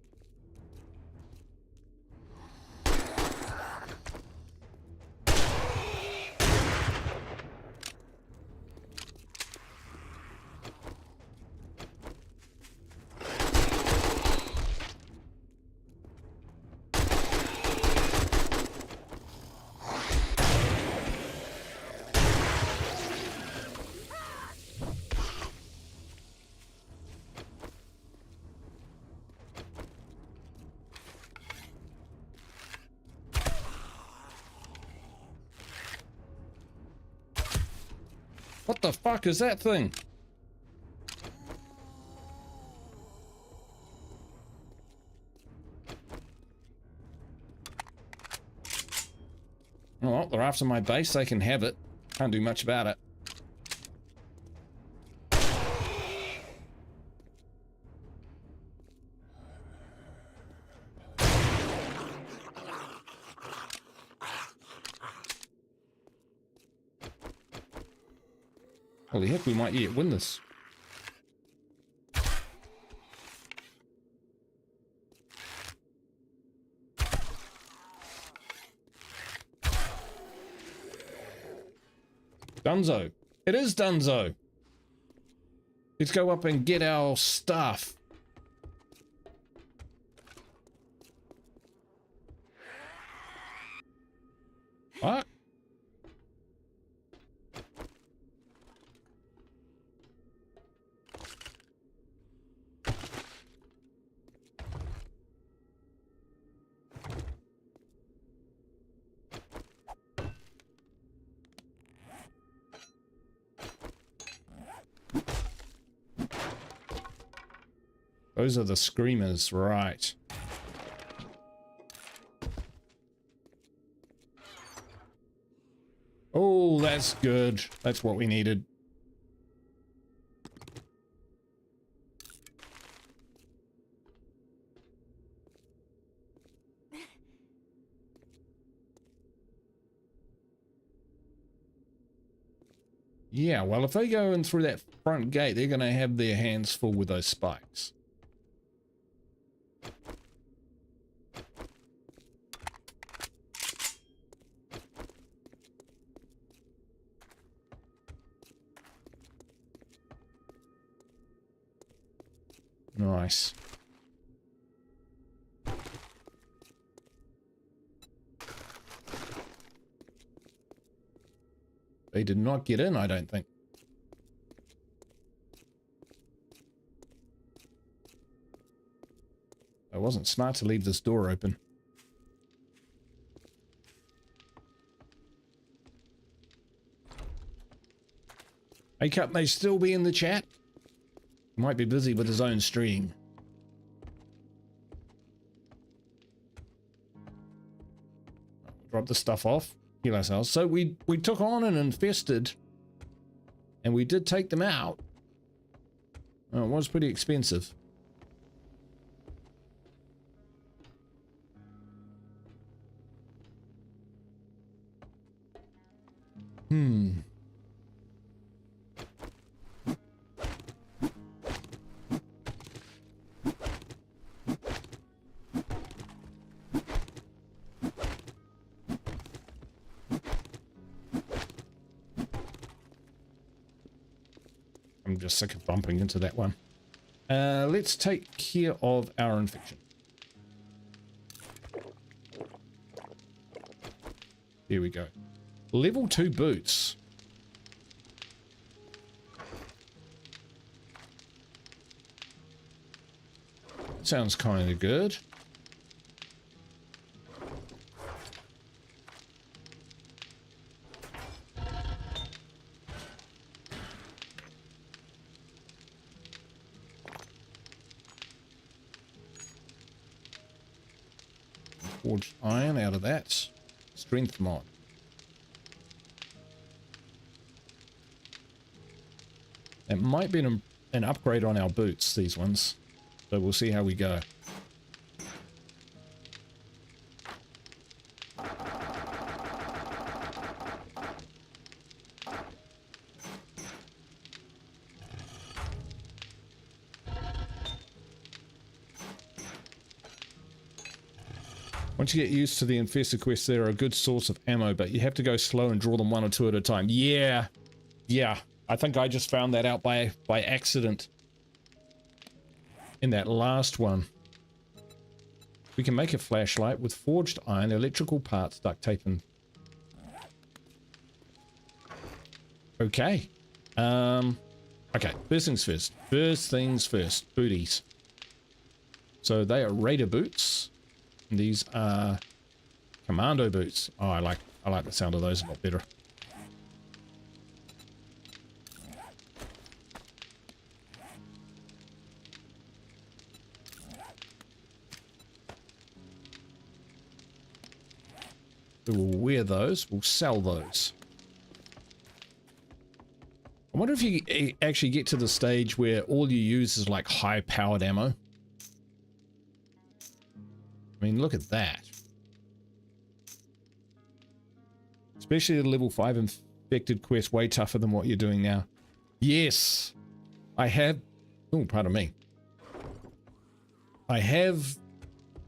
What the fuck is that thing? Oh, well, they're after my base. They can have it. Can't do much about it. Holy heck, we might yet win this. Dunzo. It is Dunzo. Let's go up and get our stuff. What? Those are the screamers, right. Oh, that's good. That's what we needed. Yeah, well, if they go in through that front gate, they're going to have their hands full with those spikes. Nice. They did not get in, I don't think. It wasn't smart to leave this door open. Hey, Cup may still be in the chat. Might be busy with his own stream. Drop the stuff off. Heal ourselves. So we took on an infested, and we did take them out. Oh, it was pretty expensive. I'm just sick of bumping into that one. Let's take care of our infection. Here we go. Level 2 boots. Sounds kind of good. Forged iron out of that. Strength mod. It might be an upgrade on our boots, these ones. So we'll see how we go. Once you get used to the infested quests, they're a good source of ammo, but you have to go slow and draw them one or two at a time. Yeah. I think I just found that out by accident in that last one. We can make a flashlight with forged iron, electrical parts, duct tape, and... Okay. Okay, first things first. First things first. Booties. So they are raider boots. And these are commando boots. Oh, I like the sound of those a lot better. We will wear those. We'll sell those. I wonder if you actually get to the stage where all you use is like high-powered ammo. I mean, look at that. Especially the level 5 infected quest, way tougher than what you're doing now. Yes, I have... Oh, pardon me. I have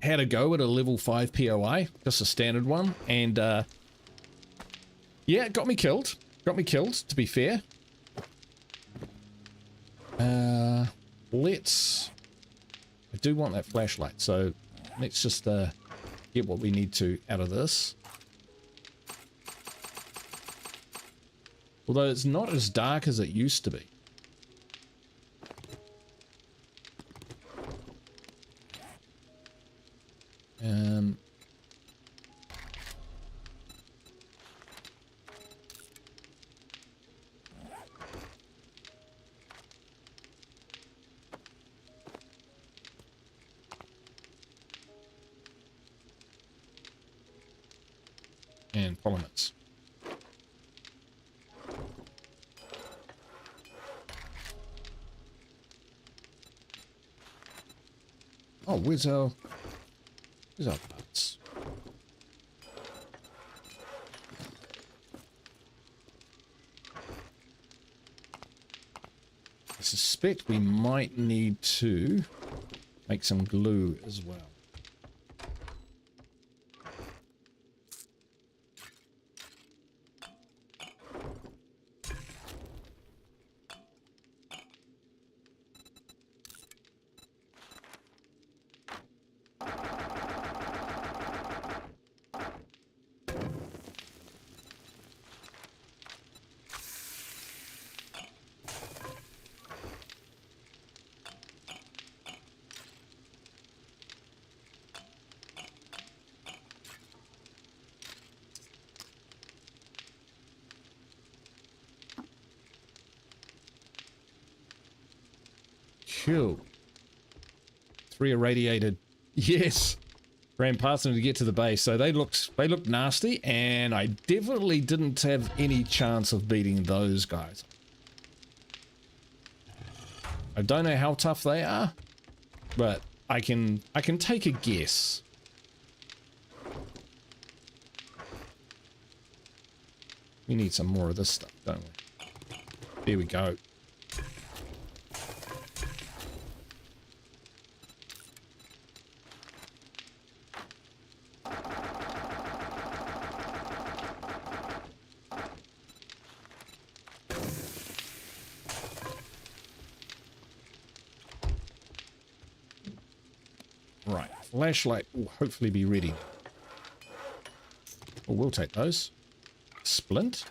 had a go at a level 5 POI, just a standard one, and yeah, it got me killed. Got me killed, to be fair. Let's... I do want that flashlight, so let's just get what we need to out of this. Although it's not as dark as it used to be. And polymers. Oh, where's our parts? I suspect we might need to make some glue as well. Cool. 3 irradiated. Yes. Ran past them to get to the base. So they looked nasty, and I definitely didn't have any chance of beating those guys. I don't know how tough they are, but I can take a guess. We need some more of this stuff, don't we? There we go. Right, flashlight will hopefully be ready. Well, we'll take those. Splint.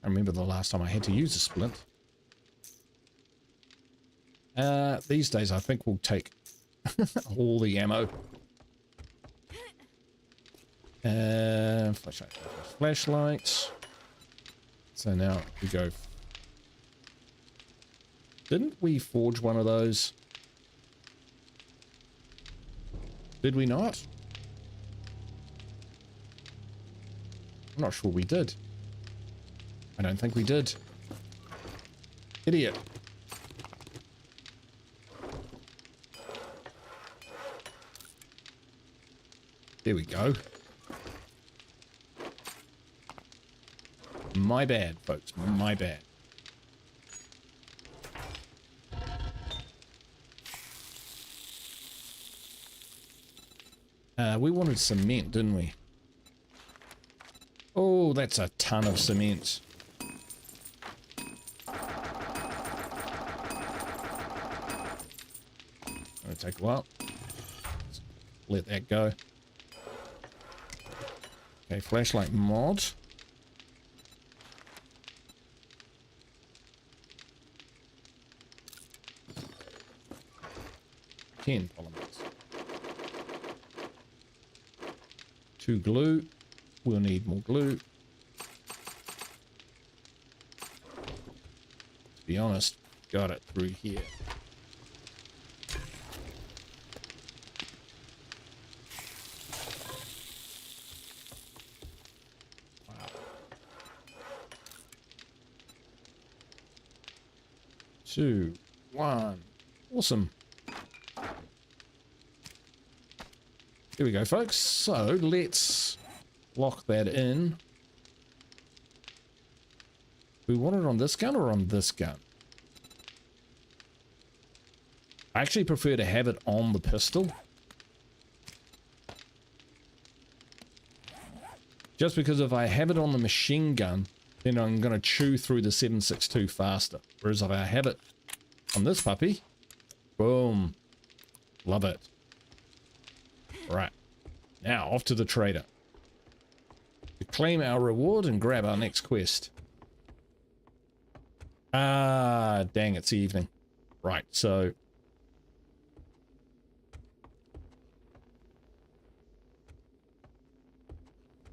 I remember the last time I had to use a splint. These days I think we'll take all the ammo. Flashlights. So now we go. Didn't we forge one of those? Did we not? I'm not sure we did. I don't think we did. Idiot. There we go. My bad, folks. My bad. We wanted cement, didn't we? Oh, that's a ton of cement. It'll take a while. Let that go. Okay, flashlight mod. Polymers. 2 glue. We'll need more glue. To be honest, got it through here. Wow. 2, 1. Awesome. Here we go, folks. So let's lock that in. We want it on this gun or on this gun? I actually prefer to have it on the pistol. Just because if I have it on the machine gun, then I'm going to chew through the 7.62 faster. Whereas if I have it on this puppy, boom. Love it. Right, now off to the trader to claim our reward and grab our next quest. Ah, dang, it's evening. Right, so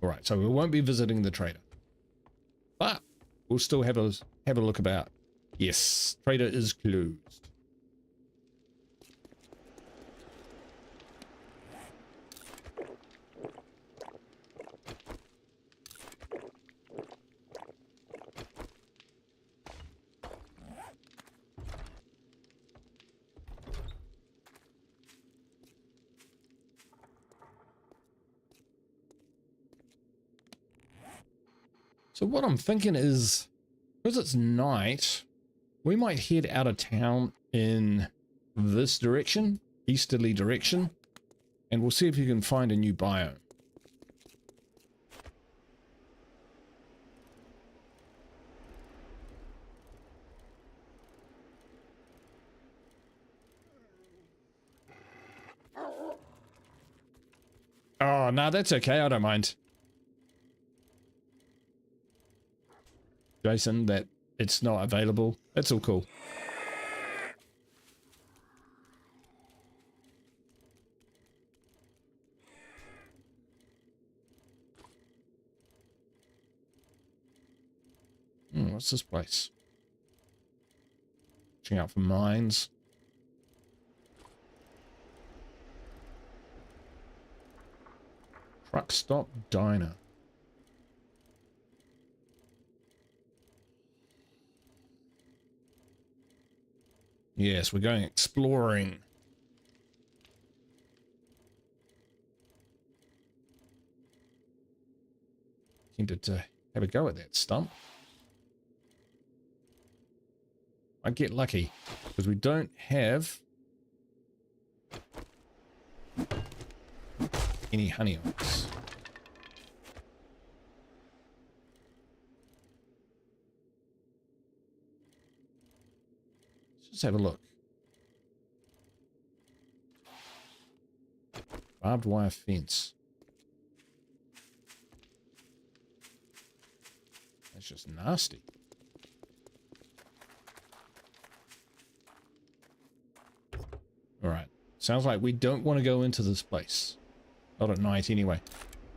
alright, so we won't be visiting the trader, but we'll still have a look about. Yes, trader is closed. So what I'm thinking is, because it's night, we might head out of town in this direction, easterly direction, and we'll see if you can find a new biome. Oh, no, that's okay. I don't mind. Jason, that it's not available. That's all cool. What's this place? Watching out for mines. Truck stop diner. Yes, we're going exploring. Tempted to have a go at that stump. I'd get lucky because we don't have any honey oaks. Let's just have a look. Barbed wire fence. That's just nasty. Alright. Sounds like we don't want to go into this place. Not at night anyway.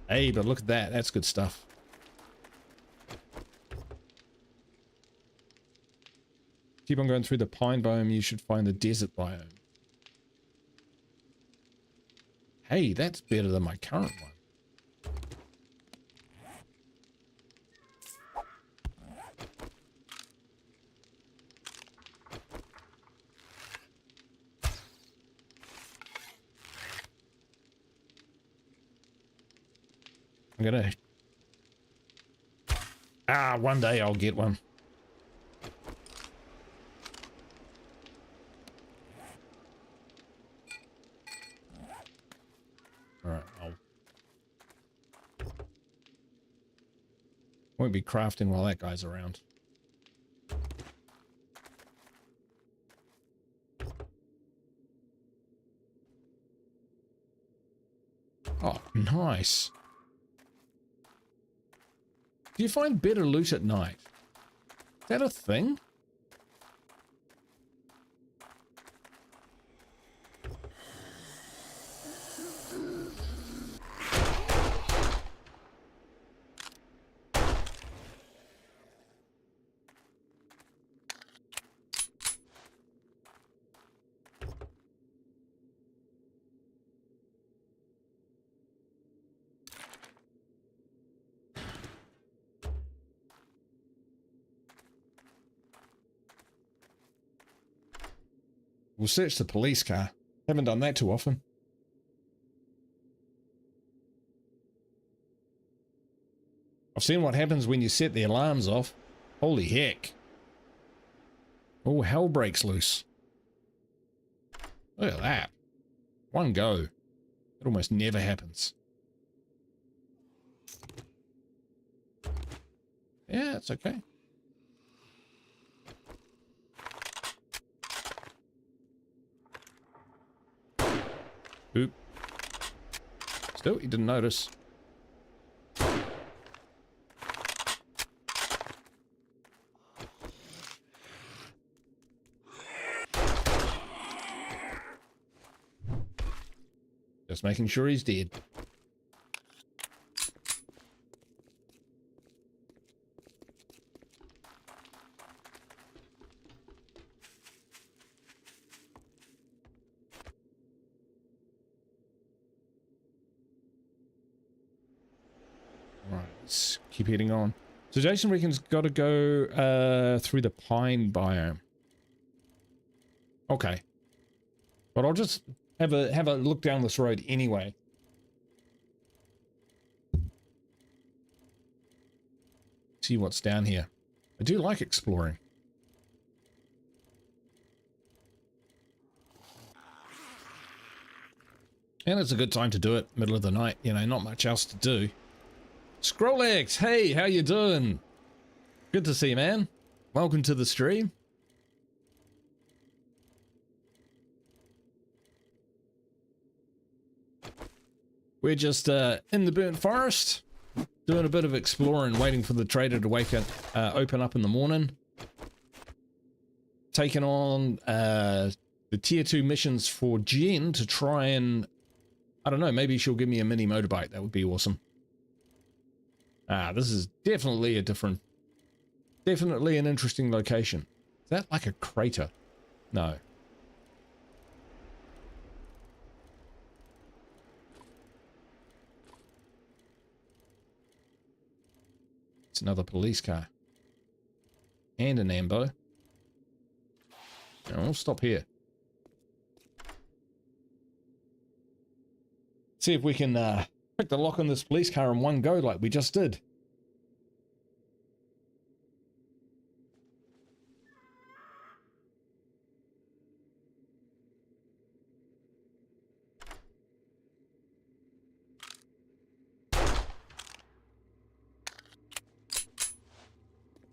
Hey, but look at that. That's good stuff. Keep on going through the pine biome, you should find the desert biome. Hey, that's better than my current one. I'm gonna... one day I'll get one. Alright, won't be crafting while that guy's around. Oh, nice. Do you find better loot at night? Is that a thing? We'll search the police car. Haven't done that too often. I've seen what happens when you set the alarms off. Holy heck. Oh, hell breaks loose. Look at that. One go. It almost never happens. Yeah, it's okay. Oop. Still, he didn't notice. Just making sure he's dead. Let's keep heading on. So Jason reckons got to go through the pine biome. Okay. But I'll just have a look down this road anyway. See what's down here. I do like exploring. And it's a good time to do it, middle of the night, you know, not much else to do. Scrollex, hey, how you doing? Good to see you, man. Welcome to the stream. We're just in the burnt forest, doing a bit of exploring, waiting for the trader to wake up, open up in the morning. Taking on the tier 2 missions for Jen to try and, I don't know, maybe she'll give me a mini motorbike. That would be awesome. This is definitely a different, definitely an interesting location. Is that like a crater? No. It's another police car. And an ambo. I'll stop here. See if we can pick the lock on this police car in one go like we just did.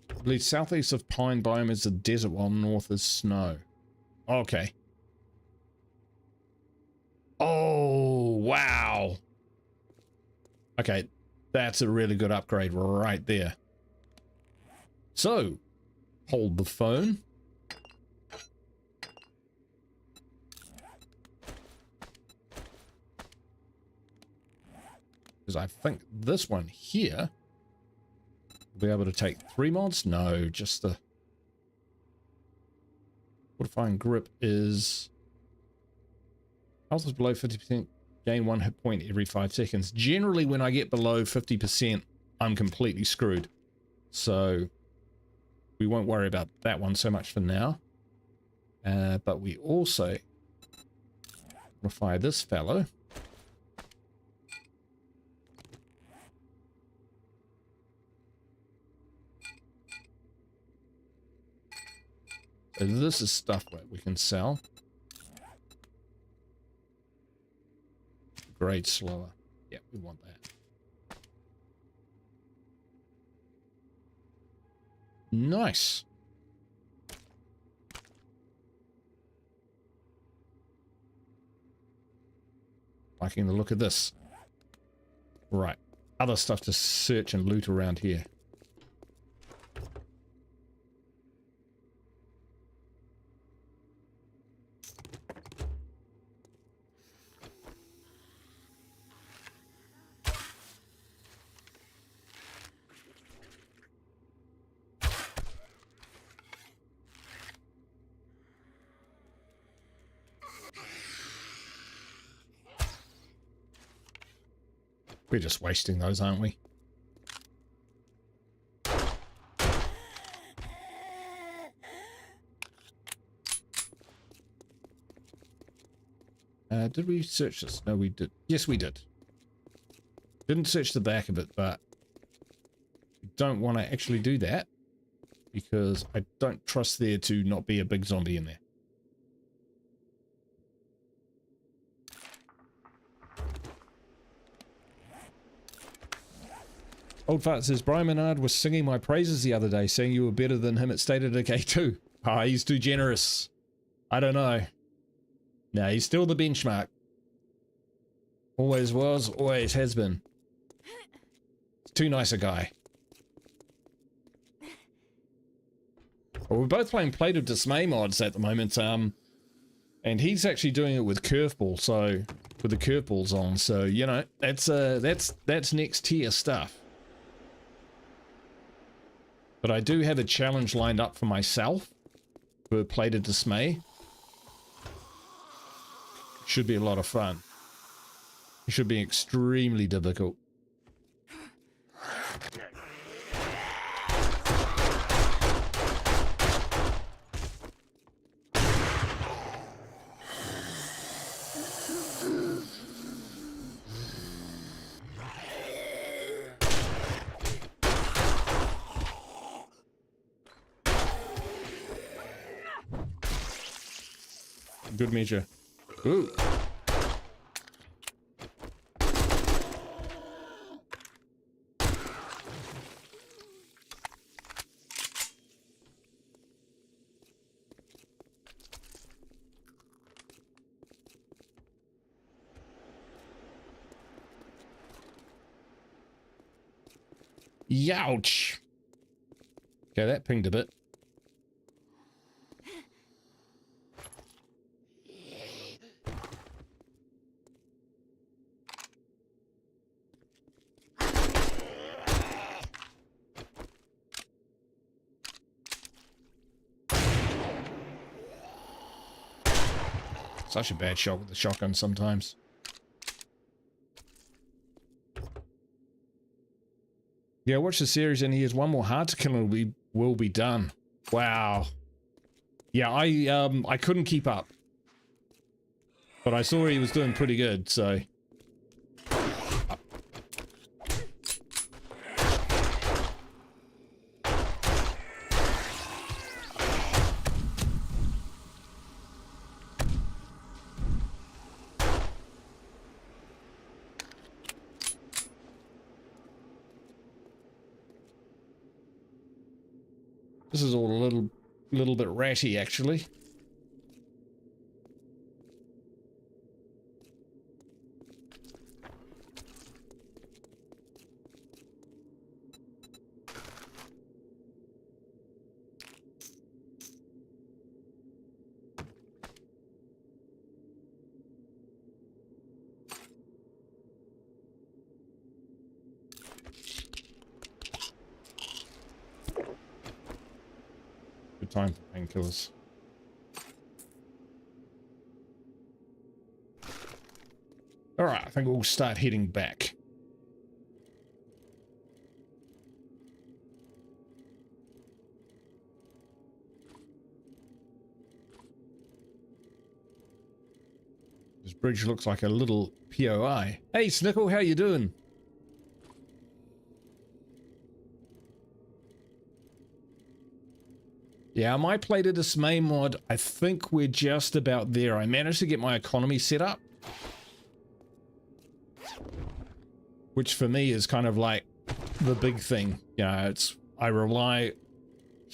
I believe southeast of pine biome is the desert while north is snow. Okay. Oh, wow. Okay, that's a really good upgrade right there. So, hold the phone. Because I think this one here will be able to take 3 mods? No, just the fortifying grip is health is below 50%, gain 1 hit point every 5 seconds. Generally, when I get below 50%, I'm completely screwed. So we won't worry about that one so much for now. But we also modify this fellow. So this is stuff that we can sell. Grade slower. Yeah, we want that. Nice. Liking the look of this. Right. Other stuff to search and loot around here. We're just wasting those, aren't we? Did we search this? No, we did. Yes, we did. Didn't search the back of it, but we don't want to actually do that because I don't trust there to not be a big zombie in there. Old Fart says, Brian Menard was singing my praises the other day, saying you were better than him at State of Decay 2. Ah, he's too generous. I don't know. No, he's still the benchmark. Always was, always has been. Too nice a guy. Well, we're both playing Plate of Dismay mods at the moment, and he's actually doing it with curveball, so with the curveballs on, so you know, that's next tier stuff. But I do have a challenge lined up for myself for Plate of Dismay. Should be a lot of fun. It should be extremely difficult. good measure. Ooh. Youch. Okay, that pinged a bit. Such a bad shot with the shotgun sometimes. Yeah, watch the series and here's one more hard to kill and we will be done. Wow. Yeah, I couldn't keep up. But I saw he was doing pretty good, so. This is all a little bit ratty, actually. Good time for painkillers. Alright, I think we'll start heading back. This bridge looks like a little POI. Hey Snickle, how you doing? Yeah, my play to dismay mod, I think we're just about there. I managed to get my economy set up. Which for me is kind of like the big thing. You know, I rely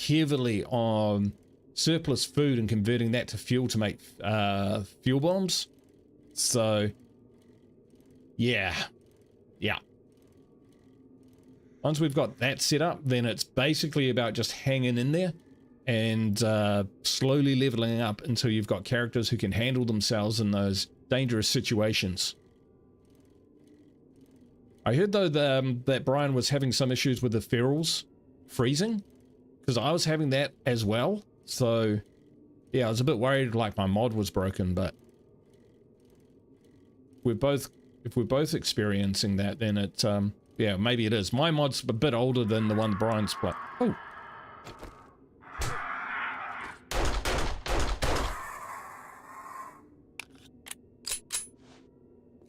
heavily on surplus food and converting that to fuel to make fuel bombs. So, yeah. Once we've got that set up, then it's basically about just hanging in there and slowly leveling up until you've got characters who can handle themselves in those dangerous situations. I heard though that Brian was having some issues with the ferals freezing, because I was having that as well. So yeah, I was a bit worried like my mod was broken, but if we're both experiencing that, then it yeah, maybe it is. My mod's a bit older than the one Brian's played. Oh.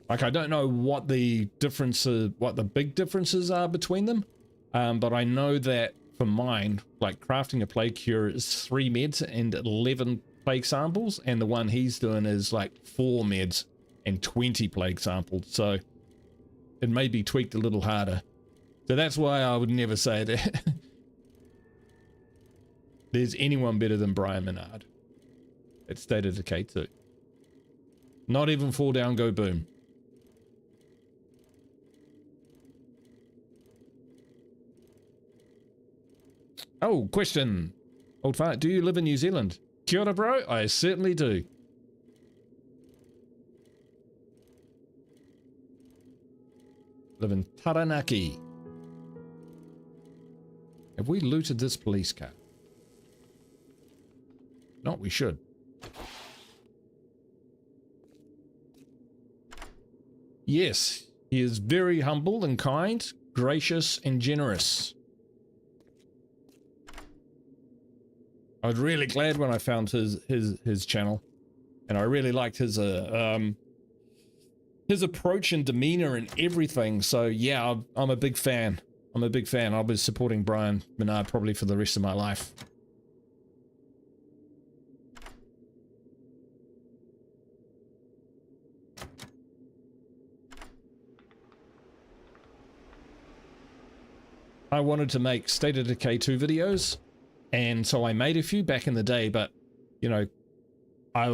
Like, I don't know what the differences, what the big differences are between them, but I know that for mine, like crafting a plague cure is 3 meds and 11 plague samples, and the one he's doing is like 4 meds and 20 plague samples, so it may be tweaked a little harder. So that's why I would never say that there's anyone better than Brian Menard at State of Decay 2. Not even Fall Down Go Boom. Oh, question. Old fart, do you live in New Zealand? Kia ora, bro. I certainly do. Live in Taranaki. Have we looted this police car? Not, we should. Yes, he is very humble and kind, gracious and generous. I was really glad when I found his channel, and I really liked his approach and demeanor and everything. So yeah, I'm a big fan. I'm a big fan. I'll be supporting Brian Menard probably for the rest of my life. I wanted to make State of Decay 2 videos, and so I made a few back in the day, but, you know, I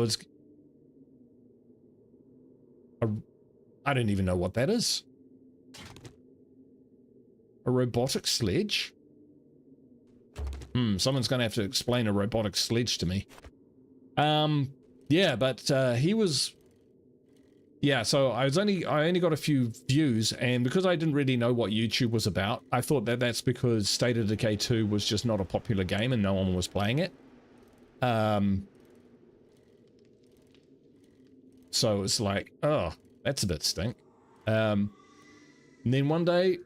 don't even know what that is. A robotic sledge? Someone's going to have to explain a robotic sledge to me. Yeah, but he was... Yeah, so I only got a few views, and because I didn't really know what YouTube was about, I thought that that's because State of Decay 2 was just not a popular game and no one was playing it. So it's like, oh, that's a bit stink. And then one day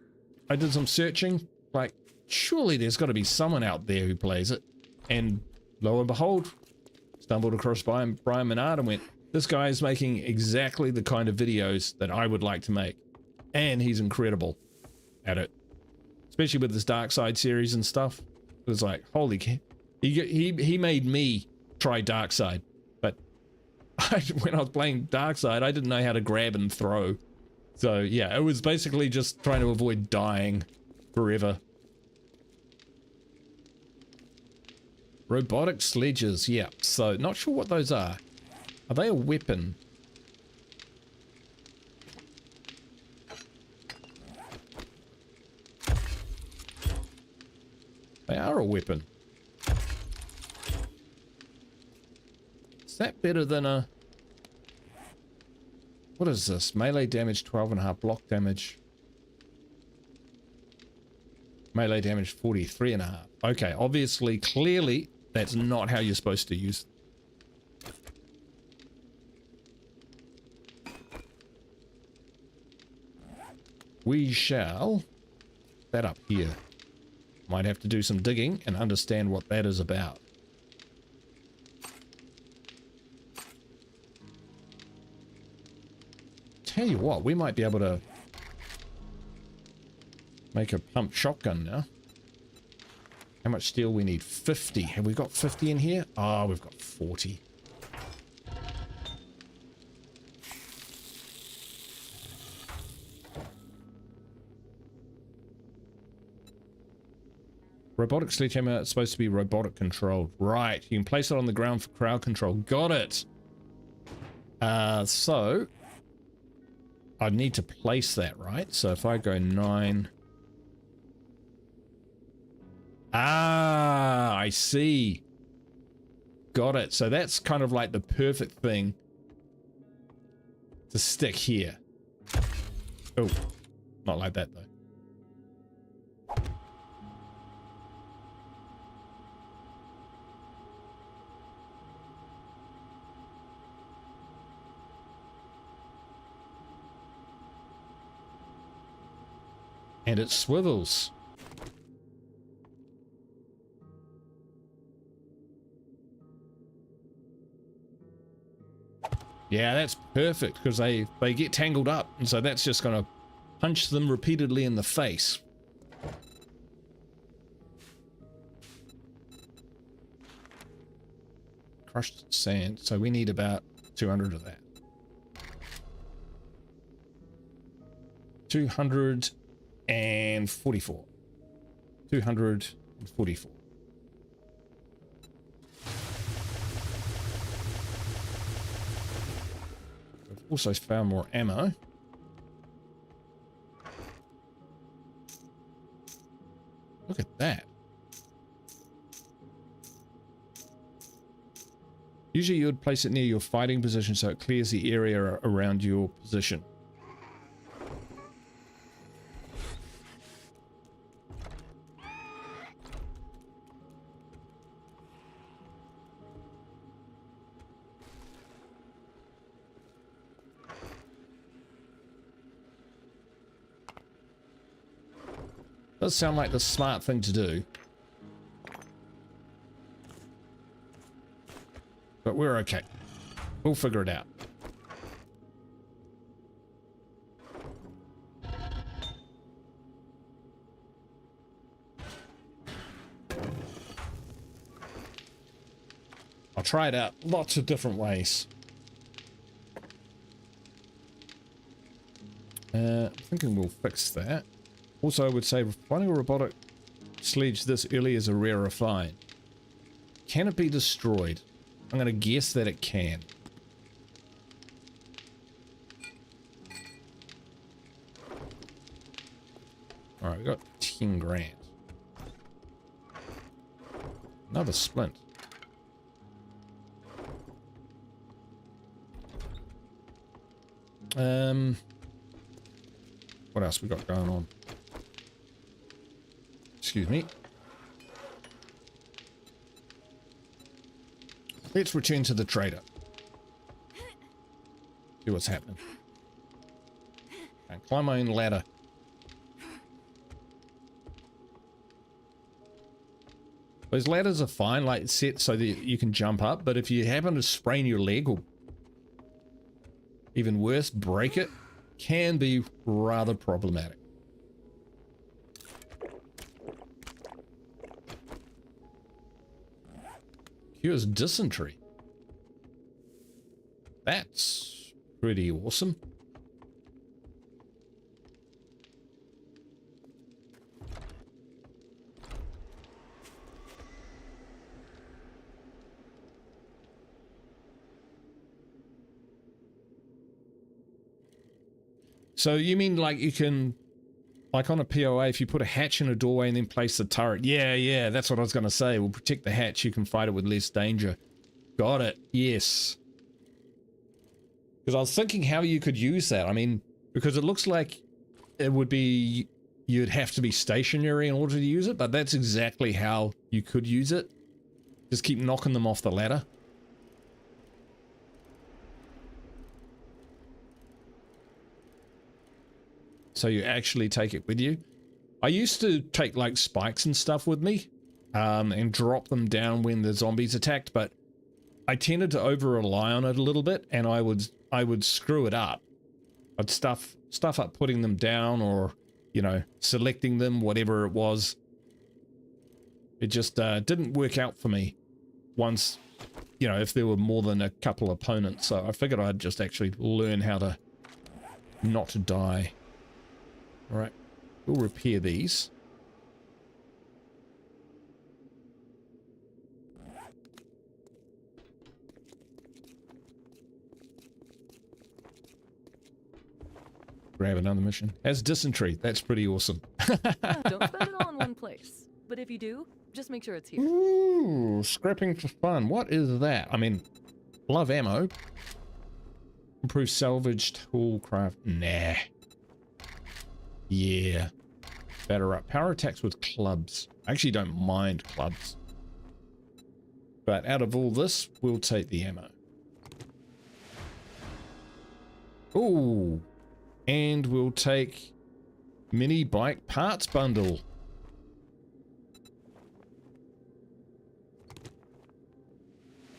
I did some searching, like, surely there's got to be someone out there who plays it. And lo and behold, stumbled across Brian Menard and went, this guy is making exactly the kind of videos that I would like to make. And he's incredible at it. Especially with his Dark Side series and stuff. It was like, holy cow. He made me try Dark Side. But when I was playing Dark Side, I didn't know how to grab and throw. So yeah, it was basically just trying to avoid dying forever. Robotic sledges, yeah. So not sure what those are. Are they a weapon? They are a weapon. Is that better than a... What is this? Melee damage 12.5, block damage. Melee damage 43.5. Okay, obviously, clearly, that's not how you're supposed to use it. We shall... that up here. Might have to do some digging and understand what that is about. Tell you what, we might be able to make a pump shotgun now. How much steel we need? 50. Have we got 50 in here? Oh, we've got 40. Robotic sledgehammer is supposed to be robotic controlled. Right. You can place it on the ground for crowd control. Got it. So I need to place that, right? So if I go 9. Ah, I see. Got it. So that's kind of like the perfect thing to stick here. Oh, not like that though. And it swivels. Yeah, that's perfect because they get tangled up, and so that's just going to punch them repeatedly in the face. Crushed sand, so we need about 200 of that. 244. 244. I've also found more ammo. Look at that. Usually you would place it near your fighting position so it clears the area around your position. Does sound like the smart thing to do. But we're okay. We'll figure it out. I'll try it out lots of different ways. I'm thinking we'll fix that. Also, I would say finding a robotic sledge this early is a rarer find. Can it be destroyed? I'm going to guess that it can. Alright, we got 10 grand. Another splint. What else we got going on? Excuse me. Let's return to the trader. See what's happening. Can't climb my own ladder. Those ladders are fine, like set so that you can jump up, but if you happen to sprain your leg or even worse, break it, can be rather problematic. Cures dysentery. That's pretty awesome. So you mean like you can, like on a POA, if you put a hatch in a doorway and then place the turret? Yeah, that's what I was going to say. We'll protect the hatch. You can fight it with less danger. Got it. Yes. Because I was thinking how you could use that. I mean, because it looks like it would be, you'd have to be stationary in order to use it, but that's exactly how you could use it. Just keep knocking them off the ladder. So you actually take it with you. I used to take like spikes and stuff with me and drop them down when the zombies attacked, but I tended to over rely on it a little bit, and I would screw it up. I'd stuff up putting them down, or you know, selecting them, whatever it was. It just didn't work out for me once, you know, if there were more than a couple opponents. So I figured I'd just actually learn how to not die. All right, we'll repair these. Grab another mission. Has dysentery. That's pretty awesome. Yeah, don't spend it all in one place. But if you do, just make sure it's here. Ooh, scrapping for fun. What is that? I mean, love ammo. Improve salvage tool craft. Nah. Yeah. Batter up. Power attacks with clubs. I actually don't mind clubs. But out of all this, we'll take the ammo. Ooh. And we'll take mini bike parts bundle.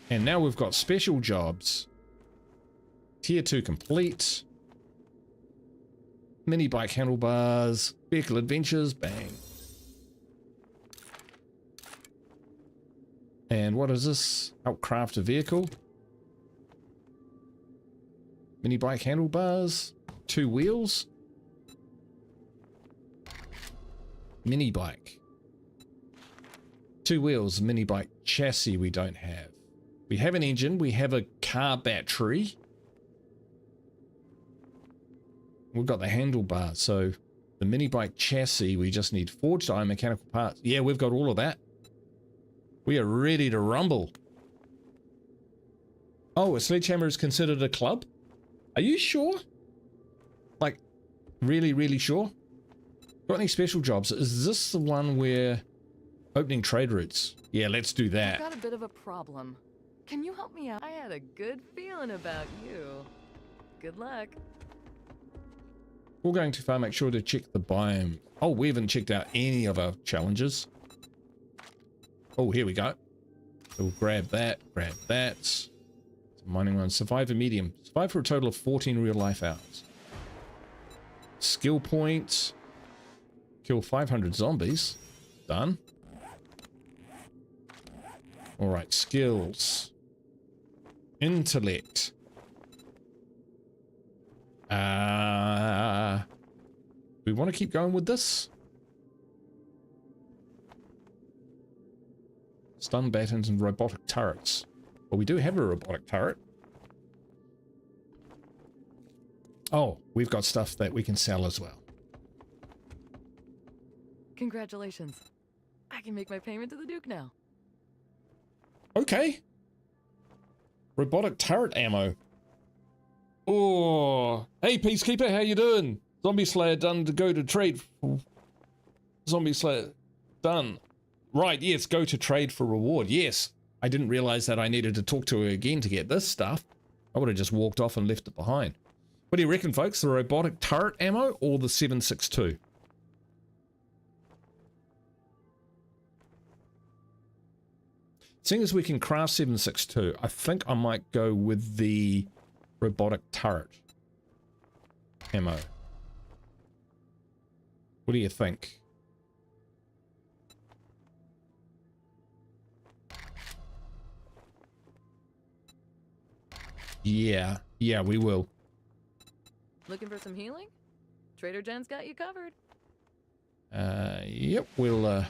And now we've got special jobs. Tier 2 complete. Mini bike handlebars. Vehicle adventures. Bang. And what is this? Outcraft a vehicle. Mini bike handlebars. 2 wheels. Mini bike. 2 wheels. Mini bike chassis we don't have. We have an engine. We have a car battery. We've got the handlebar. So the mini bike chassis, we just need forged iron mechanical parts. Yeah, we've got all of that. We are ready to rumble. Oh, a sledgehammer is considered a club? Are you sure? Like, really, really sure? Got any special jobs? Is this the one where opening trade routes? Yeah, let's do that. I've got a bit of a problem. Can you help me out? I had a good feeling about you. Good luck. We're going too far. Make sure to check the biome. Oh, we haven't checked out any of our challenges. Oh, here we go. So we'll grab that, grab that. It's a mining one. Survive a medium. Survive for a total of 14 real life hours. Skill points. Kill 500 zombies. Done. Alright, skills. Intellect. we want to keep going with this? Stun battens and robotic turrets. Well, we do have a robotic turret. Oh, we've got stuff that we can sell as well. Congratulations. I can make my payment to the Duke now. Okay. Robotic turret ammo. Oh, hey Peacekeeper, how you doing? Zombie Slayer done to go to trade. Zombie Slayer done. Right, yes, go to trade for reward. Yes, I didn't realize that I needed to talk to her again to get this stuff. I would have just walked off and left it behind. What do you reckon, folks? The robotic turret ammo or the 7.62? Seeing as we can craft 7.62, I think I might go with the robotic turret ammo. What do you think? Yeah, we will. Looking for some healing? Trader Jen's got you covered. Yep, we'll,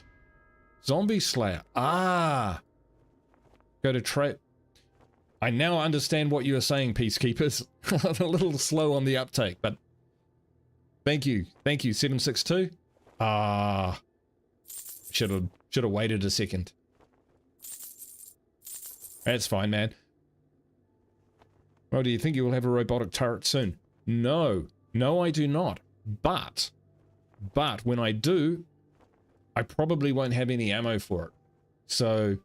Zombie Slayer. Ah! Go to trade. I now understand what you were saying, Peacekeepers. A little slow on the uptake, but thank you. Thank you, 7.62. Ah. Should have waited a second. That's fine, man. Oh, do you think you will have a robotic turret soon? No. No, I do not. But when I do, I probably won't have any ammo for it. So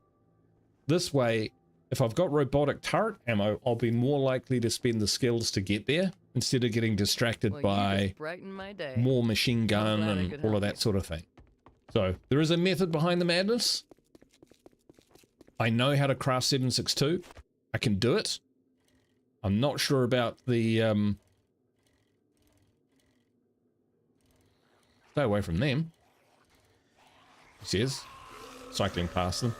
this way, if I've got robotic turret ammo, I'll be more likely to spend the skills to get there instead of getting distracted by more machine gun and all of that sort of thing. So there is a method behind the madness. I know how to craft 7.62. I can do it. I'm not sure about the stay away from them, he says, cycling past them.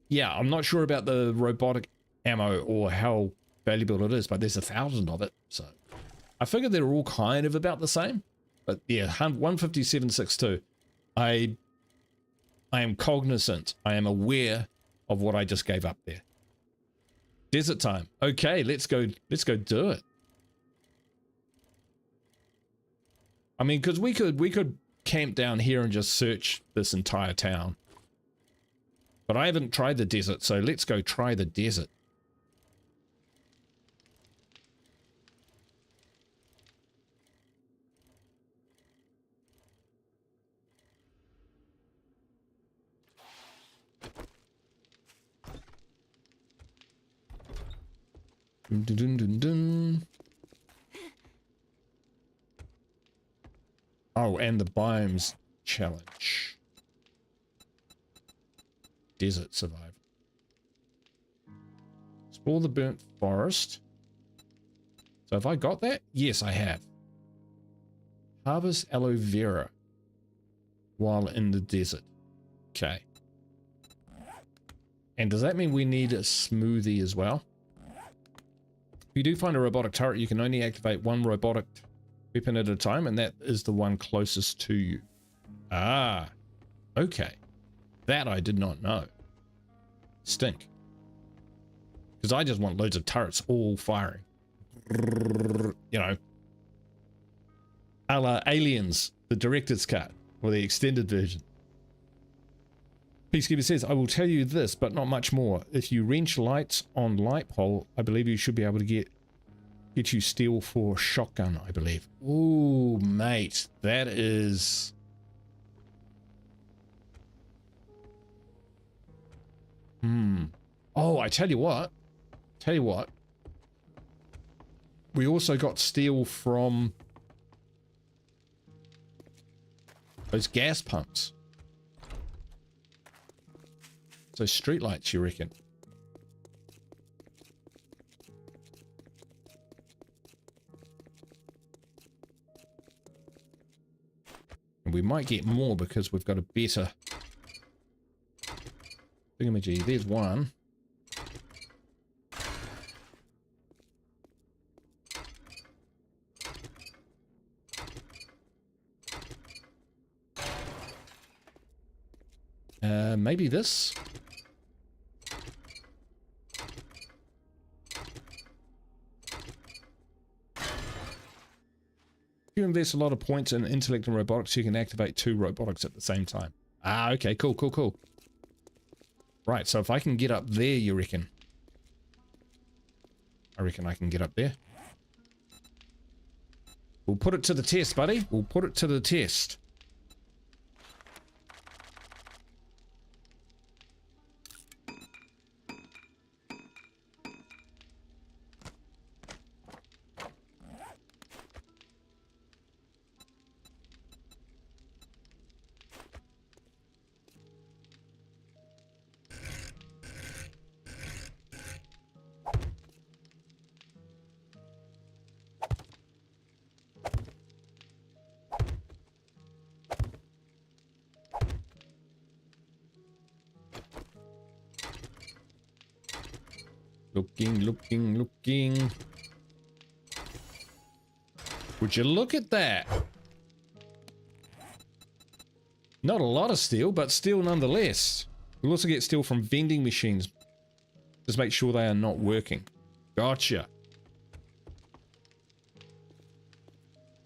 Yeah, I'm not sure about the robotic ammo or how valuable it is, but there's 1,000 of it, so I figured they're all kind of about the same. But yeah, 157.62. I am cognizant. I am aware of what I just gave up there. Desert time. Okay, let's go do it. I mean, because we could camp down here and just search this entire town. But I haven't tried the desert, so let's go try the desert. Dun, dun, dun, dun, dun. Oh, and the biomes challenge. Desert survival. Explore the burnt forest. So have I got that? Yes, I have. Harvest aloe vera while in the desert. Okay. And does that mean we need a smoothie as well? If you do find a robotic turret, you can only activate one robotic weapon at a time, and that is the one closest to you. Ah, okay. That I did not know. Stink. Because I just want loads of turrets all firing. You know. A la Aliens, the director's cut, or the extended version. Peacekeeper says, I will tell you this, but not much more. If you wrench lights on light pole, I believe you should be able to get you steel for shotgun, I believe. Ooh, mate, that is... Oh, I tell you what. We also got steel from those gas pumps. So streetlights, you reckon? And we might get more because we've got a better thingamajig. There's one. Maybe this? If you invest a lot of points in intellect and robotics, you can activate 2 robotics at the same time. Ah, okay, cool, cool, cool. Right, so if I can get up there, you reckon? I reckon I can get up there. We'll put it to the test, buddy. We'll put it to the test. Looking. Would you look at that? Not a lot of steel, but steel nonetheless. We'll also get steel from vending machines. Just make sure they are not working. Gotcha.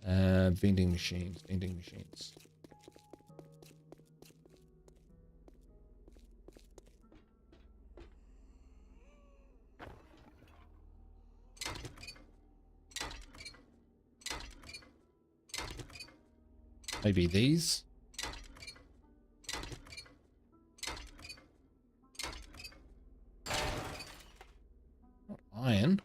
Vending machines. Maybe these. Iron.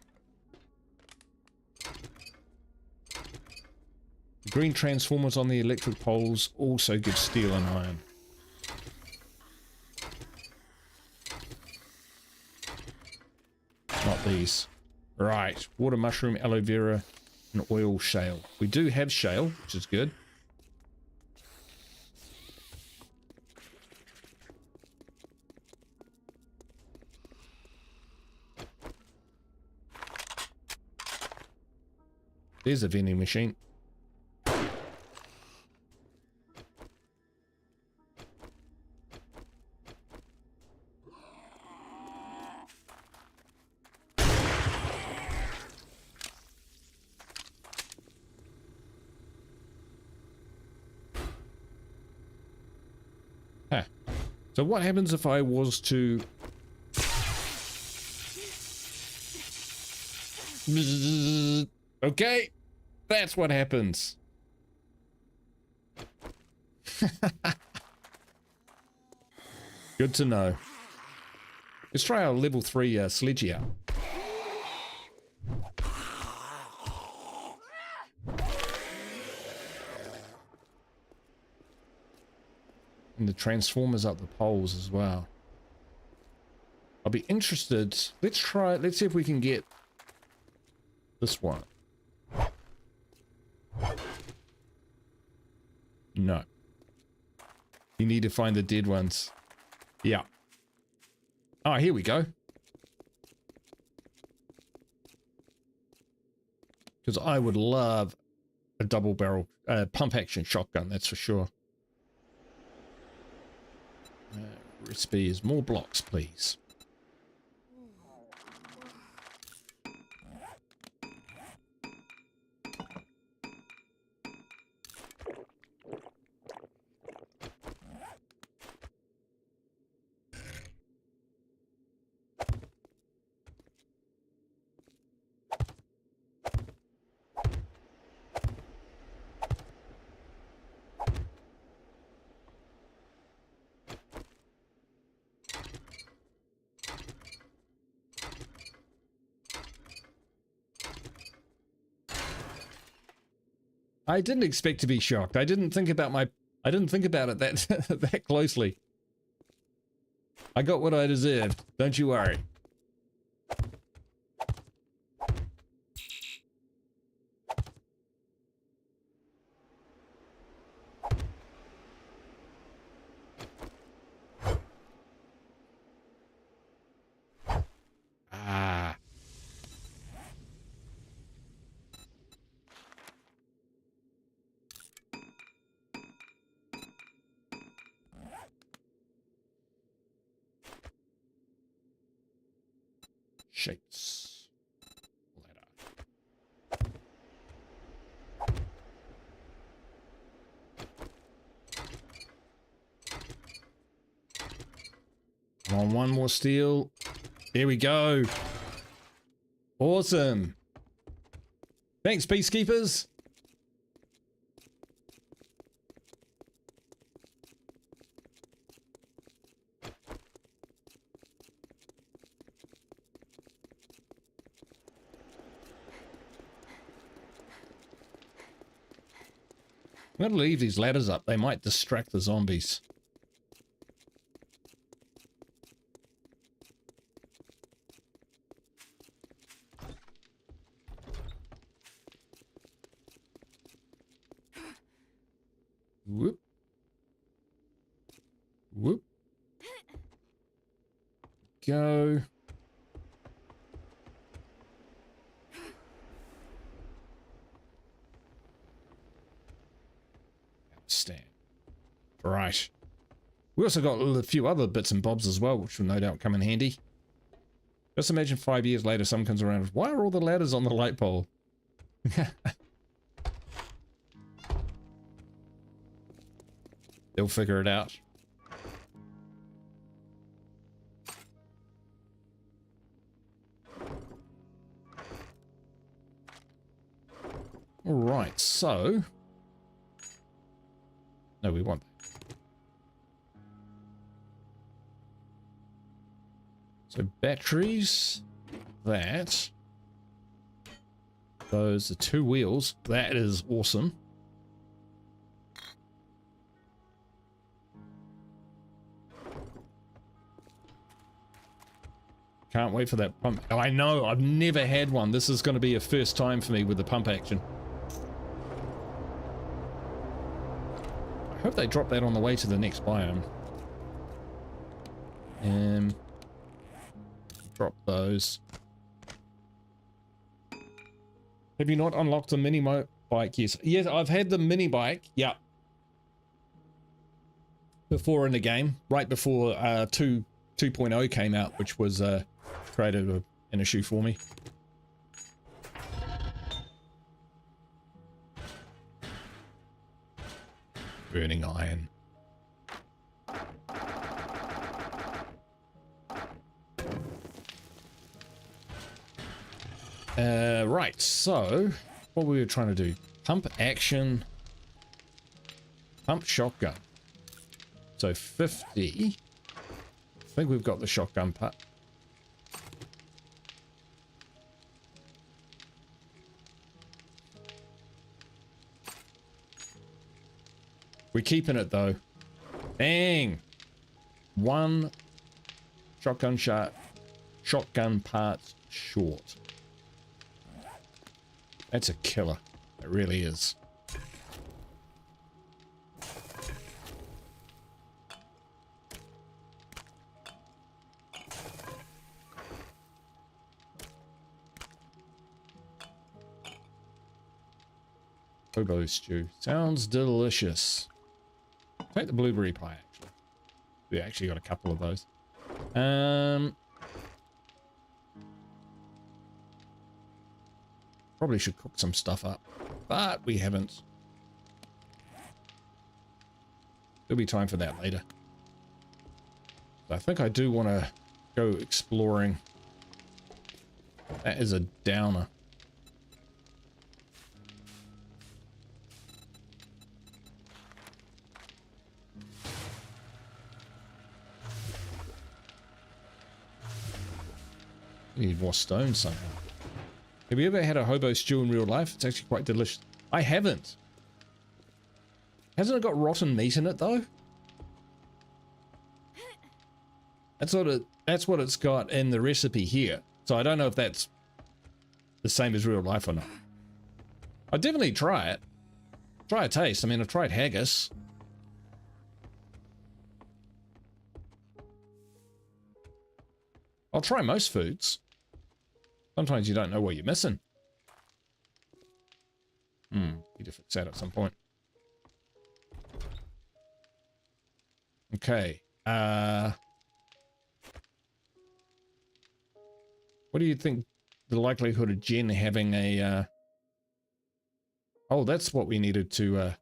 The green transformers on the electric poles also give steel and iron. Not these. Right. Water, mushroom, aloe vera, and oil shale. We do have shale, which is good. There's a vending machine. Huh. So what happens if I was to... Okay, that's what happens. Good to know. Let's try our level 3 sledge out. And the transformers up the poles as well. I'll be interested. Let's see if we can get this one. No. You need to find the dead ones. Yeah. Oh, here we go. Because I would love a double barrel pump action shotgun, that's for sure. Recipe is more blocks, please. I didn't expect to be shocked. I didn't think about it that that closely. I got what I deserved. Don't you worry. Ah. shapes. Ladder. Come on, one more steel. There we go. Awesome. Thanks, peacekeepers. I'm going to leave these ladders up. They might distract the zombies. Whoop. Whoop. Go. Stand. Right. We also got a few other bits and bobs as well, which will no doubt come in handy. Just imagine 5 years later, someone comes around with, why are all the ladders on the light pole? They'll figure it out. All right, so... No, we want that. So batteries, that. Those are 2 wheels. That is awesome. Can't wait for that pump. Oh, I know, I've never had one. This is going to be a first time for me with the pump action. I hope they drop that on the way to the next biome. Drop those. Have you not unlocked the mini bike? Yes. Yes, I've had the mini bike. Yeah. Before in the game, right before 2.0 came out, which was created an issue for me. Burning iron. Right, so what we were trying to do, pump action, pump shotgun. So 50. I think we've got the shotgun part. We're keeping it though. Dang. 1 shotgun parts short. That's a killer. It really is. Hobo stew. Sounds delicious. Take the blueberry pie, actually. We actually got a couple of those. Probably should cook some stuff up, but we haven't. There'll be time for that later. I think I do want to go exploring. That is a downer. We need more stone somehow. Have you ever had a hobo stew in real life? It's actually quite delicious. I haven't. Hasn't it got rotten meat in it though? That's what it's got in the recipe here. So I don't know if that's the same as real life or not. I'd definitely try it. Try a taste. I mean, I've tried haggis. I'll try most foods. Sometimes you don't know what you're missing. Need to fix that at some point. Okay. What What do you think the likelihood of Jen having a... Oh, that's what we needed to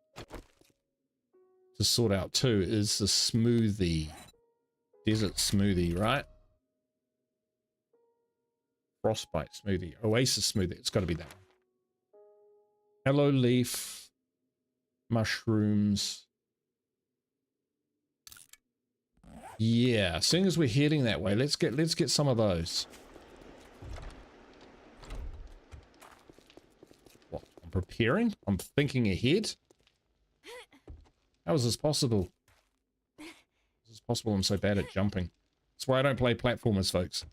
sort out too, is the smoothie. Desert smoothie, right? Frostbite smoothie. Oasis smoothie. It's got to be that one. Aloe leaf. Mushrooms. Yeah, seeing as we're heading that way, let's get some of those. What? I'm preparing? I'm thinking ahead? How is this possible? Is this possible? I'm so bad at jumping. That's why I don't play platformers, folks.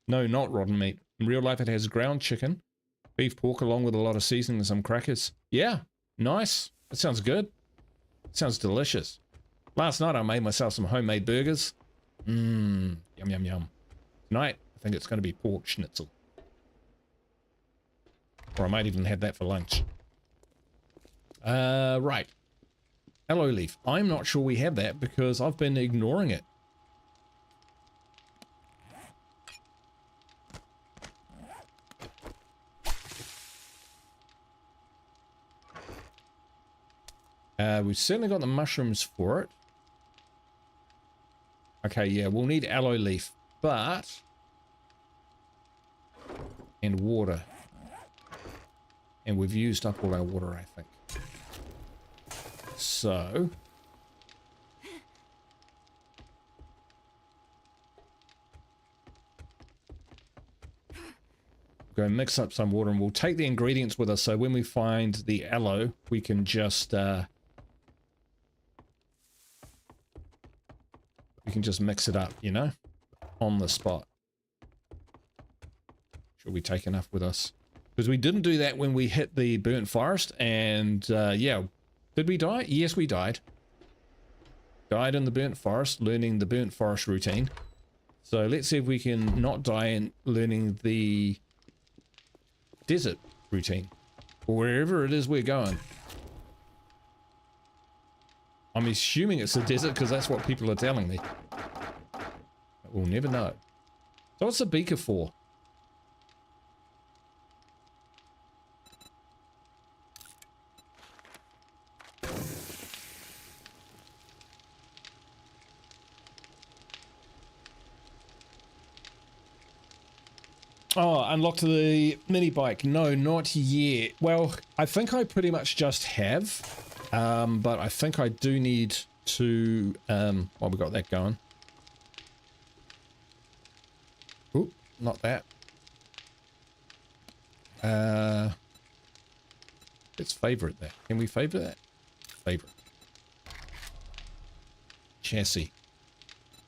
No, not rotten meat. In real life, it has ground chicken, beef pork, along with a lot of seasoning and some crackers. Yeah, nice. That sounds good. It sounds delicious. Last night, I made myself some homemade burgers. Mmm, yum, yum, yum. Tonight, I think it's going to be pork schnitzel. Or I might even have that for lunch. Right. Aloe leaf. I'm not sure we have that because I've been ignoring it. We've certainly got the mushrooms for it. Okay, yeah, we'll need aloe leaf, but... And water. And we've used up all our water, I think. So... Go and mix up some water and we'll take the ingredients with us so when we find the aloe, we can just... we can just mix it up, you know, on the spot. Should we take enough with us? Because we didn't do that when we hit the burnt forest, and yeah, did we die? Yes, we died. Died in the burnt forest, learning the burnt forest routine. So let's see if we can not die in learning the desert routine, or wherever it is we're going. I'm assuming it's the desert because that's what people are telling me. But we'll never know. So what's the beaker for? Oh, unlocked the mini bike. No, not yet. Well, I think I pretty much just have. But I think I do need to, well, we got that going. Oop, not that. Let's favorite that. Can we favorite that? Favorite. Chassis.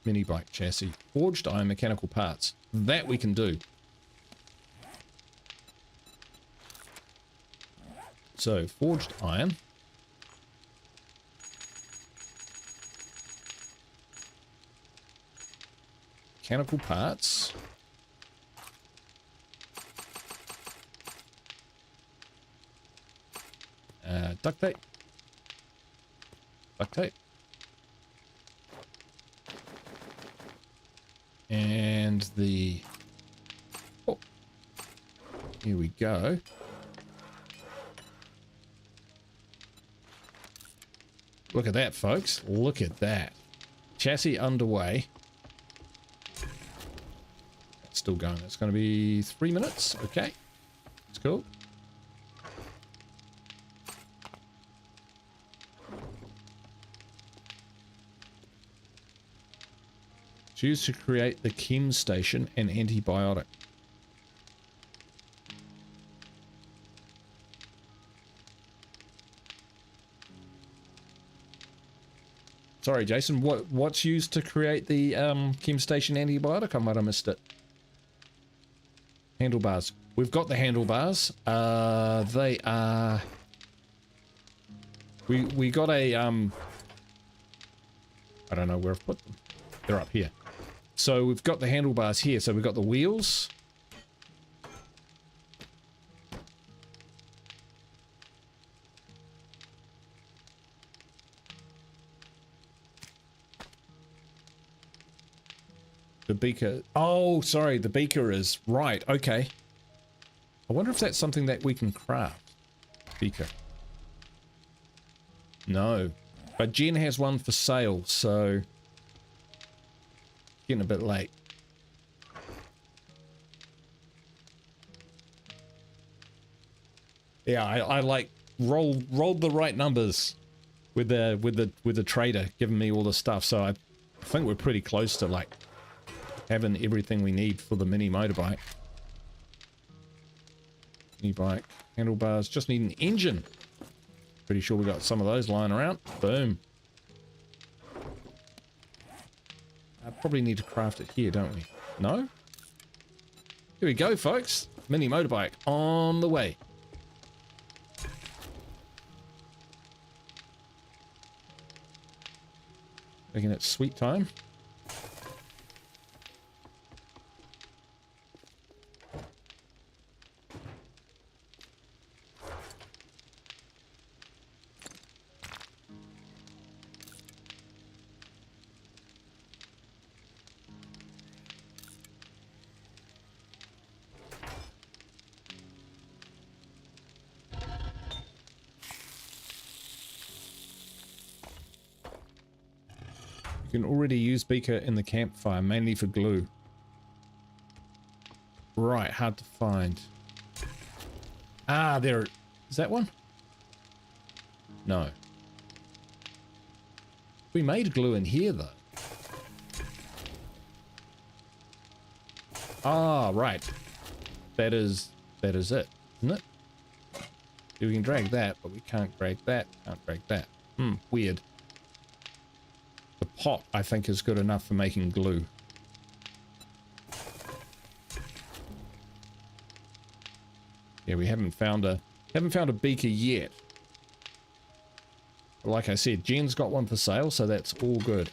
Mini bike chassis. Forged iron mechanical parts. That we can do. So, forged iron. Mechanical parts. Duct tape. Duct tape. And the... Oh. Here we go. Look at that, folks. Look at that. Chassis underway. Still going. It's going to be 3 minutes. Okay. It's cool. Choose to create the chem station and antibiotic. Sorry, Jason. What's used to create the chem station antibiotic? I might have missed it. Handlebars. We've got the handlebars. They are... We got a... I don't know where I've put them. They're up here. So we've got the handlebars here. So we've got the wheels. The beaker. Oh, sorry. The beaker is right. Okay. I wonder if that's something that we can craft. Beaker. No. But Jen has one for sale, so getting a bit late. Yeah, I like rolled the right numbers with the trader giving me all the stuff, so I think we're pretty close to like having everything we need for the mini motorbike. Mini bike, handlebars, just need an engine. Pretty sure we got some of those lying around. Boom. I probably need to craft it here, don't we? No? Here we go, folks. Mini motorbike on the way. Making it sweet time. You can already use beaker in the campfire, mainly for glue. Right, hard to find. Ah, there. Is that one? No. We made glue in here, though. Ah, right. That is it, isn't it? We can drag that, but we can't drag that. Can't drag that. Weird. The pot, I think, is good enough for making glue. Yeah, we haven't found a beaker yet. But like I said, Jen's got one for sale, so that's all good.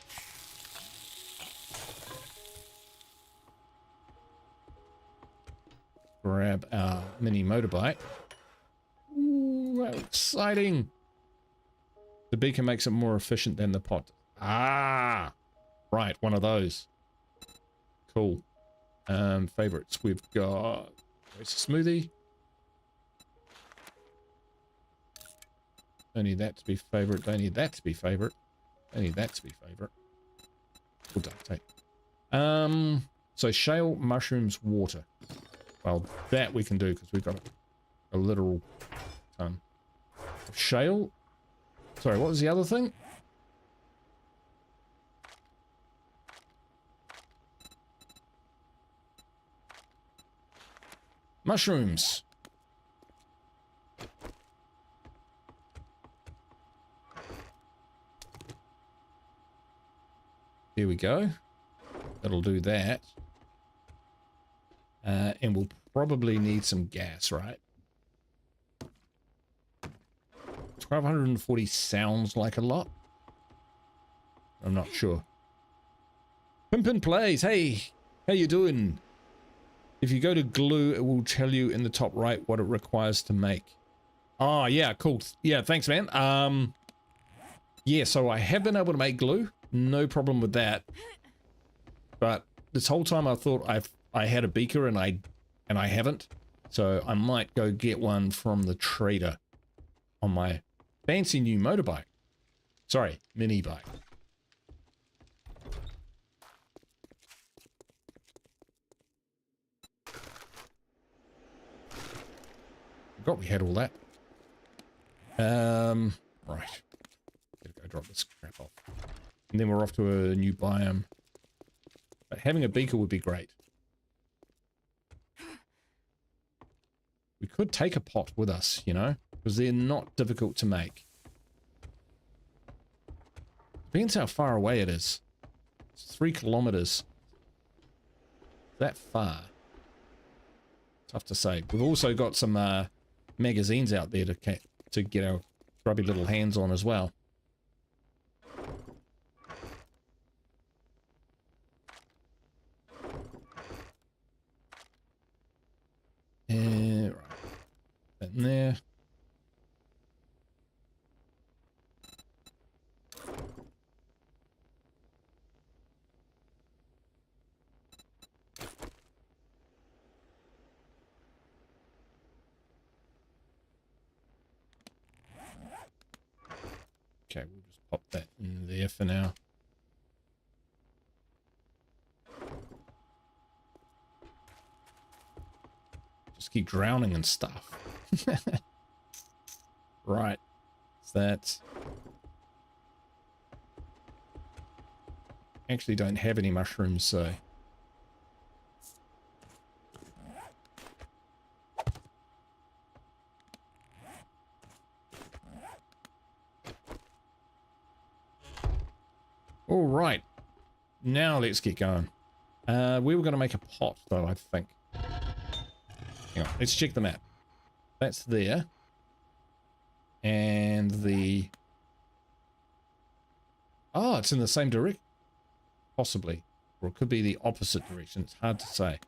Grab our mini motorbike. Ooh, how exciting! The beaker makes it more efficient than the pot. Ah, right, one of those. Cool. Favorites, we've got roast smoothie. Don't need that to be favorite. Don't need that to be favorite. Don't need that to be favorite. We'll take. So shale, mushrooms, water. Well, that we can do because we've got a literal ton. Shale. Sorry, what was the other thing? Mushrooms. Here we go. That'll do that. And we'll probably need some gas, right? 1240 sounds like a lot. I'm not sure. Pimpin' Plays, hey, how you doing? If you go to glue, it will tell you in the top right what it requires to make. Oh, yeah, cool. Yeah, thanks, man. Yeah, so I have been able to make glue. No problem with that. But this whole time I thought I had a beaker and I haven't. So I might go get one from the trader on my fancy new motorbike. Sorry, mini bike. Forgot we had all that. Right. Gotta go drop this crap off. And then we're off to a new biome. But having a beaker would be great. We could take a pot with us, you know, because they're not difficult to make. Depends how far away it is. It's 3 kilometers. That far. Tough to say. We've also got some magazines out there to get our grubby little hands on as well. Right. That in there. Okay, we'll just pop that in there for now. Just keep drowning in stuff. Right. So that. Actually don't have any mushrooms, so. All right. Now let's get going. We were going to make a pot, though, I think. Hang on, let's check the map. That's there. And the... Oh, it's in the same direction. Possibly. Or it could be the opposite direction. It's hard to say.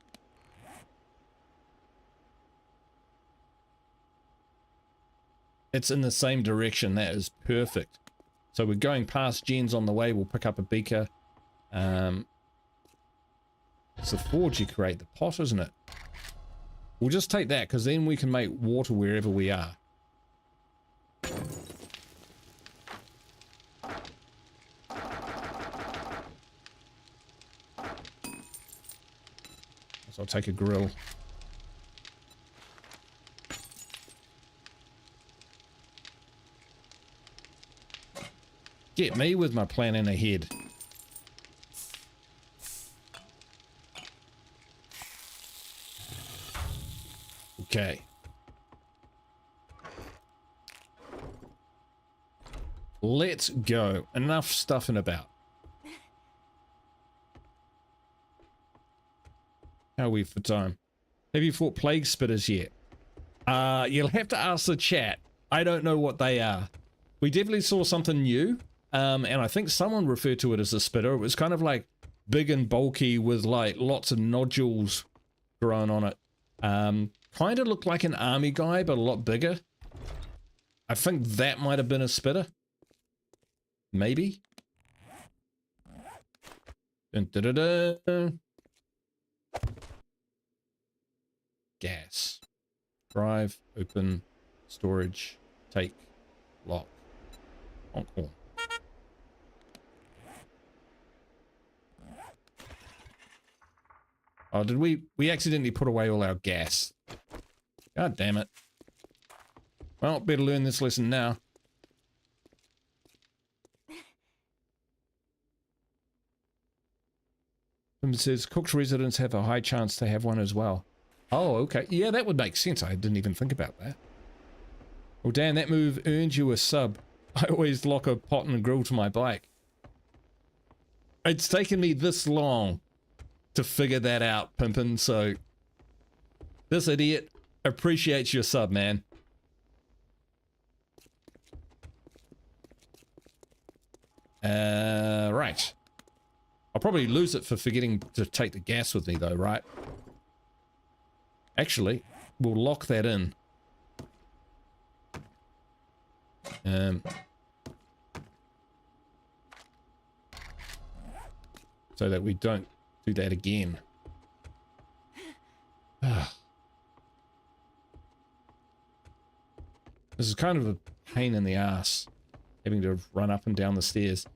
It's in the same direction. That is perfect. So we're going past Jen's on the way. We'll pick up a beaker. It's the forge you create the pot, isn't it? We'll just take that, because then we can make water wherever we are. So I'll take a grill. Get me with my planning ahead. Okay. Let's go. Enough stuffing about. How are we for time? Have you fought plague spitters yet? You'll have to ask the chat. I don't know what they are. We definitely saw something new. And I think someone referred to it as a spitter. It was kind of like big and bulky with like lots of nodules growing on it. Kind of looked like an army guy, but a lot bigger. I think that might have been a spitter. Maybe. Dun, dun, dun, dun. Gas. Drive, open, storage, take, lock. Encore. Oh, did we accidentally put away all our gas? God damn it. Well, better learn this lesson now. It says Cook's residents have a high chance to have one as well. Oh, okay. Yeah, that would make sense. I didn't even think about that. Well, Dan, that move earned you a sub. I always lock a pot and a grill to my bike. It's taken me this long to figure that out, Pimpin', so this idiot appreciates your sub, man. Right. I'll probably lose it for forgetting to take the gas with me though, right? Actually, we'll lock that in. So that we don't do that again. This is kind of a pain in the ass, having to run up and down the stairs.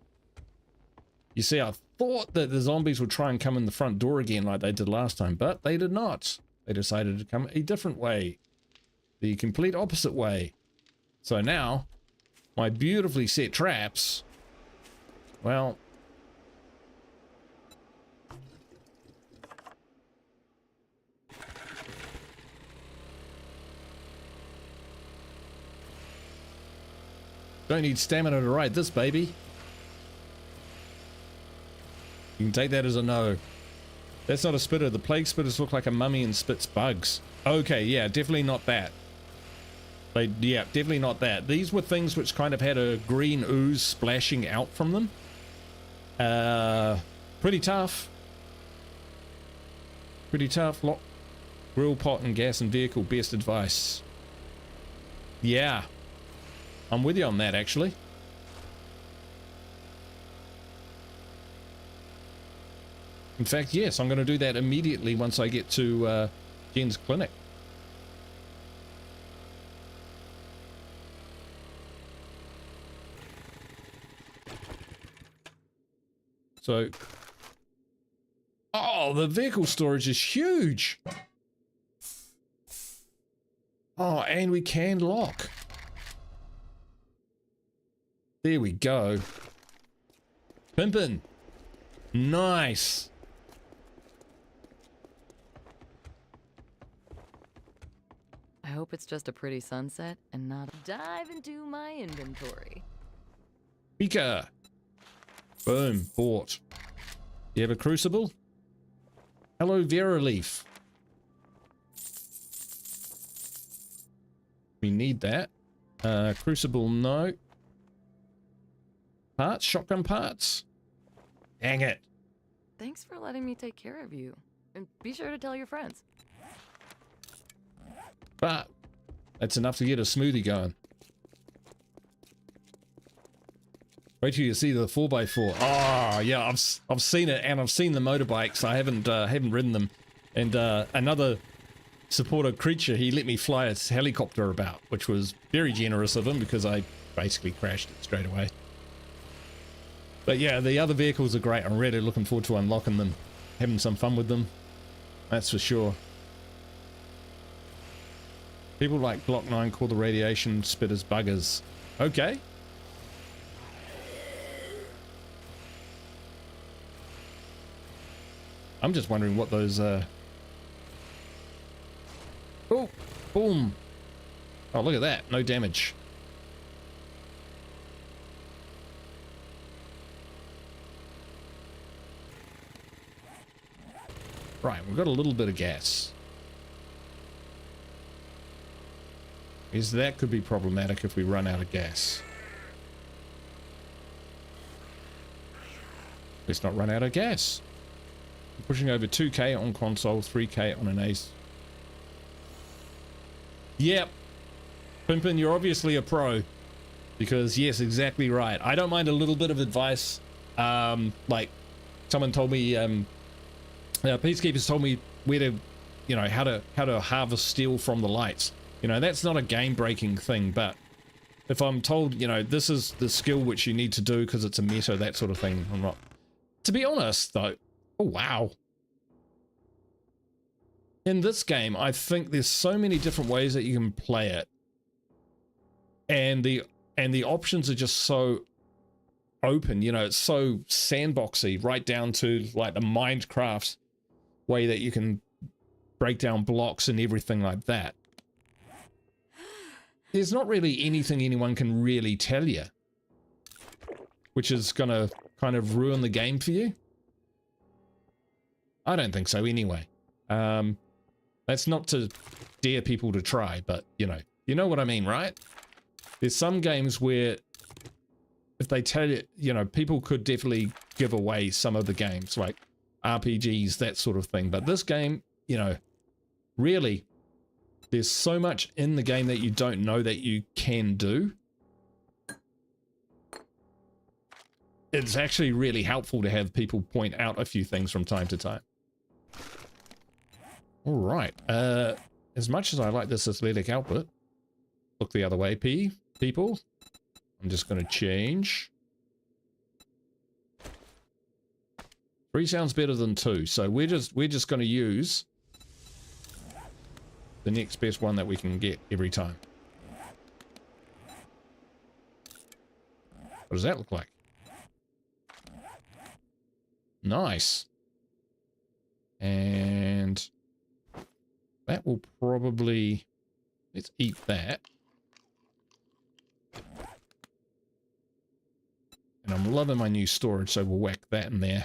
You see, I thought that the zombies would try and come in the front door again like they did last time, but they did not. They decided to come a different way. The complete opposite way. So now, my beautifully set traps, well... Don't need stamina to ride this, baby. You can take that as a no. That's not a spitter. The plague spitters look like a mummy and spits bugs. Okay, yeah, definitely not that. Yeah, definitely not that. These were things which kind of had a green ooze splashing out from them. Pretty tough. Pretty tough. Lock, grill, pot, and gas and vehicle. Best advice. Yeah. I'm with you on that, actually. In fact, yes, I'm going to do that immediately once I get to Jen's clinic. So, oh, the vehicle storage is huge. Oh, and we can lock. There we go. Pimpin'. Nice. I hope it's just a pretty sunset and not dive into my inventory. Pika. Boom. Bought. You have a crucible? Aloe vera leaf. We need that. Crucible, no. Parts? Shotgun parts? Dang it. Thanks for letting me take care of you. And be sure to tell your friends. But that's enough to get a smoothie going. Wait till you see the 4x4. Oh yeah, I've seen it, and I've seen the motorbikes. I haven't ridden them. And another supporter creature, he let me fly a helicopter about, which was very generous of him because I basically crashed it straight away. But yeah, the other vehicles are great. I'm really looking forward to unlocking them, having some fun with them. That's for sure. People like Glock 9 call the radiation spitters buggers. Okay. I'm just wondering what those oh, boom. Oh, look at that. No damage. Right, we've got a little bit of gas. Because that could be problematic if we run out of gas. Let's not run out of gas. I'm pushing over 2k on console, 3k on an ace. Yep. Pimpin', you're obviously a pro. Because, yes, exactly right. I don't mind a little bit of advice. Like, someone told me, Peacekeepers told me where to, you know, how to harvest steel from the lights. You know, that's not a game-breaking thing, but if I'm told, you know, this is the skill which you need to do because it's a meta, that sort of thing, I'm not. To be honest, though, oh, wow. In this game, I think there's so many different ways that you can play it. And the options are just so open, you know, it's so sandboxy, right down to, like, the Minecraft way that you can break down blocks and everything like that. There's not really anything anyone can really tell you, which is gonna kind of ruin the game for you. I don't think so anyway. That's not to dare people to try, but you know what I mean, right? There's some games where if they tell you, you know, people could definitely give away some of the games, like RPGs, that sort of thing. But this game, you know, really, there's so much in the game that you don't know that you can do. It's actually really helpful to have people point out a few things from time to time. All right. As much as I like this athletic output, look the other way, people. I'm just going to change. 3 sounds better than 2, so we're just going to use the next best one that we can get every time. What does that look like? Nice. And that will probably, let's eat that. And I'm loving my new storage, so we'll whack that in there.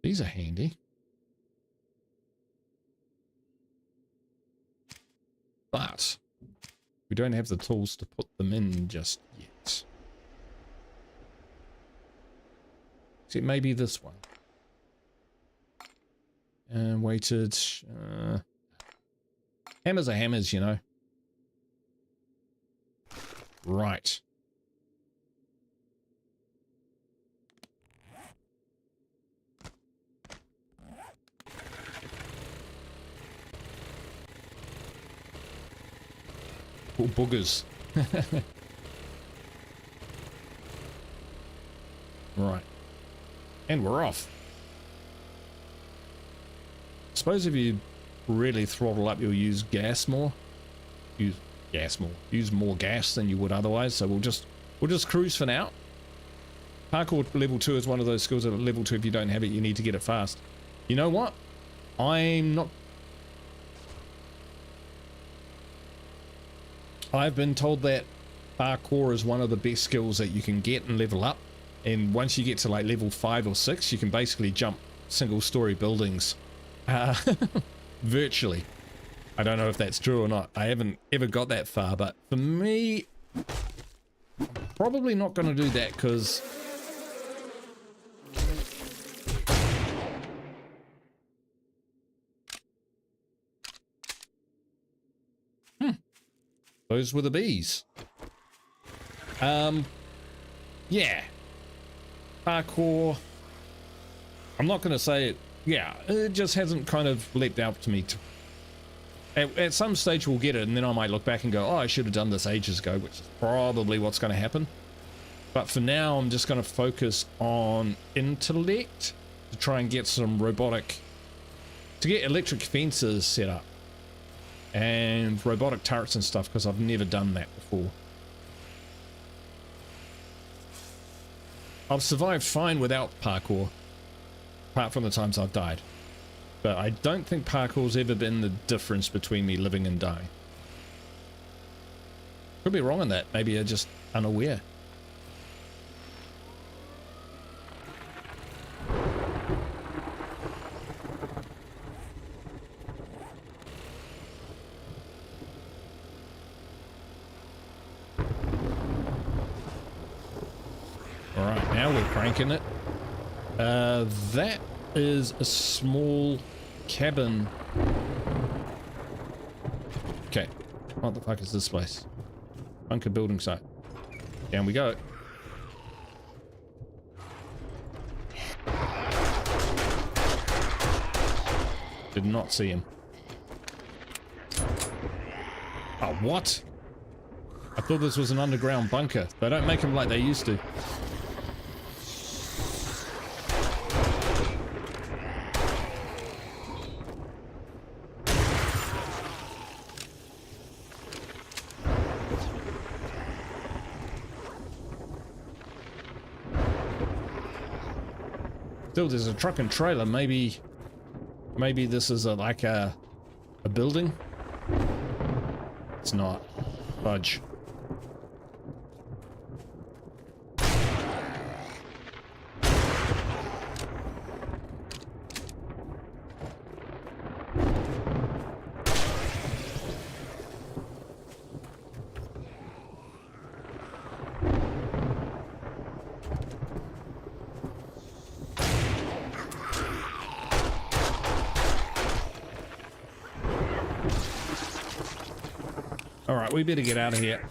These are handy. But we don't have the tools to put them in just yet. See, maybe this one. And weighted. Hammers are hammers, you know. Right. Oh, boogers. Right. And we're off. Suppose if you really throttle up, you'll use gas more. Use gas more. Use more gas than you would otherwise. So we'll just cruise for now. Parkour level 2 is one of those skills that at level 2, if you don't have it, you need to get it fast. You know what? I've been told that parkour is one of the best skills that you can get and level up. And once you get to like level 5 or 6, you can basically jump single-story buildings. Virtually. I don't know if that's true or not. I haven't ever got that far, but for me, I'm probably not going to do that because those were the bees. Yeah. Parkour. I'm not going to say it. Yeah, it just hasn't kind of leapt out to me. At some stage we'll get it, and then I might look back and go, oh, I should have done this ages ago, which is probably what's going to happen. But for now, I'm just going to focus on intellect to try and get some robotic, to get electric fences set up and robotic turrets and stuff, because I've never done that before. I've survived fine without parkour, apart from the times I've died. But I don't think parkour's ever been the difference between me living and dying. Could be wrong on that. Maybe you're just unaware. Alright, now we're cranking it. That is a small cabin. Okay, what the fuck is this place? Bunker building site. Down we go. Did not see him. Oh, what? I thought this was an underground bunker. They don't make them like they used to. Still, there's a truck and trailer. Maybe this is like a building. It's not. Fudge. Alright, we better get out of here.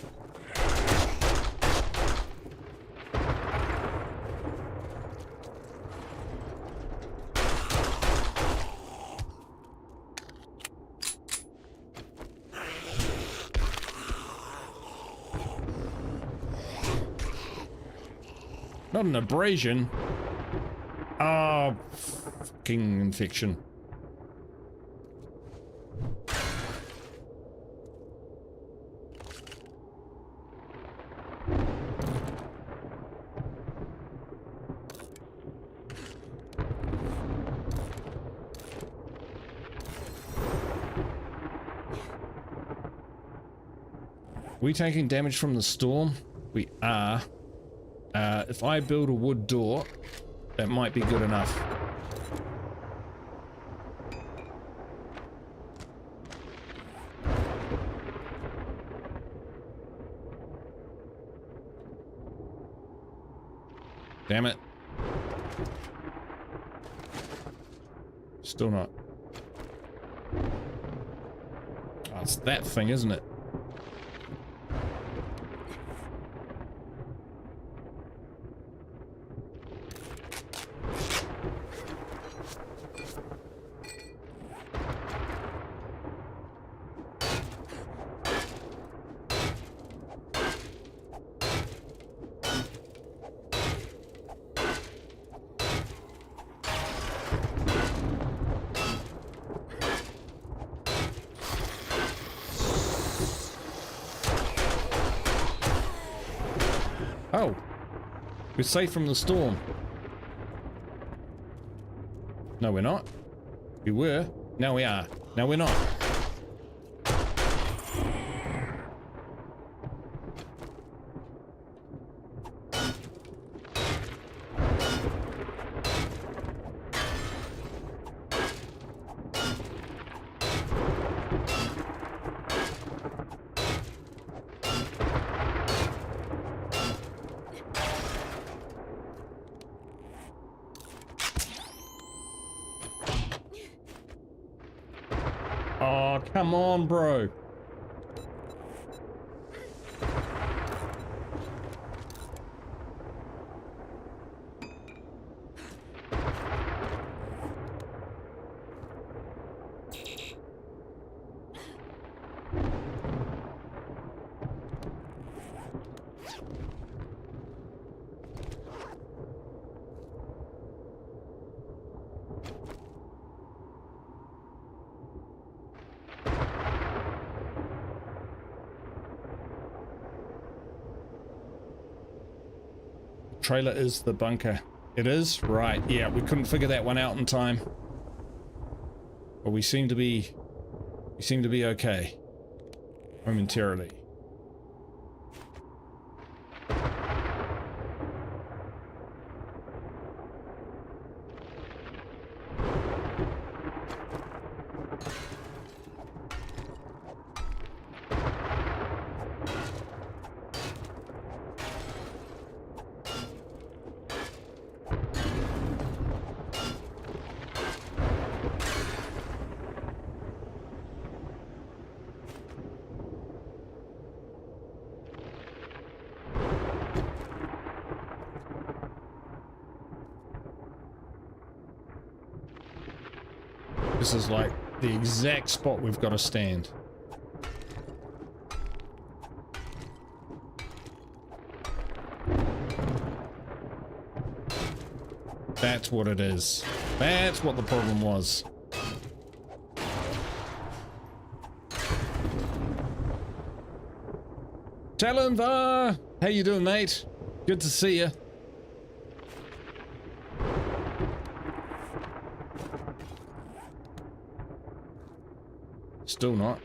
Not an abrasion. Oh, fucking infection. We taking damage from the storm? We are. If I build a wood door, that might be good enough. Damn it. Still not. Oh, it's that thing, isn't it? Oh, we're safe from the storm. No, we're not. We were. Now we are. Now we're not. Oh, come on, bro. Trailer is the bunker. It is? Right, yeah, we couldn't figure that one out in time. But we seem to be okay. Momentarily. This is like the exact spot we've got to stand. That's what it is. That's what the problem was. Talonvar! How you doing, mate? Good to see you. Still not.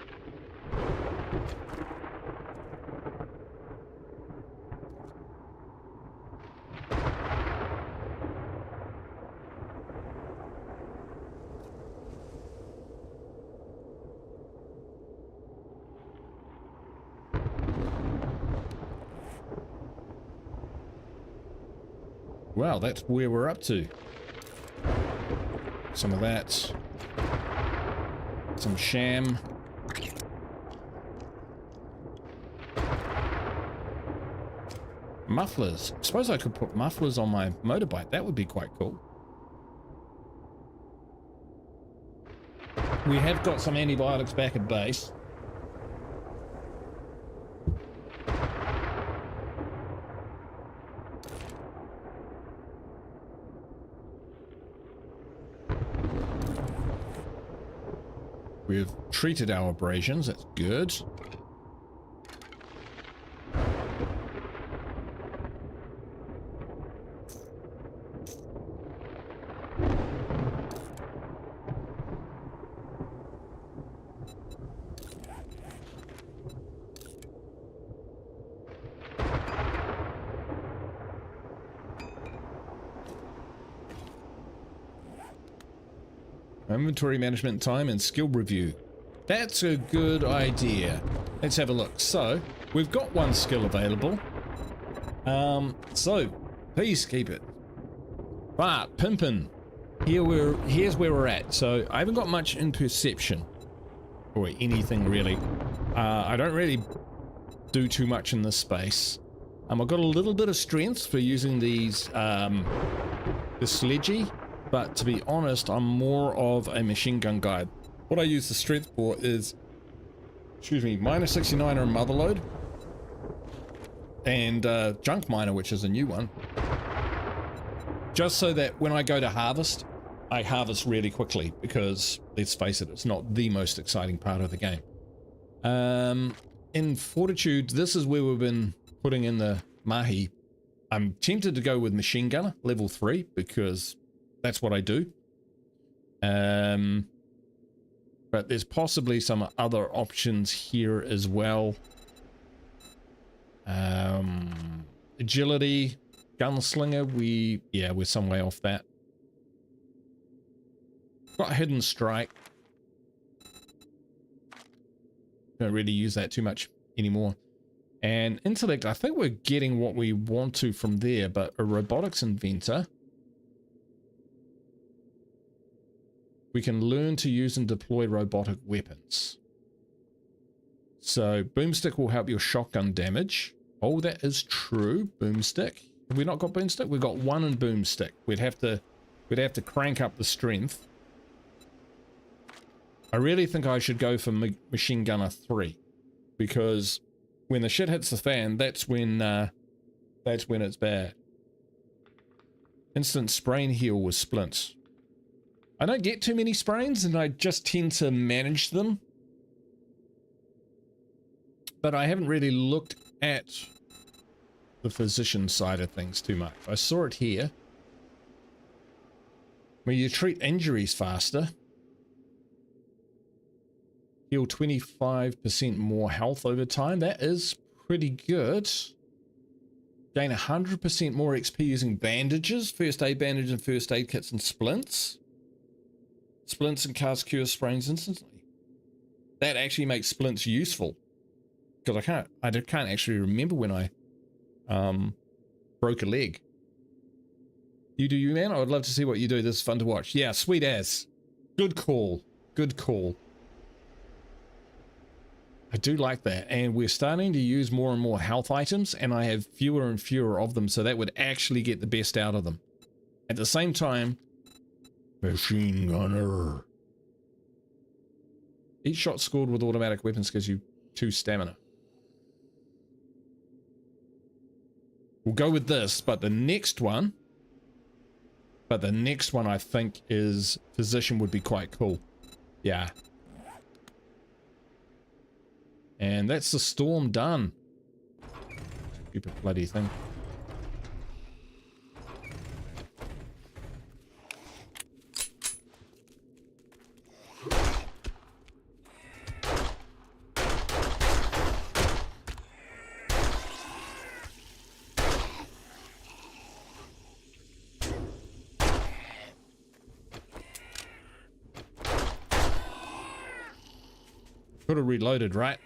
Well, that's where we're up to. Some of that. Some sham. Mufflers. I suppose I could put mufflers on my motorbike. That would be quite cool. We have got some antibiotics back at base. We've treated our abrasions, that's good. Inventory management time and skill review. That's a good idea. Let's have a look. So, we've got one skill available. So, Peacekeeper. But, Pimpin'. Here's where we're at. So, I haven't got much in perception. Or anything really. I don't really do too much in this space. I've got a little bit of strength for using these, the sledgy. But to be honest, I'm more of a machine gun guy. What I use the strength for is, excuse me, minus 69 on motherload. And junk miner, which is a new one. Just so that when I go to harvest, I harvest really quickly. Because, let's face it, it's not the most exciting part of the game. In Fortitude, this is where we've been putting in the mahi. I'm tempted to go with machine gunner level 3 because that's what I do. But there's possibly some other options here as well. Agility, gunslinger, we're some way off that. Got hidden strike. Don't really use that too much anymore. And intellect, I think we're getting what we want to from there, but a robotics inventor. We can learn to use and deploy robotic weapons. So boomstick will help your shotgun damage. Oh, that is true. Boomstick. Have we not got boomstick? We've got 1 in boomstick. We'd have to crank up the strength. I really think I should go for machine gunner 3, because when the shit hits the fan, that's when it's bad. Instant sprain heal with splints. I don't get too many sprains, and I just tend to manage them. But I haven't really looked at the physician side of things too much. I saw it here, where you treat injuries faster. Heal 25% more health over time. That is pretty good. Gain 100% more XP using bandages, first aid bandage and first aid kits and splints. Splints and cast cure sprains instantly. That actually makes splints useful, because I can't actually remember when I broke a leg. You do you, man. I would love to see what you do. This is fun to watch. Yeah, sweet ass. Good call. Good call. I do like that, and we're starting to use more and more health items, and I have fewer and fewer of them, so that would actually get the best out of them. At the same time, machine gunner. Each shot scored with automatic weapons gives you 2 stamina. We'll go with this, but the next one I think is physician would be quite cool. Yeah. And that's the storm done. Stupid bloody thing. Could have reloaded, right?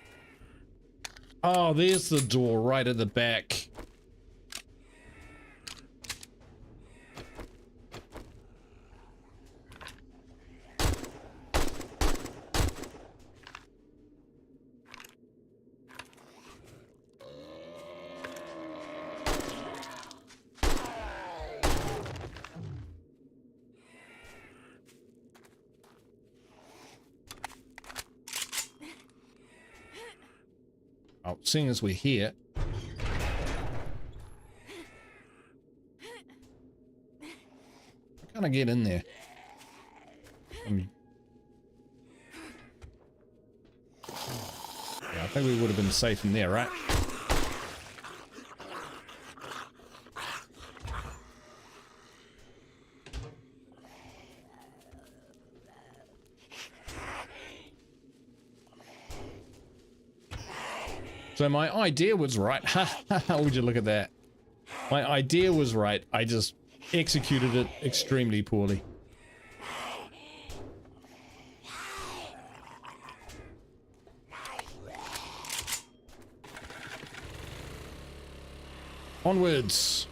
Oh, there's the door right at the back. Oh, seeing as we're here. How can I get in there? Yeah, I think we would have been safe in there, right? So my idea was right. How would you look at that? My idea was right. I just executed it extremely poorly. Onwards.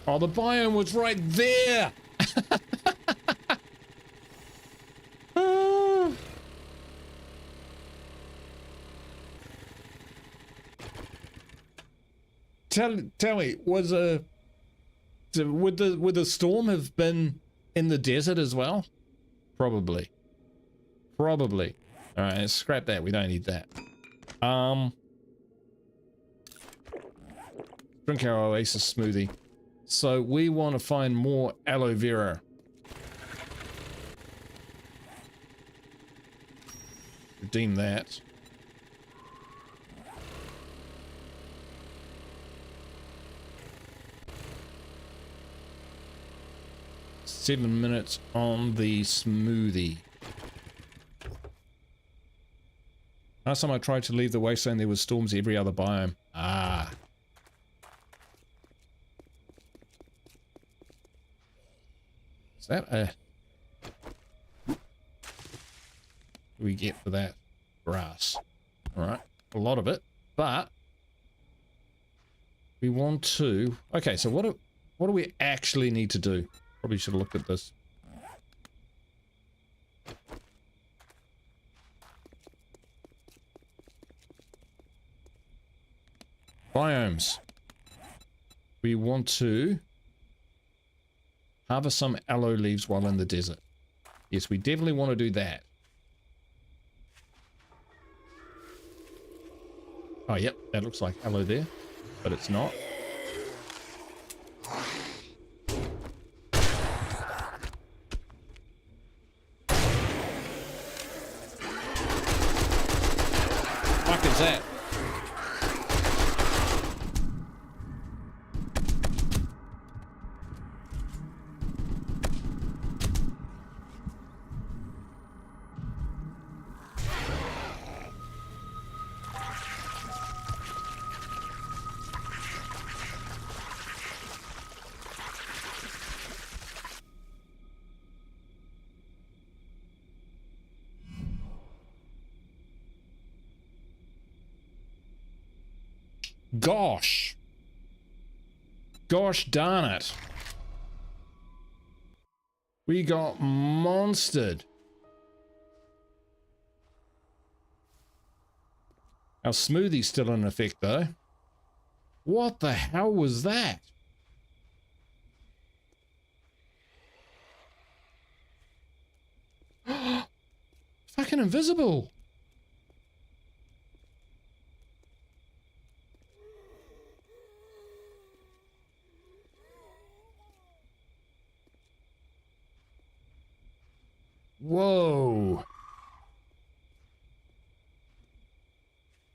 Oh, the biome was right there. Tell me, would the storm have been in the desert as well? Probably. Probably. All right, let's scrap that. We don't need that. Drink our oasis smoothie. So we want to find more aloe vera. Redeem that. 7 minutes on the smoothie. Last time I tried to leave the wasteland, there was storms every other biome. Ah. Is that a... What do we get for that? Grass. Alright, a lot of it, but... We want to... Okay, so what do we actually need to do? Probably should have looked at this. Biomes. We want to harvest some aloe leaves while in the desert. Yes, we definitely want to do that. Oh, yep, that looks like aloe there, but it's not. Fuck is that? Gosh. Gosh darn it. We got monstered. Our smoothie's still in effect though. What the hell was that? Fucking invisible. Whoa.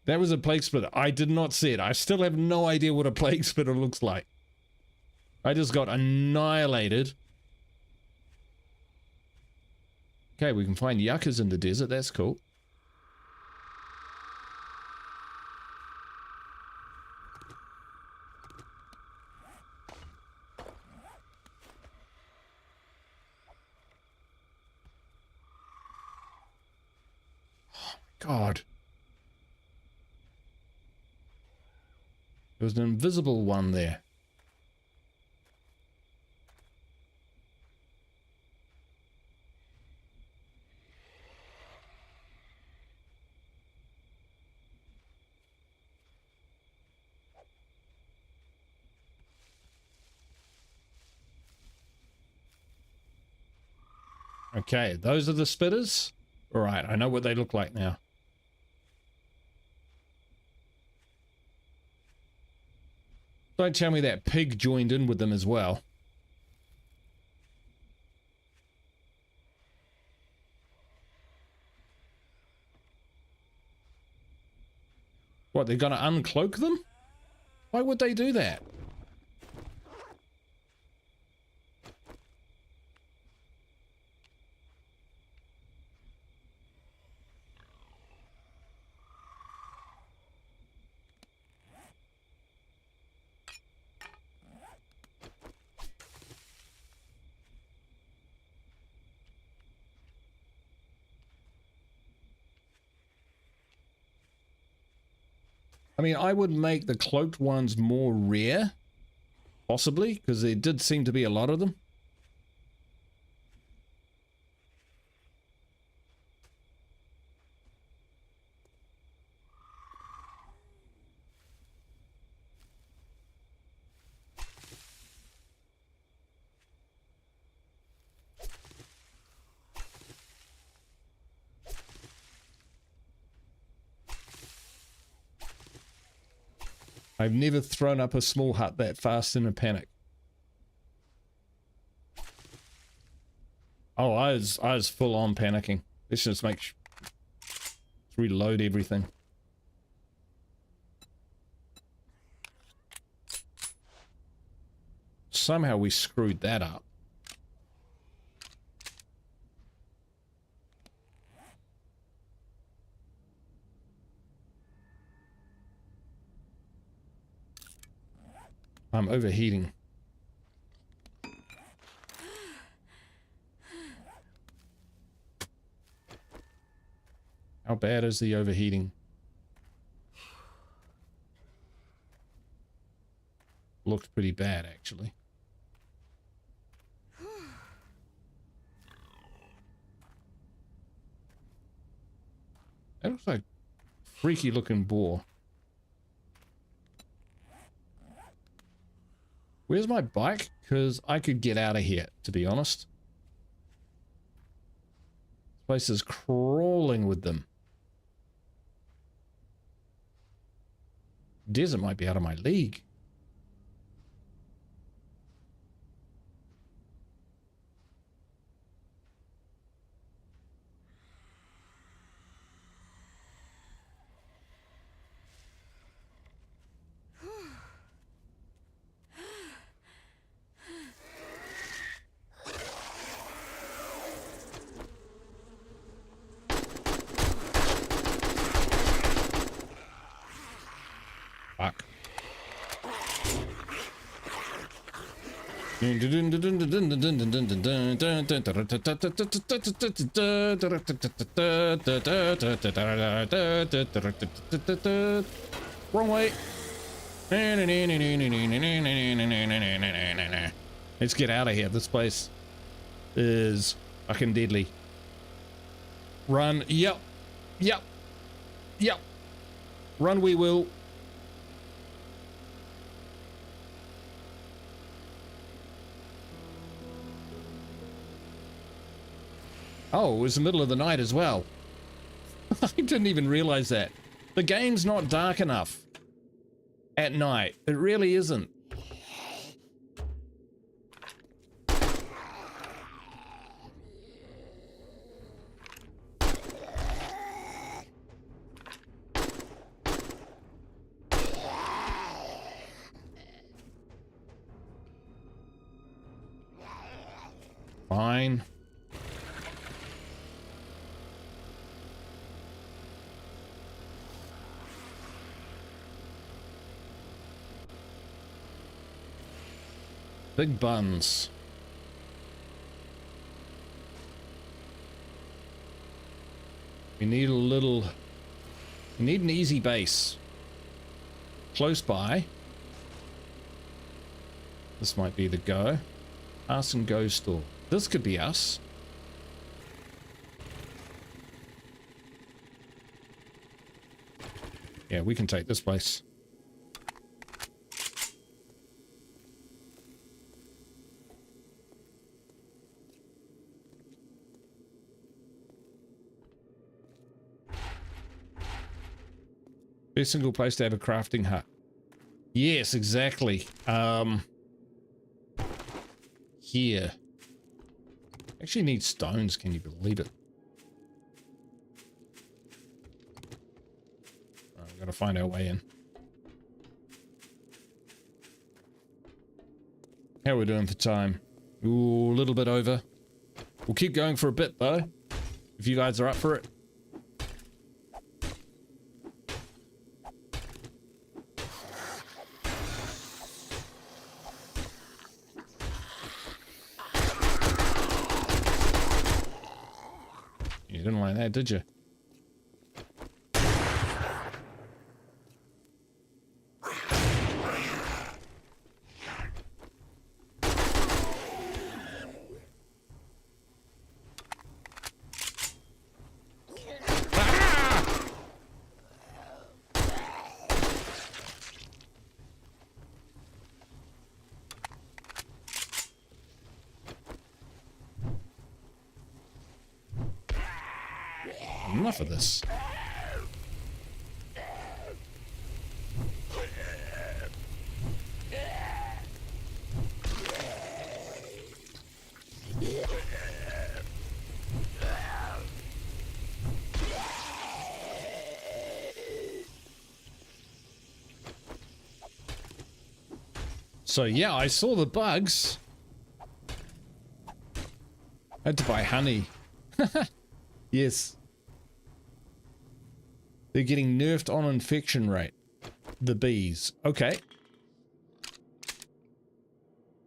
That was a plague splitter. I did not see it. I still have no idea what a plague splitter looks like. I just got annihilated. Okay, we can find yuccas in the desert. That's cool. God. There was an invisible one there. Okay, those are the spitters. All right, I know what they look like now. Don't tell me that pig joined in with them as well. What, they're gonna uncloak them? Why would they do that? I mean, I would make the cloaked ones more rare, possibly, because there did seem to be a lot of them. I've never thrown up a small hut that fast in a panic. Oh, I was full on panicking. Let's just let's reload everything. Somehow we screwed that up. I'm overheating. How bad is the overheating? Looked pretty bad, actually. That looks like a freaky looking boar. Where's my bike? Because I could get out of here, to be honest. This place is crawling with them. Desert might be out of my league. Fuck. Wrong way. Let's get out of here. This place is fucking deadly. Run. Yep. Yep. Yep. Run we will. Oh, it was the middle of the night as well. I didn't even realize that. The game's not dark enough at night. It really isn't. Fine. Big buns. We need a little... We need an easy base. Close by. This might be the go. Us and go store. This could be us. Yeah, we can take this place. Best single place to have a crafting hut. Yes, exactly. Here. Actually need stones, can you believe it? Right, we've got to find our way in. How are we doing for time? Ooh, a little bit over. We'll keep going for a bit though, if you guys are up for it. You didn't like that, did you? Enough of this. So yeah, I saw the bugs. Had to buy honey. Yes. They're getting nerfed on infection rate. The bees. Okay.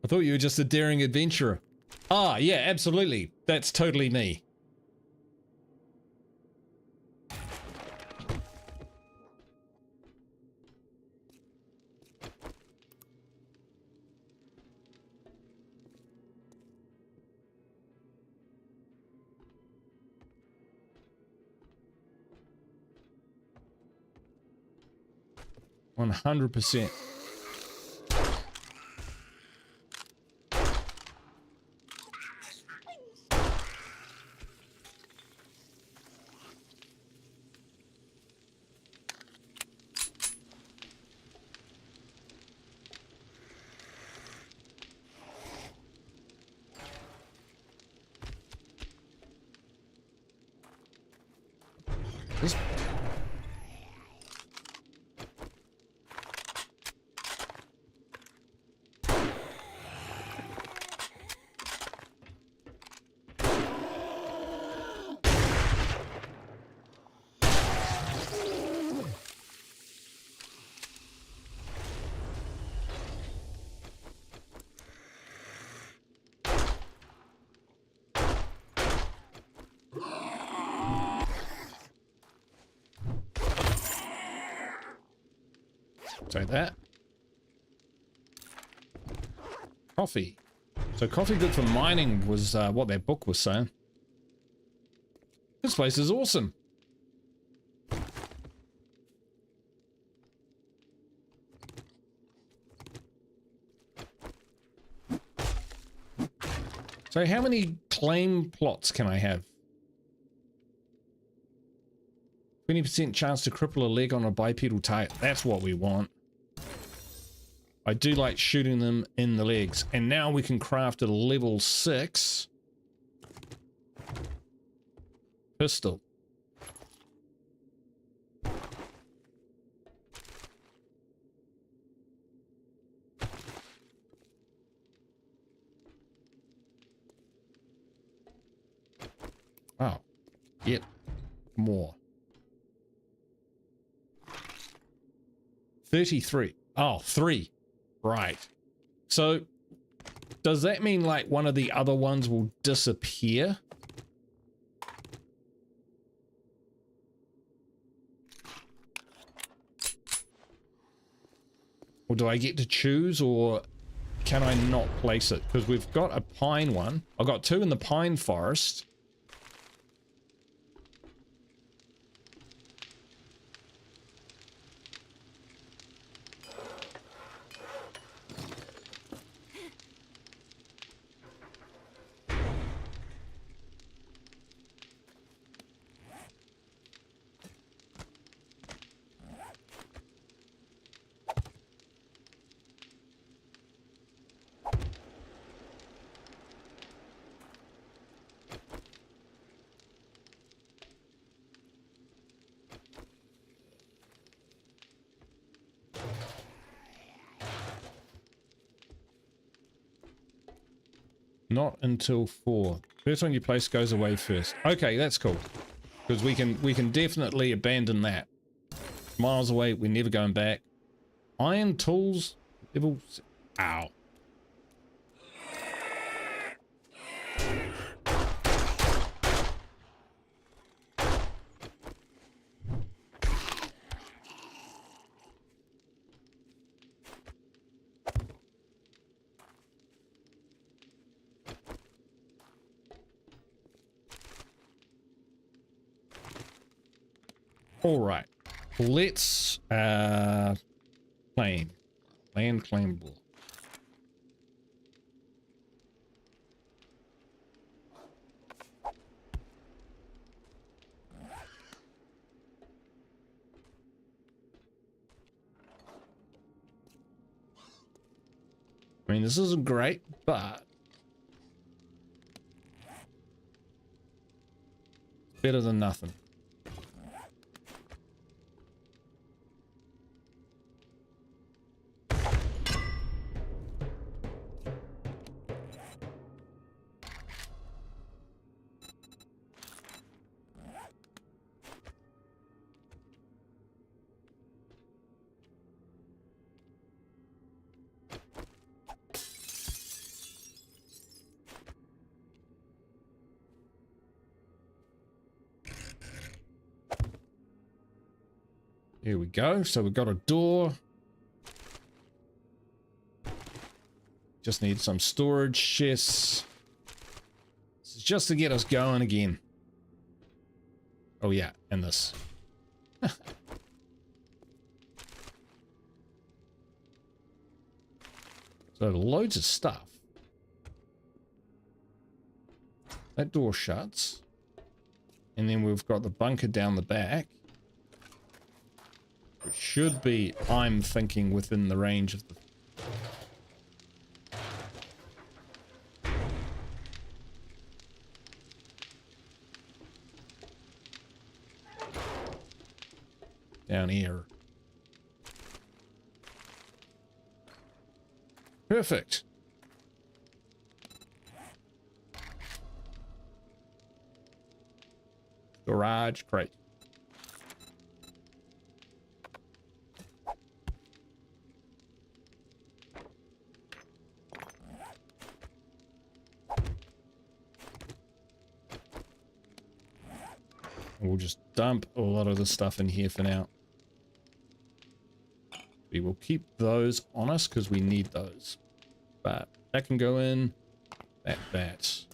I thought you were just a daring adventurer. Ah, yeah, absolutely. That's totally me. $100%. This So that. Coffee. So coffee good for mining was what their book was saying. This place is awesome. So how many claim plots can I have? 20% chance to cripple a leg on a bipedal tail. That's what we want. I do like shooting them in the legs. And now we can craft a level 6 pistol. Oh, yep, more. 33. Oh, 3. Right. So, does that mean like one of the other ones will disappear? Or do I get to choose, or can I not place it? Because we've got a pine one. I've got 2 in the pine forest. Not until 4. First one you place goes away first. Okay, that's cool. Because we can definitely abandon that. Miles away, we're never going back. Iron tools, level... Ow. All right, let's claim land claimable. I mean, this isn't great, but better than nothing. Here we go. So we've got a door. Just need some storage chests. This is just to get us going again. Oh yeah, and this. So loads of stuff. That door shuts. And then we've got the bunker down the back. It should be, I'm thinking, within the range of the... down here. Perfect. Garage, great. We'll just dump a lot of the stuff in here for now. We will keep those on us because we need those. But that can go in. That.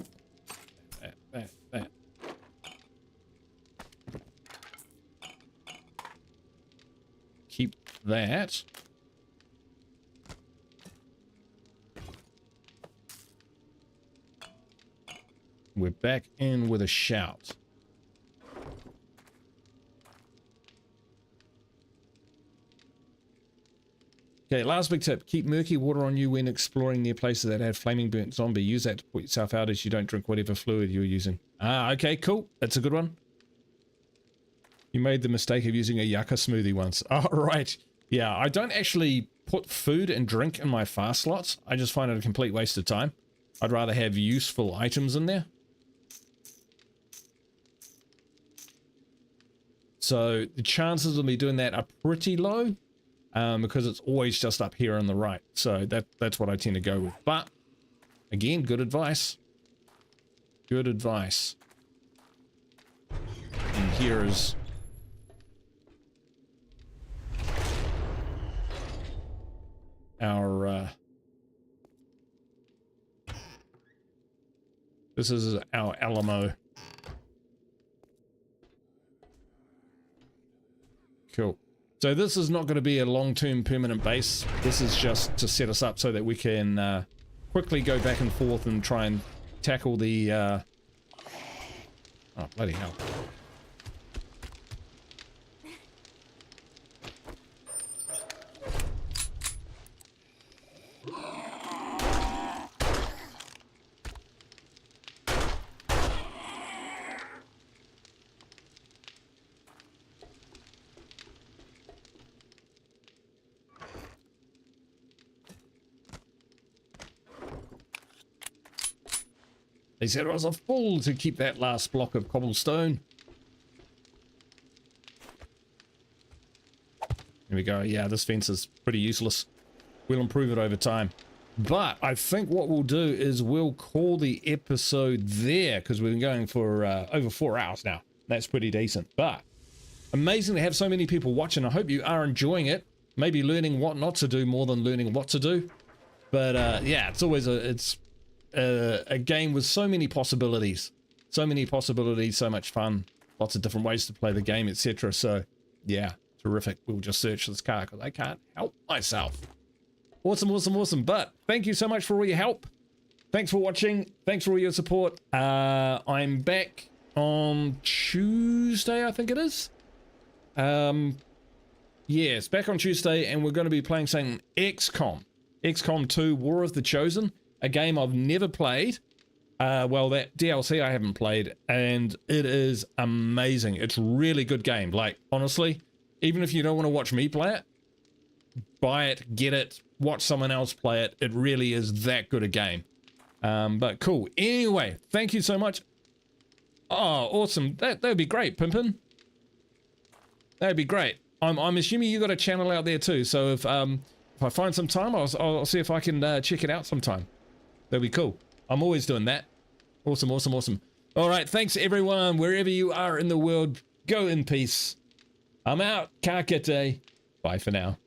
Keep that. We're back in with a shout. Okay, last big tip. Keep murky water on you when exploring near places that have flaming burnt zombie. Use that to put yourself out as you don't drink whatever fluid you're using. Ah, okay, cool. That's a good one. You made the mistake of using a yucca smoothie once. Oh, right. Yeah, I don't actually put food and drink in my fast slots. I just find it a complete waste of time. I'd rather have useful items in there. So the chances of me doing that are pretty low. Because it's always just up here on the right. So that's what I tend to go with. But, again, good advice. Good advice. And here is... our... this is our Alamo. Cool. So this is not going to be a long-term permanent base. This is just to set us up so that we can quickly go back and forth and try and tackle the... oh, bloody hell. They said it was a fool to keep that last block of cobblestone. Here we go. Yeah, this fence is pretty useless. We'll improve it over time. But I think what we'll do is we'll call the episode there because we've been going for over 4 hours now. That's pretty decent. But amazing to have so many people watching. I hope you are enjoying it. Maybe learning what not to do more than learning what to do. But yeah, it's always a game with so many possibilities, so much fun, lots of different ways to play the game, etc. So yeah, terrific. We'll just search this car because I can't help myself. Awesome. But thank you so much for all your help. Thanks for watching. Thanks for all your support. I'm back on Tuesday, I think it is. Yes, back on Tuesday, and we're going to be playing some XCOM 2 War of the Chosen. A game I've never played. Well, that DLC I haven't played, and it is amazing. It's a really good game. Like, honestly, even if you don't want to watch me play it, buy it, get it, watch someone else play it. It really is that good a game. But cool. Anyway, thank you so much. Oh, awesome. That would be great, Pimpin. That'd be great. I'm assuming you got a channel out there too. So if I find some time, I'll see if I can check it out sometime. That'd be cool. I'm always doing that. Awesome. All right, thanks everyone. Wherever you are in the world, go in peace. I'm out. Kakete. Bye for now.